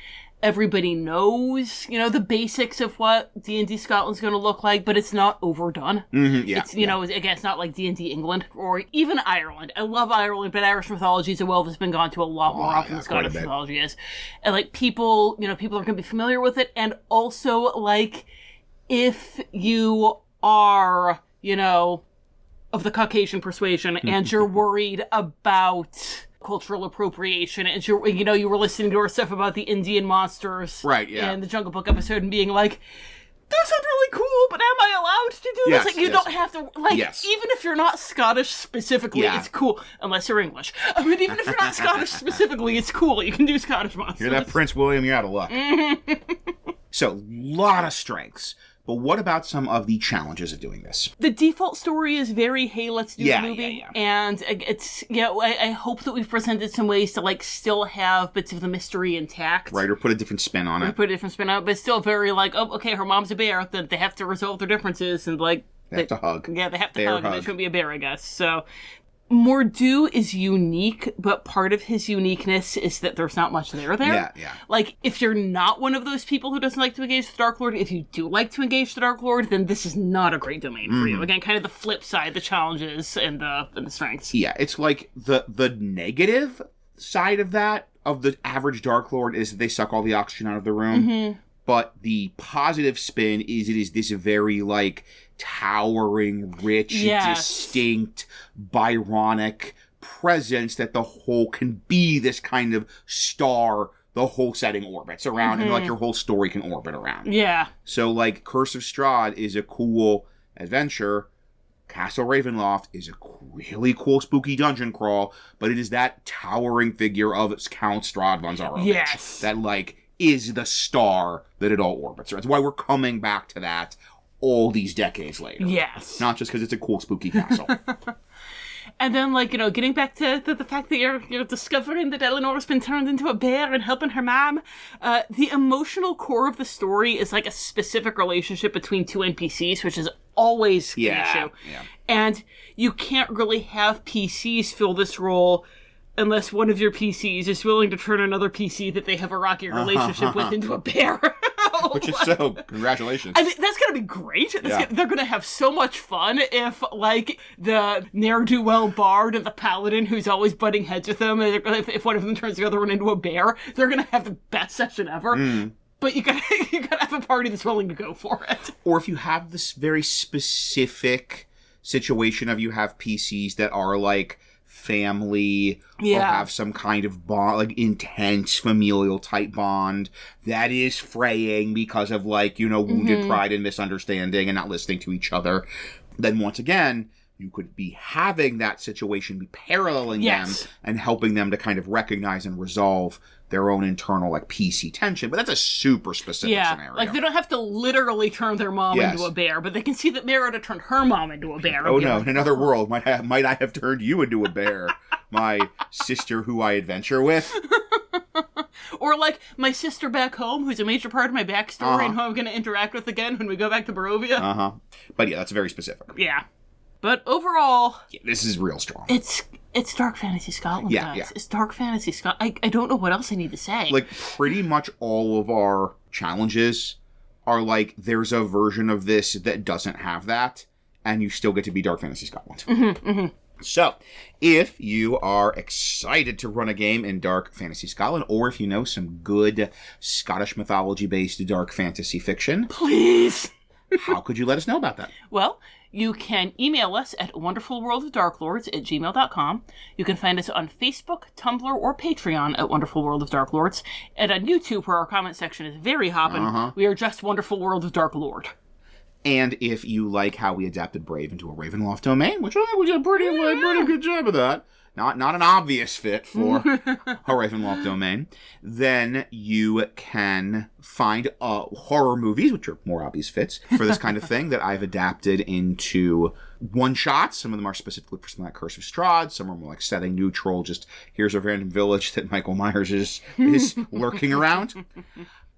Everybody knows, the basics of what D&D Scotland's going to look like, but it's not overdone. Mm-hmm, yeah, it's, again, it's not like D&D England or even Ireland. I love Ireland, but Irish mythology is a well that's been gone to a lot more often than Scottish mythology is. And, people are going to be familiar with it. And also, if you are, of the Caucasian persuasion and you're worried about cultural appropriation, and you were listening to our stuff about the Indian monsters, right? Yeah, and the Jungle Book episode, and being like, "This sounds really cool, but am I allowed to do this?" You don't have to, even if you're not Scottish specifically, it's cool unless you're English. I mean, even if you're not Scottish specifically, it's cool. You can do Scottish monsters. You're that Prince William. You're out of luck. So, lot of strengths. But what about some of the challenges of doing this? The default story is very, hey, let's do the movie. Yeah. And it's, I hope that we've presented some ways to, still have bits of the mystery intact. Right, or put a different spin on it. Put a different spin on it, but it's still very her mom's a bear, then they have to resolve their differences, and, they have to hug. Yeah, they have to hug, and they shouldn't be a bear, I guess. So, Mor'du is unique, but part of his uniqueness is that there's not much there. Yeah. If you're not one of those people who doesn't like to engage the Darklord, if you do like to engage the Darklord, then this is not a great domain for you. Again, kind of the flip side, the challenges and the strengths. Yeah, it's the negative side of that, of the average Darklord, is that they suck all the oxygen out of the room. Mm-hmm. But the positive spin is it is this very, towering, rich, distinct, Byronic presence that the whole can be this kind of star the whole setting orbits around, and like your whole story can orbit around. Yeah. So like Curse of Strahd is a cool adventure. Castle Ravenloft is a really cool spooky dungeon crawl, but it is that towering figure of Count Strahd von Zarovich. Yes. That like is the star that it all orbits around. That's why we're coming back to that all these decades later. Yes. Not just because it's a cool spooky castle. And then, like, you know, getting back to the fact that you're discovering that Eleanor's been turned into a bear and helping her mom, the emotional core of the story is, like, a specific relationship between two NPCs, which is always an issue. Yeah. And you can't really have PCs fill this role unless one of your PCs is willing to turn another PC that they have a rocky relationship with into a bear. Which is so, congratulations. I mean, that's going to be great. Yeah. They're going to have so much fun if, like, the ne'er-do-well bard and the paladin who's always butting heads with them, and if one of them turns the other one into a bear, they're going to have the best session ever. But you gotta have a party that's willing to go for it. Or if you have this very specific situation of you have PCs that are, like, family or have some kind of bond, like intense familial type bond that is fraying because of like, you know, wounded pride and misunderstanding and not listening to each other, then once again, you could be having that situation be paralleling them and helping them to kind of recognize and resolve their own internal like PC tension. But that's a super specific scenario. Like they don't have to literally turn their mom into a bear, but they can see that Merida turned her mom into a bear. Oh no, in another world, might I have turned you into a bear, my sister who I adventure with? Or like my sister back home, who's a major part of my backstory and who I'm going to interact with again when we go back to Barovia. But yeah, that's very specific. Yeah. But overall... Yeah, this is real strong. It's Dark Fantasy Scotland, guys. Yeah. It's Dark Fantasy Scotland. I don't know what else I need to say. Like, pretty much all of our challenges are like, there's a version of this that doesn't have that, and you still get to be Dark Fantasy Scotland. So, if you are excited to run a game in Dark Fantasy Scotland, or if you know some good Scottish mythology-based dark fantasy fiction... Please! How could you let us know about that? Well, you can email us at wonderfulworldofdarklords@gmail.com. You can find us on Facebook, Tumblr, or Patreon at Wonderful World of Darklords. And on YouTube, where our comment section is very hoppin', we are just Wonderful World of Darklord. And if you like how we adapted Brave into a Ravenloft domain, which I think we did a pretty good job of that, not an obvious fit for a Ravenloft domain, then you can find horror movies, which are more obvious fits for this kind of thing, that I've adapted into one-shots. Some of them are specifically for some like Curse of Strahd. Some are more like setting neutral, just here's a random village that Michael Myers is lurking around.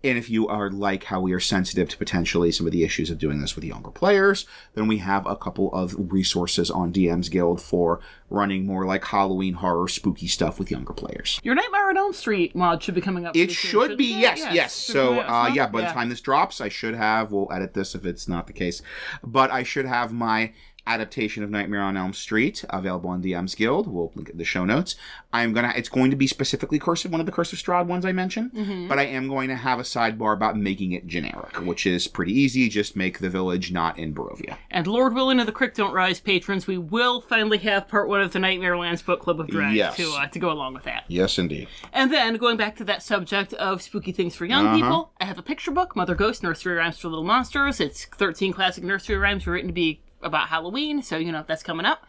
And if you are like how we are sensitive to potentially some of the issues of doing this with younger players, then we have a couple of resources on DM's Guild for running more like Halloween horror spooky stuff with younger players. Your Nightmare on Elm Street mod should be coming up. It should be, yes. So, by the time this drops, I should have, we'll edit this if it's not the case, but I should have my adaptation of Nightmare on Elm Street available on DM's Guild. We'll link it in the show notes. It's going to be specifically one of the Curse of Strahd ones I mentioned, but I am going to have a sidebar about making it generic, which is pretty easy. Just make the village not in Barovia. And Lord willing of the Crick Don't Rise patrons, we will finally have part 1 of the Nightmare Lands Book Club of Dread to go along with that. Yes, indeed. And then, going back to that subject of spooky things for young people, I have a picture book, Mother Ghost, Nursery Rhymes for Little Monsters. It's 13 classic nursery rhymes written to be about Halloween, so that's coming up.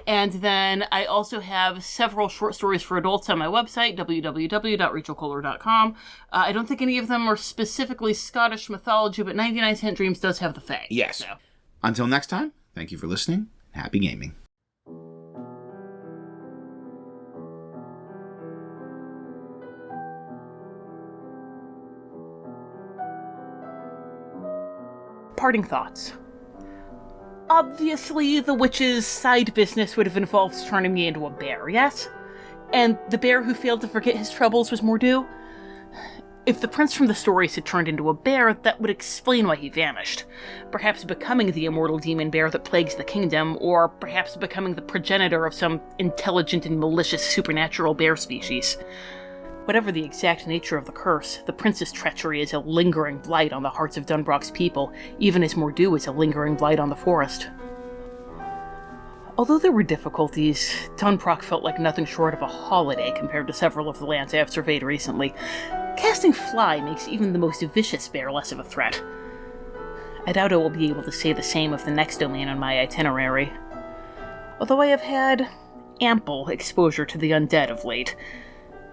And then I also have several short stories for adults on my website, www.rachelkohler.com. I don't think any of them are specifically Scottish mythology, but 99 Cent Dreams does have the Fae. Yes. So. Until next time, thank you for listening. Happy gaming. Parting thoughts. Obviously, the witch's side business would have involved turning me into a bear, yes? And the bear who failed to forget his troubles was Mor'du? If the prince from the stories had turned into a bear, that would explain why he vanished. Perhaps becoming the immortal demon bear that plagues the kingdom, or perhaps becoming the progenitor of some intelligent and malicious supernatural bear species. Whatever the exact nature of the curse, the prince's treachery is a lingering blight on the hearts of DunBroch's people, even as Mor'du is a lingering blight on the forest. Although there were difficulties, DunBroch felt like nothing short of a holiday compared to several of the lands I have surveyed recently. Casting Fly makes even the most vicious bear less of a threat. I doubt I will be able to say the same of the next domain on my itinerary. Although I have had ample exposure to the undead of late,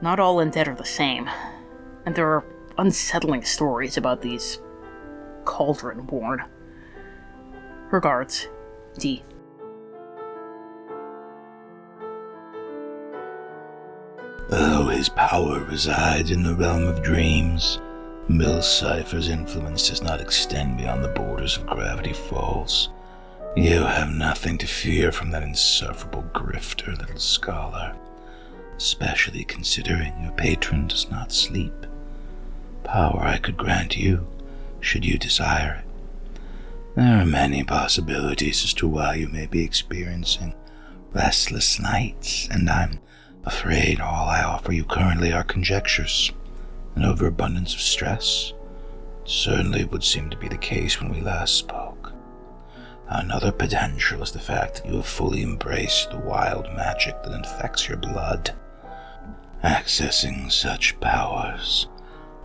not all undead are the same, and there are unsettling stories about these cauldron-born. Regards, D. Though his power resides in the realm of dreams, Mill Cypher's influence does not extend beyond the borders of Gravity Falls. You have nothing to fear from that insufferable grifter, little scholar, especially considering your patron does not sleep. Power I could grant you, should you desire it. There are many possibilities as to why you may be experiencing restless nights, and I'm afraid all I offer you currently are conjectures. An overabundance of stress certainly would seem to be the case when we last spoke. Another potential is the fact that you have fully embraced the wild magic that infects your blood. Accessing such powers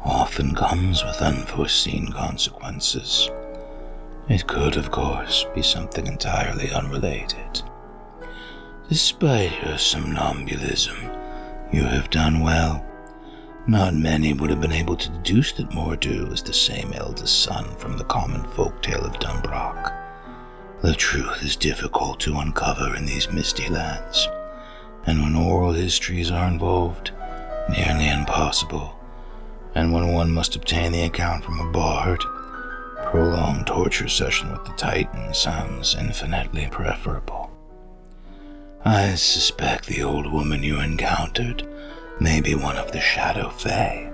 often comes with unforeseen consequences. It could, of course, be something entirely unrelated. Despite your somnambulism, you have done well. Not many would have been able to deduce that Mor'du is the same eldest son from the common folktale of DunBroch. The truth is difficult to uncover in these misty lands, and when oral histories are involved, nearly impossible. And when one must obtain the account from a bard, prolonged torture session with the Titan sounds infinitely preferable. I suspect the old woman you encountered may be one of the Shadow Fae.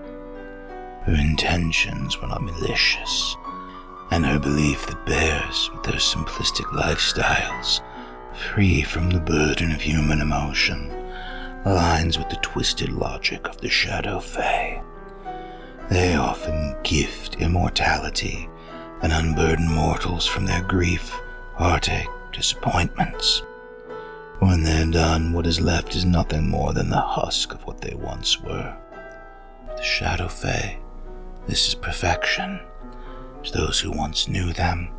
Her intentions were not malicious, and her belief that bears, with their simplistic lifestyles, free from the burden of human emotion, aligns with the twisted logic of the Shadow Fae. They often gift immortality and unburden mortals from their grief, heartache, disappointments. When they're done, what is left is nothing more than the husk of what they once were. For the Shadow Fae, this is perfection. To those who once knew them,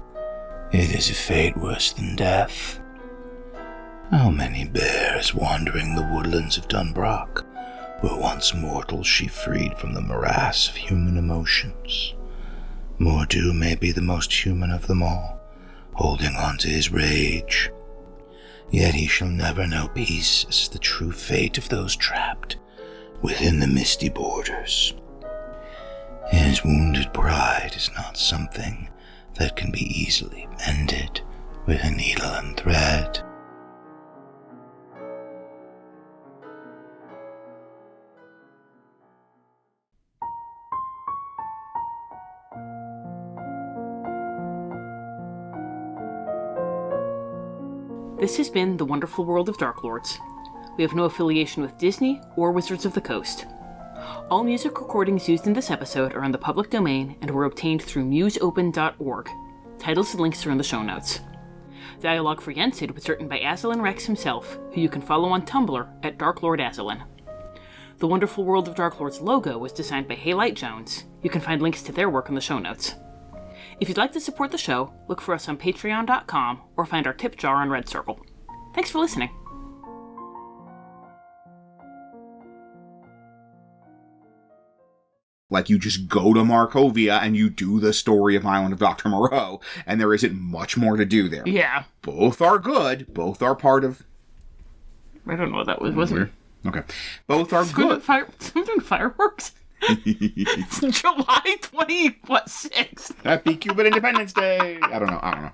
it is a fate worse than death. How many bears wandering the woodlands of DunBroch were once mortals she freed from the morass of human emotions? Mor'du may be the most human of them all, holding on to his rage. Yet he shall never know peace as the true fate of those trapped within the misty borders. His wounded pride is not something that can be easily mended with a needle and thread. This has been The Wonderful World of Darklords. We have no affiliation with Disney or Wizards of the Coast. All music recordings used in this episode are in the public domain and were obtained through museopen.org. Titles and links are in the show notes. Dialogue for Yensid was written by Aslan Rex himself, who you can follow on Tumblr at Darklord Aslan. The Wonderful World of Darklords logo was designed by Haylight Jones. You can find links to their work in the show notes. If you'd like to support the show, look for us on patreon.com or find our tip jar on Red Circle. Thanks for listening. Like, you just go to Markovia and you do the story of Island of Dr. Moreau, and there isn't much more to do there. Yeah. Both are good. Both are part of... I don't know what that was, wasn't it? Okay. Both are good. Something fireworks? It's July 26th. Happy Cuban Independence Day! I don't know.